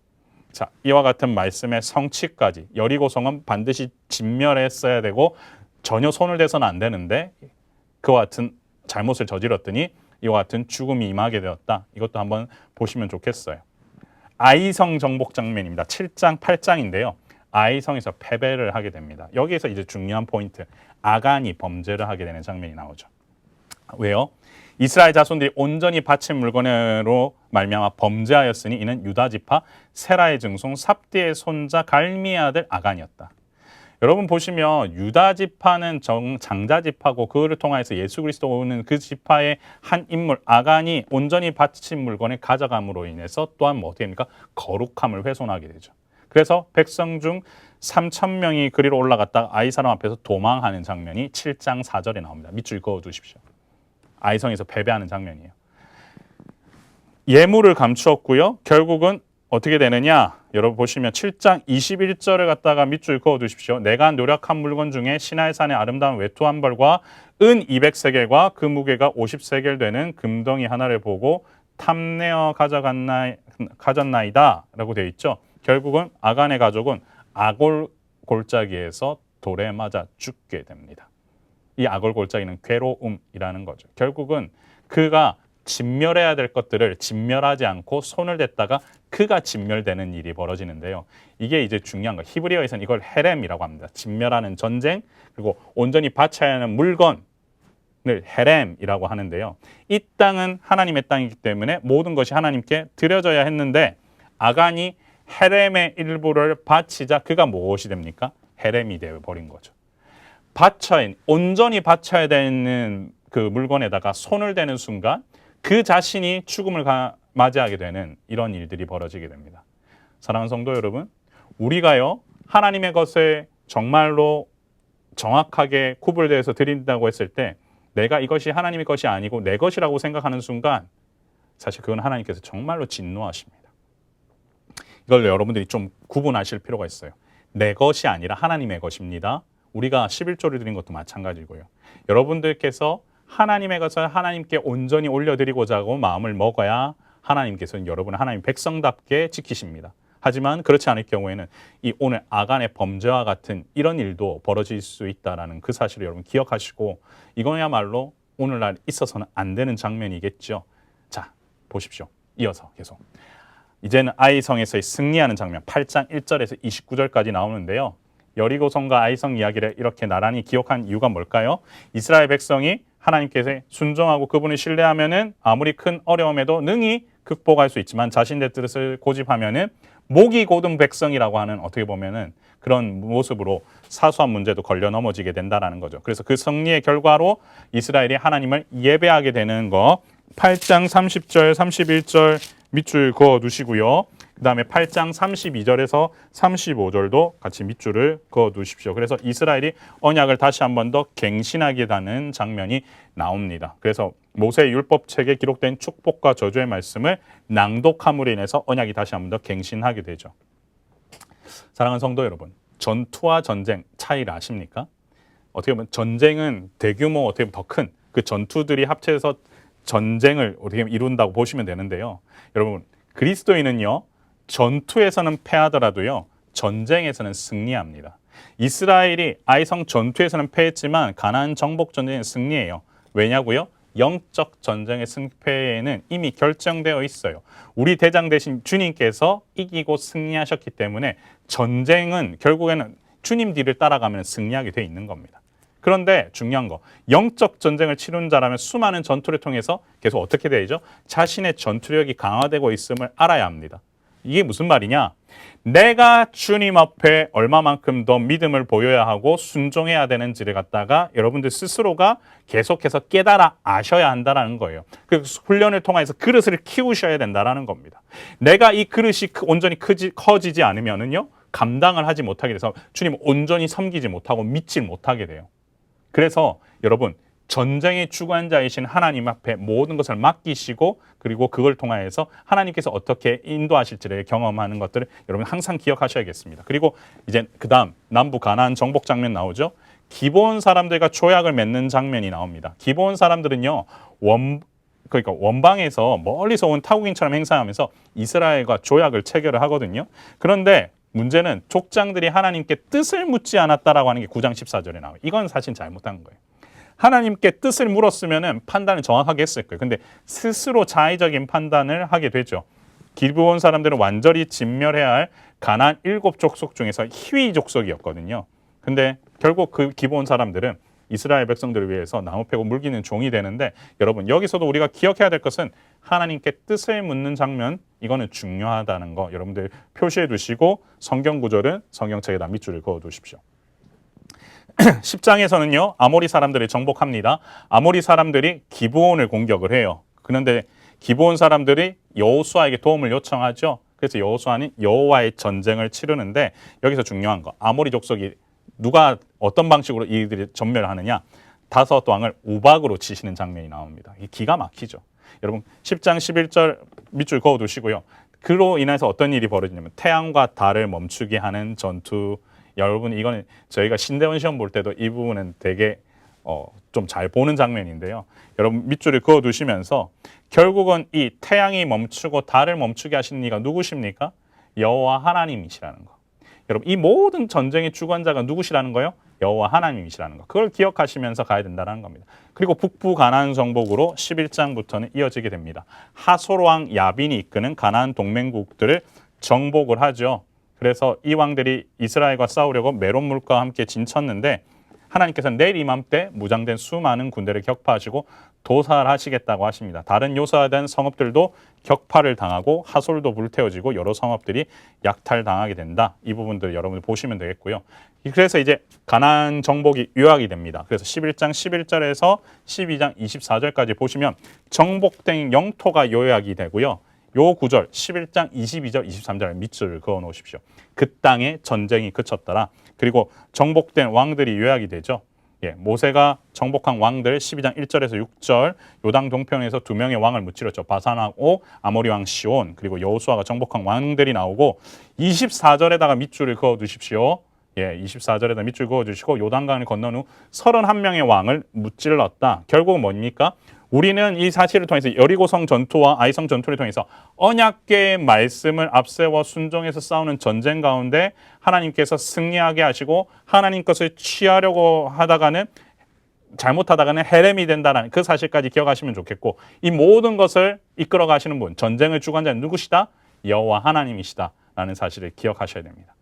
자, 이와 같은 말씀의 성취까지 여리고성은 반드시 진멸했어야 되고 전혀 손을 대서는 안 되는데 그와 같은 잘못을 저질렀더니 이와 같은 죽음이 임하게 되었다. 이것도 한번 보시면 좋겠어요. 아이성 정복 장면입니다. 7장, 8장인데요. 아이성에서 패배를 하게 됩니다. 여기에서 이제 중요한 포인트, 아간이 범죄를 하게 되는 장면이 나오죠. 왜요? 이스라엘 자손들이 온전히 바친 물건으로 말미암아 범죄하였으니 이는 유다 지파 세라의 증손 삽디의 손자 갈미의 아들 아간이었다. 여러분 보시면 유다 지파는 장자 지파고 그를 통하여서 예수 그리스도가 오는 그 지파의 한 인물 아간이 온전히 바친 물건을 가져감으로 인해서 또한 뭐 어떻게 됩니까? 거룩함을 훼손하게 되죠. 그래서 백성 중 3,000명이 그리로 올라갔다가 아이 사람 앞에서 도망하는 장면이 7장 4절에 나옵니다. 밑줄 그어두십시오. 아이성에서 패배하는 장면이에요. 예물을 감추었고요. 결국은 어떻게 되느냐? 여러분 보시면 7장 21절을 갖다가 밑줄 그어두십시오. 내가 노력한 물건 중에 시나이산의 아름다운 외투 한 벌과 은 200세겔과 그 무게가 50세겔 되는 금덩이 하나를 보고 탐내어 가졌나이다 라고 되어 있죠. 결국은 아간의 가족은 아골 골짜기에서 돌에 맞아 죽게 됩니다. 이 아골 골짜기는 괴로움이라는 거죠. 결국은 그가 진멸해야 될 것들을 진멸하지 않고 손을 댔다가 그가 진멸되는 일이 벌어지는데요. 이게 이제 중요한 거. 히브리어에서는 이걸 헤렘이라고 합니다. 진멸하는 전쟁, 그리고 온전히 바쳐야 하는 물건을 헤렘이라고 하는데요. 이 땅은 하나님의 땅이기 때문에 모든 것이 하나님께 드려져야 했는데 아간이 헤렘의 일부를 바치자 그가 무엇이 됩니까? 헤렘이 되어버린 거죠. 온전히 바쳐야 되는 그 물건에다가 손을 대는 순간 그 자신이 죽음을 맞이하게 되는 이런 일들이 벌어지게 됩니다. 사랑하는 성도 여러분, 우리가요 하나님의 것을 정말로 정확하게 구분되어서 드린다고 했을 때 내가 이것이 하나님의 것이 아니고 내 것이라고 생각하는 순간 사실 그건 하나님께서 정말로 진노하십니다. 이걸 여러분들이 좀 구분하실 필요가 있어요. 내 것이 아니라 하나님의 것입니다. 우리가 11조를 드린 것도 마찬가지고요. 여러분들께서 하나님의 것을 하나님께 온전히 올려드리고자 하고 마음을 먹어야 하나님께서는 여러분을 하나님 백성답게 지키십니다. 하지만 그렇지 않을 경우에는 이 오늘 아간의 범죄와 같은 이런 일도 벌어질 수 있다는 그 사실을 여러분 기억하시고 이거야말로 오늘날 있어서는 안 되는 장면이겠죠. 자, 보십시오. 이어서 계속. 이제는 아이성에서의 승리하는 장면 8장 1절에서 29절까지 나오는데요. 여리고성과 아이성 이야기를 이렇게 나란히 기억한 이유가 뭘까요? 이스라엘 백성이 하나님께서 순종하고 그분을 신뢰하면은 아무리 큰 어려움에도 능히 극복할 수 있지만 자신의 뜻을 고집하면은 목이 곧은 백성이라고 하는 어떻게 보면은 그런 모습으로 사소한 문제도 걸려 넘어지게 된다라는 거죠. 그래서 그 승리의 결과로 이스라엘이 하나님을 예배하게 되는 거 8장 30절, 31절 밑줄 그어 두시고요. 그 다음에 8장 32절에서 35절도 같이 밑줄을 그어 두십시오. 그래서 이스라엘이 언약을 다시 한 번 더 갱신하게 되는 장면이 나옵니다. 그래서 모세의 율법책에 기록된 축복과 저주의 말씀을 낭독함으로 인해서 언약이 다시 한 번 더 갱신하게 되죠. 사랑하는 성도 여러분, 전투와 전쟁 차이를 아십니까? 어떻게 보면 전쟁은 대규모 어떻게 보면 더 큰 그 전투들이 합쳐서 전쟁을 어떻게 보면 이룬다고 보시면 되는데요. 여러분 그리스도인은요 전투에서는 패하더라도요 전쟁에서는 승리합니다. 이스라엘이 아이성 전투에서는 패했지만 가나안 정복 전쟁에 승리해요. 왜냐고요? 영적 전쟁의 승패에는 이미 결정되어 있어요. 우리 대장 대신 주님께서 이기고 승리하셨기 때문에 전쟁은 결국에는 주님 뒤를 따라가면 승리하게 돼 있는 겁니다. 그런데 중요한 거, 영적 전쟁을 치른 자라면 수많은 전투를 통해서 계속 어떻게 되죠? 자신의 전투력이 강화되고 있음을 알아야 합니다. 이게 무슨 말이냐? 내가 주님 앞에 얼마만큼 더 믿음을 보여야 하고 순종해야 되는지를 갖다가 여러분들 스스로가 계속해서 깨달아 아셔야 한다는 거예요. 그 훈련을 통해서 그릇을 키우셔야 된다는 겁니다. 내가 이 그릇이 온전히 커지지 않으면은요 감당을 하지 못하게 돼서 주님 온전히 섬기지 못하고 믿지 못하게 돼요. 그래서 여러분 전쟁의 주관자이신 하나님 앞에 모든 것을 맡기시고 그리고 그걸 통하여서 하나님께서 어떻게 인도하실지를 경험하는 것들을 여러분 항상 기억하셔야겠습니다. 그리고 이제 그다음 남부 가나안 정복 장면 나오죠. 기브온 사람들과 조약을 맺는 장면이 나옵니다. 기브온 사람들은요 그러니까 원방에서 멀리서 온 타국인처럼 행사하면서 이스라엘과 조약을 체결을 하거든요. 그런데 문제는 족장들이 하나님께 뜻을 묻지 않았다라고 하는 게 9장 14절에 나와요. 이건 사실 잘못한 거예요. 하나님께 뜻을 물었으면 판단을 정확하게 했을 거예요. 근데 스스로 자의적인 판단을 하게 되죠. 기브온 사람들은 완전히 진멸해야 할 가나안 7족속 중에서 히위 족속이었거든요. 근데 결국 그 기브온 사람들은 이스라엘 백성들을 위해서 나무 패고 물기는 종이 되는데 여러분 여기서도 우리가 기억해야 될 것은 하나님께 뜻을 묻는 장면 이거는 중요하다는 거 여러분들 표시해 두시고 성경 구절은 성경책에다 밑줄을 그어 두십시오. 10장에서는요 아모리 사람들을 정복합니다. 아모리 사람들이 기브온을 공격을 해요. 그런데 기브온 사람들이 여호수아에게 도움을 요청하죠. 그래서 여호수아는 여호와의 전쟁을 치르는데 여기서 중요한 거 아모리 족속이 누가 어떤 방식으로 이들이 전멸하느냐 5왕을 우박으로 치시는 장면이 나옵니다. 이게 기가 막히죠. 여러분 10장 11절 밑줄 그어두시고요. 그로 인해서 어떤 일이 벌어지냐면 태양과 달을 멈추게 하는 전투. 여러분 이거는 저희가 신대원 시험 볼 때도 이 부분은 되게 좀 잘 보는 장면인데요. 여러분 밑줄을 그어두시면서 결국은 이 태양이 멈추고 달을 멈추게 하신 이가 누구십니까? 여호와 하나님이시라는 거. 여러분 이 모든 전쟁의 주관자가 누구시라는 거예요? 여호와 하나님이시라는 거. 그걸 기억하시면서 가야 된다는 겁니다. 그리고 북부 가나안 정복으로 11장부터는 이어지게 됩니다. 하솔 왕 야빈이 이끄는 가나안 동맹국들을 정복을 하죠. 그래서 이 왕들이 이스라엘과 싸우려고 메론 물과 함께 진쳤는데 하나님께서는 내일 이맘때 무장된 수많은 군대를 격파하시고 도살하시겠다고 하십니다. 다른 요사된 성읍들도 격파를 당하고 하솔도 불태워지고 여러 성읍들이 약탈당하게 된다. 이 부분들 여러분들 보시면 되겠고요. 그래서 이제 가나안 정복이 요약이 됩니다. 그래서 11장 11절에서 12장 24절까지 보시면 정복된 영토가 요약이 되고요. 요 구절 11장 22절 23절에 밑줄을 그어 놓으십시오. 그 땅에 전쟁이 그쳤더라. 그리고 정복된 왕들이 요약이 되죠. 모세가 정복한 왕들 12장 1절에서 6절 요당 동편에서 2명의 왕을 무찌르죠. 바산하고 아모리 왕 시온 그리고 여호수아가 정복한 왕들이 나오고 24절에다가 밑줄을 그어 두십시오. 24절에다 밑줄 그어 주시고 요단강을 건넌 후 31명의 왕을 무찔렀다. 결국은 뭡니까? 우리는 이 사실을 통해서 여리고성 전투와 아이성 전투를 통해서 언약궤의 말씀을 앞세워 순종해서 싸우는 전쟁 가운데 하나님께서 승리하게 하시고 하나님 것을 취하려고 하다가는 잘못하다가는 헤렘이 된다는 그 사실까지 기억하시면 좋겠고 이 모든 것을 이끌어 가시는 분, 전쟁의 주관자는 누구시다? 여호와 하나님이시다 라는 사실을 기억하셔야 됩니다.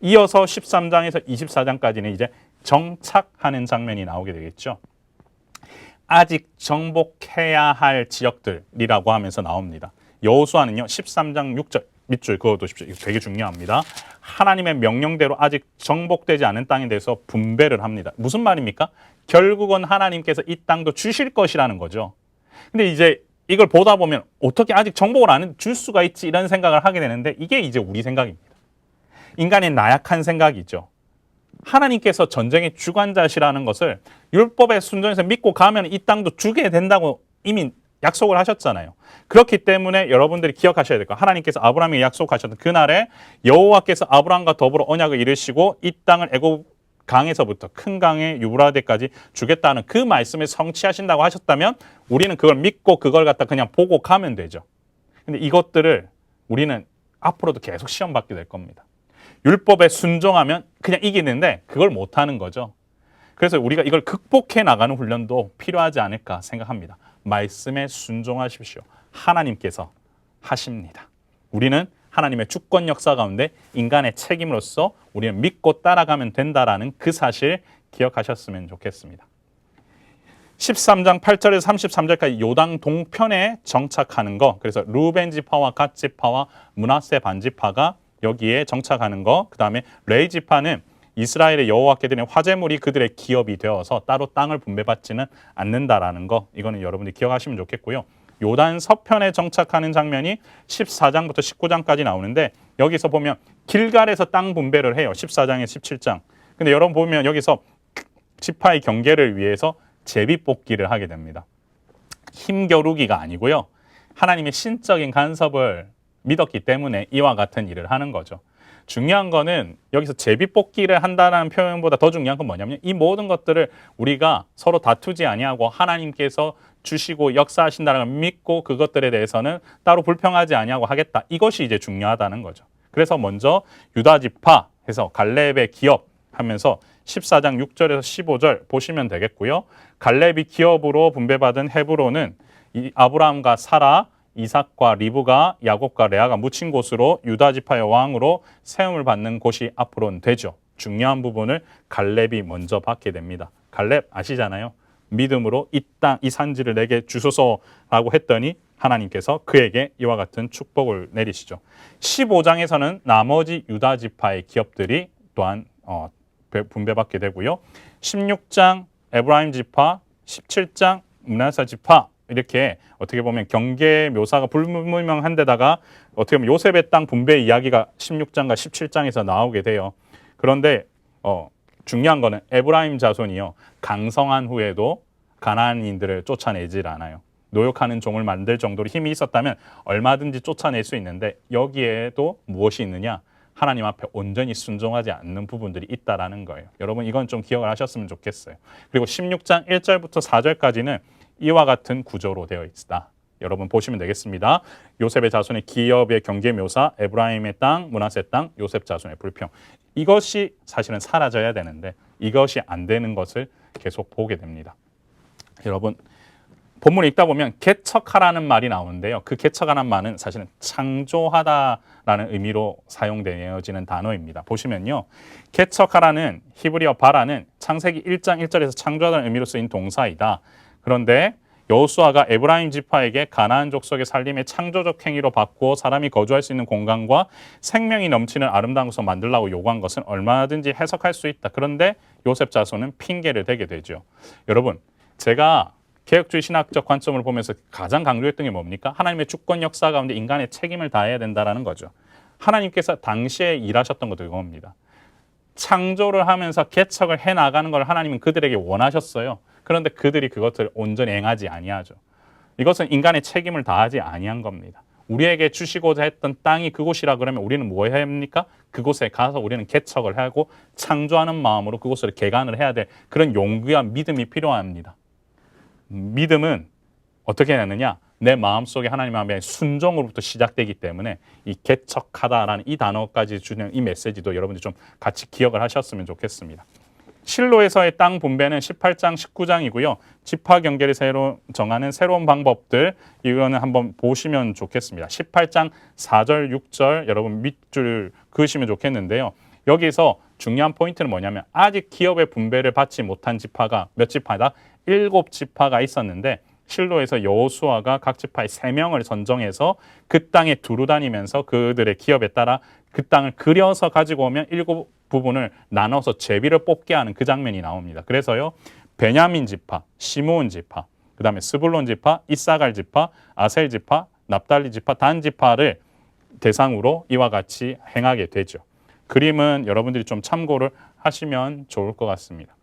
이어서 13장에서 24장까지는 이제 정착하는 장면이 나오게 되겠죠. 아직 정복해야 할 지역들이라고 하면서 나옵니다. 여호수아는요 13장 6절 밑줄 그어두십시오. 이거 되게 중요합니다. 하나님의 명령대로 아직 정복되지 않은 땅에 대해서 분배를 합니다. 무슨 말입니까? 결국은 하나님께서 이 땅도 주실 것이라는 거죠. 근데 이제 이걸 보다 보면 어떻게 아직 정복을 안 줄 수가 있지 이런 생각을 하게 되는데 이게 이제 우리 생각입니다. 인간의 나약한 생각이죠. 하나님께서 전쟁의 주관자시라는 것을 율법의 순종에서 믿고 가면 이 땅도 주게 된다고 이미 약속을 하셨잖아요. 그렇기 때문에 여러분들이 기억하셔야 될 거예요. 하나님께서 아브라함에게 약속하셨던 그날에 여호와께서 아브라함과 더불어 언약을 이루시고 이 땅을 애굽 강에서부터 큰 강의 유브라데까지 주겠다는 그 말씀을 성취하신다고 하셨다면 우리는 그걸 믿고 그걸 갖다 그냥 보고 가면 되죠. 근데 이것들을 우리는 앞으로도 계속 시험 받게 될 겁니다. 율법에 순종하면 그냥 이기는데 그걸 못하는 거죠. 그래서 우리가 이걸 극복해 나가는 훈련도 필요하지 않을까 생각합니다. 말씀에 순종하십시오. 하나님께서 하십니다. 우리는 하나님의 주권 역사 가운데 인간의 책임으로서 우리는 믿고 따라가면 된다라는 그 사실 기억하셨으면 좋겠습니다. 13장 8절에서 33절까지 요당 동편에 정착하는 거, 그래서 루벤 지파와 갓 지파와 므낫세 반 지파가 여기에 정착하는 거, 그 다음에 레위 지파는 이스라엘의 여호와께 드린 화제물이 그들의 기업이 되어서 따로 땅을 분배받지는 않는다라는 거, 이거는 여러분들이 기억하시면 좋겠고요. 요단 서편에 정착하는 장면이 14장부터 19장까지 나오는데 여기서 보면 길갈에서 땅 분배를 해요. 14장에서 17장. 근데 여러분 보면 여기서 지파의 경계를 위해서 제비뽑기를 하게 됩니다. 힘겨루기가 아니고요. 하나님의 신적인 간섭을 믿었기 때문에 이와 같은 일을 하는 거죠. 중요한 거는 여기서 제비뽑기를 한다는 표현보다 더 중요한 건 뭐냐면 이 모든 것들을 우리가 서로 다투지 아니하고 하나님께서 주시고 역사하신다는 걸 믿고 그것들에 대해서는 따로 불평하지 아니하고 하겠다. 이것이 이제 중요하다는 거죠. 그래서 먼저 유다 지파 해서 갈렙의 기업 하면서 14장 6절에서 15절 보시면 되겠고요. 갈렙이 기업으로 분배받은 헤브론은 아브라함과 사라, 이삭과 리브가 야곱과 레아가 묻힌 곳으로 유다 지파의 왕으로 세움을 받는 곳이 앞으로는 되죠. 중요한 부분을 갈렙이 먼저 받게 됩니다. 갈렙 아시잖아요. 믿음으로 이 땅, 이 산지를 내게 주소서라고 했더니 하나님께서 그에게 이와 같은 축복을 내리시죠. 15장에서는 나머지 유다 지파의 기업들이 또한 분배받게 되고요. 16장 에브라임 지파, 17장 므낫세 지파 이렇게 어떻게 보면 경계 묘사가 불분명한 데다가 어떻게 보면 요셉의 땅 분배 이야기가 16장과 17장에서 나오게 돼요. 그런데 중요한 거는 에브라임 자손이요. 강성한 후에도 가나안인들을 쫓아내질 않아요. 노역하는 종을 만들 정도로 힘이 있었다면 얼마든지 쫓아낼 수 있는데 여기에도 무엇이 있느냐? 하나님 앞에 온전히 순종하지 않는 부분들이 있다라는 거예요. 여러분 이건 좀 기억을 하셨으면 좋겠어요. 그리고 16장 1절부터 4절까지는 이와 같은 구조로 되어 있다. 여러분 보시면 되겠습니다. 요셉의 자손의 기업의 경계 묘사, 에브라임의 땅, 므낫세 땅, 요셉 자손의 불평. 이것이 사실은 사라져야 되는데 이것이 안 되는 것을 계속 보게 됩니다. 여러분 본문을 읽다 보면 개척하라는 말이 나오는데요. 그 개척하라는 말은 사실은 창조하다라는 의미로 사용되어지는 단어입니다. 보시면요. 개척하라는 히브리어 바라는 창세기 1장 1절에서 창조하다는 의미로 쓰인 동사이다. 그런데 여호수아가 에브라임 지파에게 가나안 족속의 살림의 창조적 행위로 바꾸어 사람이 거주할 수 있는 공간과 생명이 넘치는 아름다운 곳을 만들라고 요구한 것은 얼마든지 해석할 수 있다. 그런데 요셉 자손은 핑계를 대게 되죠. 여러분, 제가 개혁주의 신학적 관점을 보면서 가장 강조했던 게 뭡니까? 하나님의 주권 역사 가운데 인간의 책임을 다해야 된다는 거죠. 하나님께서 당시에 일하셨던 것도 이겁니다. 창조를 하면서 개척을 해나가는 걸 하나님은 그들에게 원하셨어요. 그런데 그들이 그것을 온전히 행하지 아니하죠. 이것은 인간의 책임을 다하지 아니한 겁니다. 우리에게 주시고자 했던 땅이 그곳이라 그러면 우리는 뭐 해야 합니까? 그곳에 가서 우리는 개척을 하고 창조하는 마음으로 그곳을 개간을 해야 될 그런 용기와 믿음이 필요합니다. 믿음은 어떻게 하느냐? 내 마음속에 하나님 앞에 순종으로부터 시작되기 때문에 이 개척하다라는 이 단어까지 주는 이 메시지도 여러분들 좀 같이 기억을 하셨으면 좋겠습니다. 실로에서의 땅 분배는 18장, 19장이고요. 지파 경계를 새로 정하는 새로운 방법들 이거는 한번 보시면 좋겠습니다. 18장 4절, 6절 여러분 밑줄 그으시면 좋겠는데요. 여기서 중요한 포인트는 뭐냐면 아직 기업의 분배를 받지 못한 지파가 몇 지파다? 7지파가 있었는데 실로에서 여호수아가 각 지파의 3명을 선정해서 그 땅에 두루 다니면서 그들의 기업에 따라 그 땅을 그려서 가지고 오면 7 부분을 나눠서 제비를 뽑게 하는 그 장면이 나옵니다. 그래서요. 베냐민 지파, 시므온 지파, 그 다음에 스불론 지파, 이사갈 지파, 아셀 지파, 납달리 지파, 단 지파를 대상으로 이와 같이 행하게 되죠. 그림은 여러분들이 좀 참고를 하시면 좋을 것 같습니다.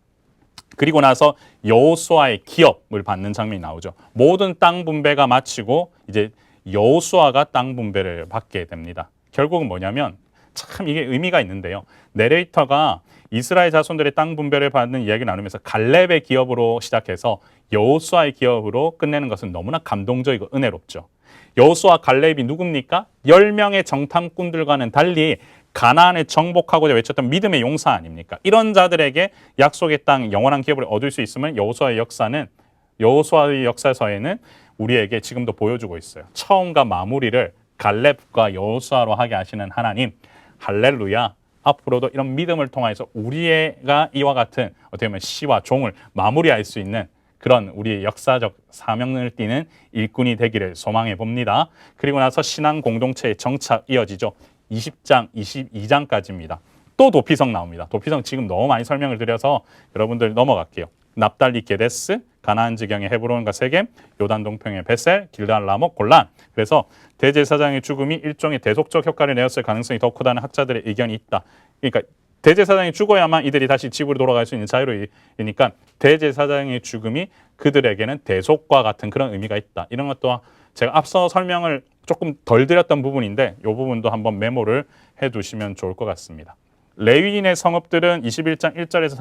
그리고 나서 여호수아의 기업을 받는 장면이 나오죠. 모든 땅 분배가 마치고 이제 여호수아가 땅 분배를 받게 됩니다. 결국은 뭐냐면 참 이게 의미가 있는데요. 내레이터가 이스라엘 자손들의 땅 분배를 받는 이야기 나누면서 갈렙의 기업으로 시작해서 여호수아의 기업으로 끝내는 것은 너무나 감동적이고 은혜롭죠. 여호수아 갈렙이 누굽니까? 10명의 정탐꾼들과는 달리 가나안을 정복하고자 외쳤던 믿음의 용사 아닙니까? 이런 자들에게 약속의 땅 영원한 기업을 얻을 수 있으면 여호수아의 역사서에는 우리에게 지금도 보여주고 있어요. 처음과 마무리를 갈렙과 여호수아로 하게 하시는 하나님, 할렐루야. 앞으로도 이런 믿음을 통해서 우리가 이와 같은 어떻게 보면 시와 종을 마무리할 수 있는 그런 우리의 역사적 사명을 띠는 일꾼이 되기를 소망해 봅니다. 그리고 나서 신앙 공동체의 정착 이어지죠. 20장, 22장까지입니다. 또 도피성 나옵니다. 도피성 지금 너무 많이 설명을 드려서 여러분들 넘어갈게요. 납달리 게데스, 가나안 지경의 헤브론과 세겜, 요단 동평의 베셀, 길갈 라목, 골란. 그래서 대제사장의 죽음이 일종의 대속적 효과를 내었을 가능성이 더 크다는 학자들의 의견이 있다. 그러니까 대제사장이 죽어야만 이들이 다시 집으로 돌아갈 수 있는 자유로이니까 대제사장의 죽음이 그들에게는 대속과 같은 그런 의미가 있다. 이런 것도 제가 앞서 설명을 조금 덜 드렸던 부분인데 이 부분도 한번 메모를 해두시면 좋을 것 같습니다. 레위인의 성읍들은 21장 1절에서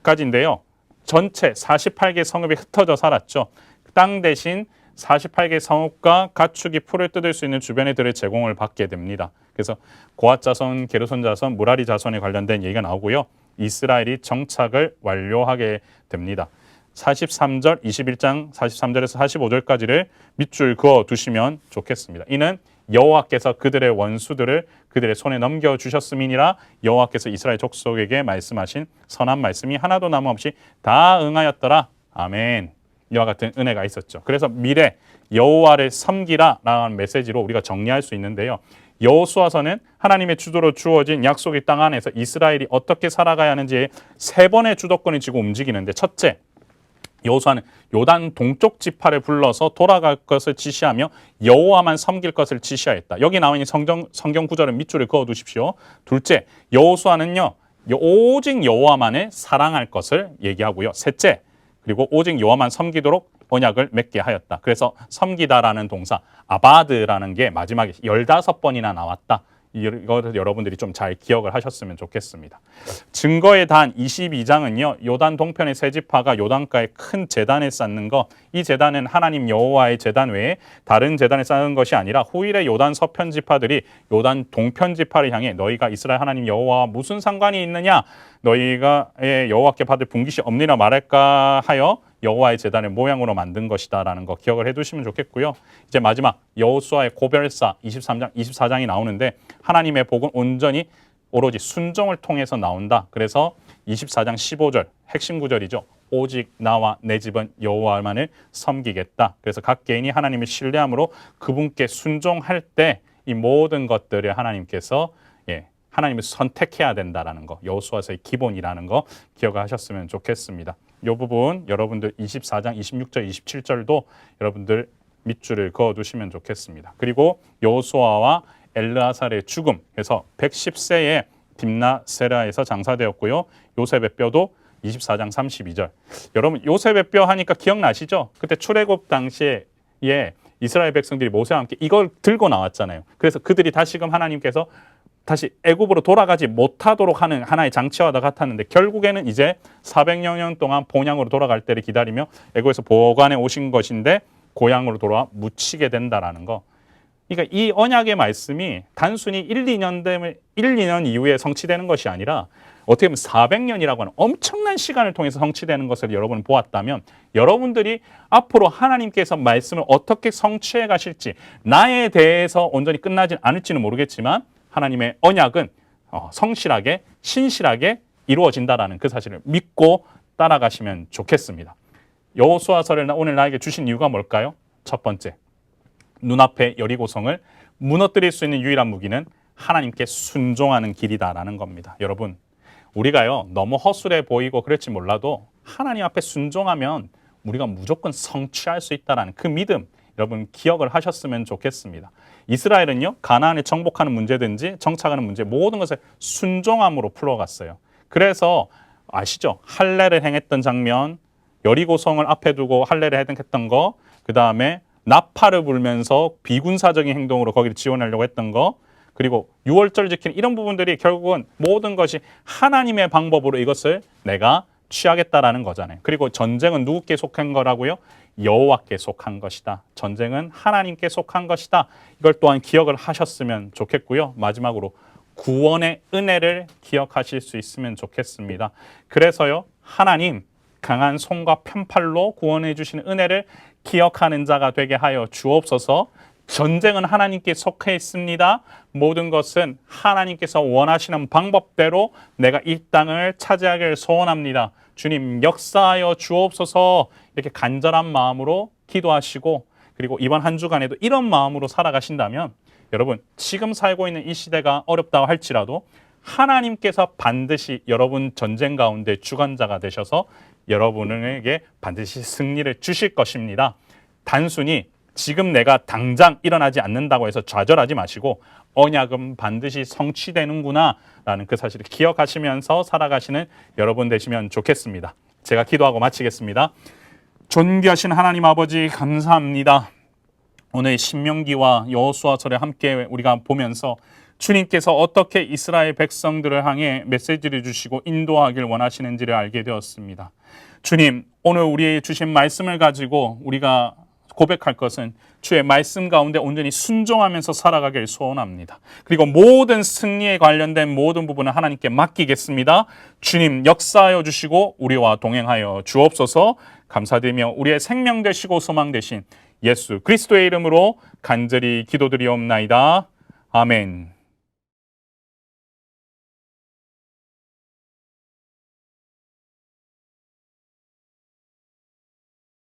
42절까지인데요. 전체 48개 성읍이 흩어져 살았죠. 땅 대신 48개 성읍과 가축이 풀을 뜯을 수 있는 주변의 들을 제공을 받게 됩니다. 그래서 고핫 자손, 게르손 자손, 무라리 자손에 관련된 얘기가 나오고요. 이스라엘이 정착을 완료하게 됩니다. 43절, 21장 43절에서 45절까지를 밑줄 그어 두시면 좋겠습니다. 이는 여호와께서 그들의 원수들을 그들의 손에 넘겨주셨음이니라. 여호와께서 이스라엘 족속에게 말씀하신 선한 말씀이 하나도 남음없이 다 응하였더라. 아멘. 이와 같은 은혜가 있었죠. 그래서 미래 여호와를 섬기라 라는 메시지로 우리가 정리할 수 있는데요. 여호수아서는 하나님의 주도로 주어진 약속의 땅 안에서 이스라엘이 어떻게 살아가야 하는지에 3번의 주도권을 쥐고 움직이는데, 첫째, 여호수아는 요단 동쪽 지파를 불러서 돌아갈 것을 지시하며 여호와만 섬길 것을 지시하였다. 여기 나와 있는 성경 구절은 밑줄을 그어 두십시오. 둘째, 여호수아는요 오직 여호와만을 사랑할 것을 얘기하고요. 셋째, 그리고 오직 여호와만 섬기도록 언약을 맺게 하였다. 그래서 섬기다라는 동사 아바드라는 게 마지막에 15번이나 나왔다. 이것을 여러분들이 좀 잘 기억을 하셨으면 좋겠습니다. 증거의 단 22장은요. 요단 동편의 세 지파가 요단가에 큰 제단을 쌓는 거, 이 제단은 하나님 여호와의 제단 외에 다른 제단을 쌓는 것이 아니라 후일의 요단 서편 지파들이 요단 동편 지파를 향해 너희가 이스라엘 하나님 여호와와 무슨 상관이 있느냐, 너희가 여호와께 받을 분깃이 없느냐 말할까 하여 여호와의 제단을 모양으로 만든 것이다라는 거 기억을 해두시면 좋겠고요. 이제 마지막 여호수아의 고별사 23장, 24장이 나오는데 하나님의 복은 온전히 오로지 순종을 통해서 나온다. 그래서 24장 15절 핵심 구절이죠. 오직 나와 내 집은 여호와만을 섬기겠다. 그래서 각 개인이 하나님을 신뢰함으로 그분께 순종할 때 이 모든 것들을 하나님께서 하나님을 선택해야 된다라는 거, 여호수아서의 기본이라는 거 기억하셨으면 좋겠습니다. 이 부분 여러분들 24장 26절 27절도 여러분들 밑줄을 그어두시면 좋겠습니다. 그리고 여호수아와 엘르아살의 죽음, 그래서 110세에 딥나세라에서 장사되었고요. 요셉의 뼈도 24장 32절. 여러분 요셉의 뼈 하니까 기억나시죠? 그때 출애굽 당시에 이스라엘 백성들이 모세와 함께 이걸 들고 나왔잖아요. 그래서 그들이 다시금 하나님께서 다시 애굽으로 돌아가지 못하도록 하는 하나의 장치와 같았는데 결국에는 이제 400여 년 동안 본향으로 돌아갈 때를 기다리며 애굽에서 보관해 오신 것인데 고향으로 돌아와 묻히게 된다라는 거. 그러니까 이 언약의 말씀이 단순히 1, 2년 이후에 성취되는 것이 아니라 어떻게 보면 400년이라고 하는 엄청난 시간을 통해서 성취되는 것을 여러분은 보았다면 여러분들이 앞으로 하나님께서 말씀을 어떻게 성취해 가실지 나에 대해서 온전히 끝나지 않을지는 모르겠지만 하나님의 언약은 성실하게 신실하게 이루어진다라는 그 사실을 믿고 따라가시면 좋겠습니다. 여호수아서를 오늘 나에게 주신 이유가 뭘까요? 첫 번째, 눈앞에 여리고성을 무너뜨릴 수 있는 유일한 무기는 하나님께 순종하는 길이다라는 겁니다. 여러분, 우리가요 너무 허술해 보이고 그럴지 몰라도 하나님 앞에 순종하면 우리가 무조건 성취할 수 있다는 그 믿음, 여러분 기억을 하셨으면 좋겠습니다. 이스라엘은요 가나안을 정복하는 문제든지 정착하는 문제 모든 것을 순종함으로 풀어갔어요. 그래서 아시죠? 할례를 행했던 장면, 여리고성을 앞에 두고 할례를 했던 거, 그 다음에 나팔을 불면서 비군사적인 행동으로 거기를 지원하려고 했던 거, 그리고 유월절 지키는 이런 부분들이 결국은 모든 것이 하나님의 방법으로 이것을 내가 취하겠다라는 거잖아요. 그리고 전쟁은 누구께 속한 거라고요? 여호와께 속한 것이다. 전쟁은 하나님께 속한 것이다. 이걸 또한 기억을 하셨으면 좋겠고요. 마지막으로 구원의 은혜를 기억하실 수 있으면 좋겠습니다. 그래서요, 하나님 강한 손과 편팔로 구원해 주시는 은혜를 기억하는 자가 되게 하여 주옵소서. 전쟁은 하나님께 속해 있습니다. 모든 것은 하나님께서 원하시는 방법대로 내가 이 땅을 차지하기를 소원합니다. 주님 역사하여 주옵소서. 이렇게 간절한 마음으로 기도하시고, 그리고 이번 한 주간에도 이런 마음으로 살아가신다면 여러분, 지금 살고 있는 이 시대가 어렵다고 할지라도 하나님께서 반드시 여러분 전쟁 가운데 주관자가 되셔서 여러분에게 반드시 승리를 주실 것입니다. 단순히 지금 내가 당장 일어나지 않는다고 해서 좌절하지 마시고 언약은 반드시 성취되는구나 라는 그 사실을 기억하시면서 살아가시는 여러분 되시면 좋겠습니다. 제가 기도하고 마치겠습니다. 존귀하신 하나님 아버지, 감사합니다. 오늘 신명기와 여호수아서를 함께 우리가 보면서 주님께서 어떻게 이스라엘 백성들을 향해 메시지를 주시고 인도하길 원하시는지를 알게 되었습니다. 주님, 오늘 우리의 주신 말씀을 가지고 우리가 고백할 것은 주의 말씀 가운데 온전히 순종하면서 살아가길 소원합니다. 그리고 모든 승리에 관련된 모든 부분은 하나님께 맡기겠습니다. 주님 역사하여 주시고 우리와 동행하여 주옵소서. 감사드리며 우리의 생명 되시고 소망 되신 예수 그리스도의 이름으로 간절히 기도드리옵나이다. 아멘.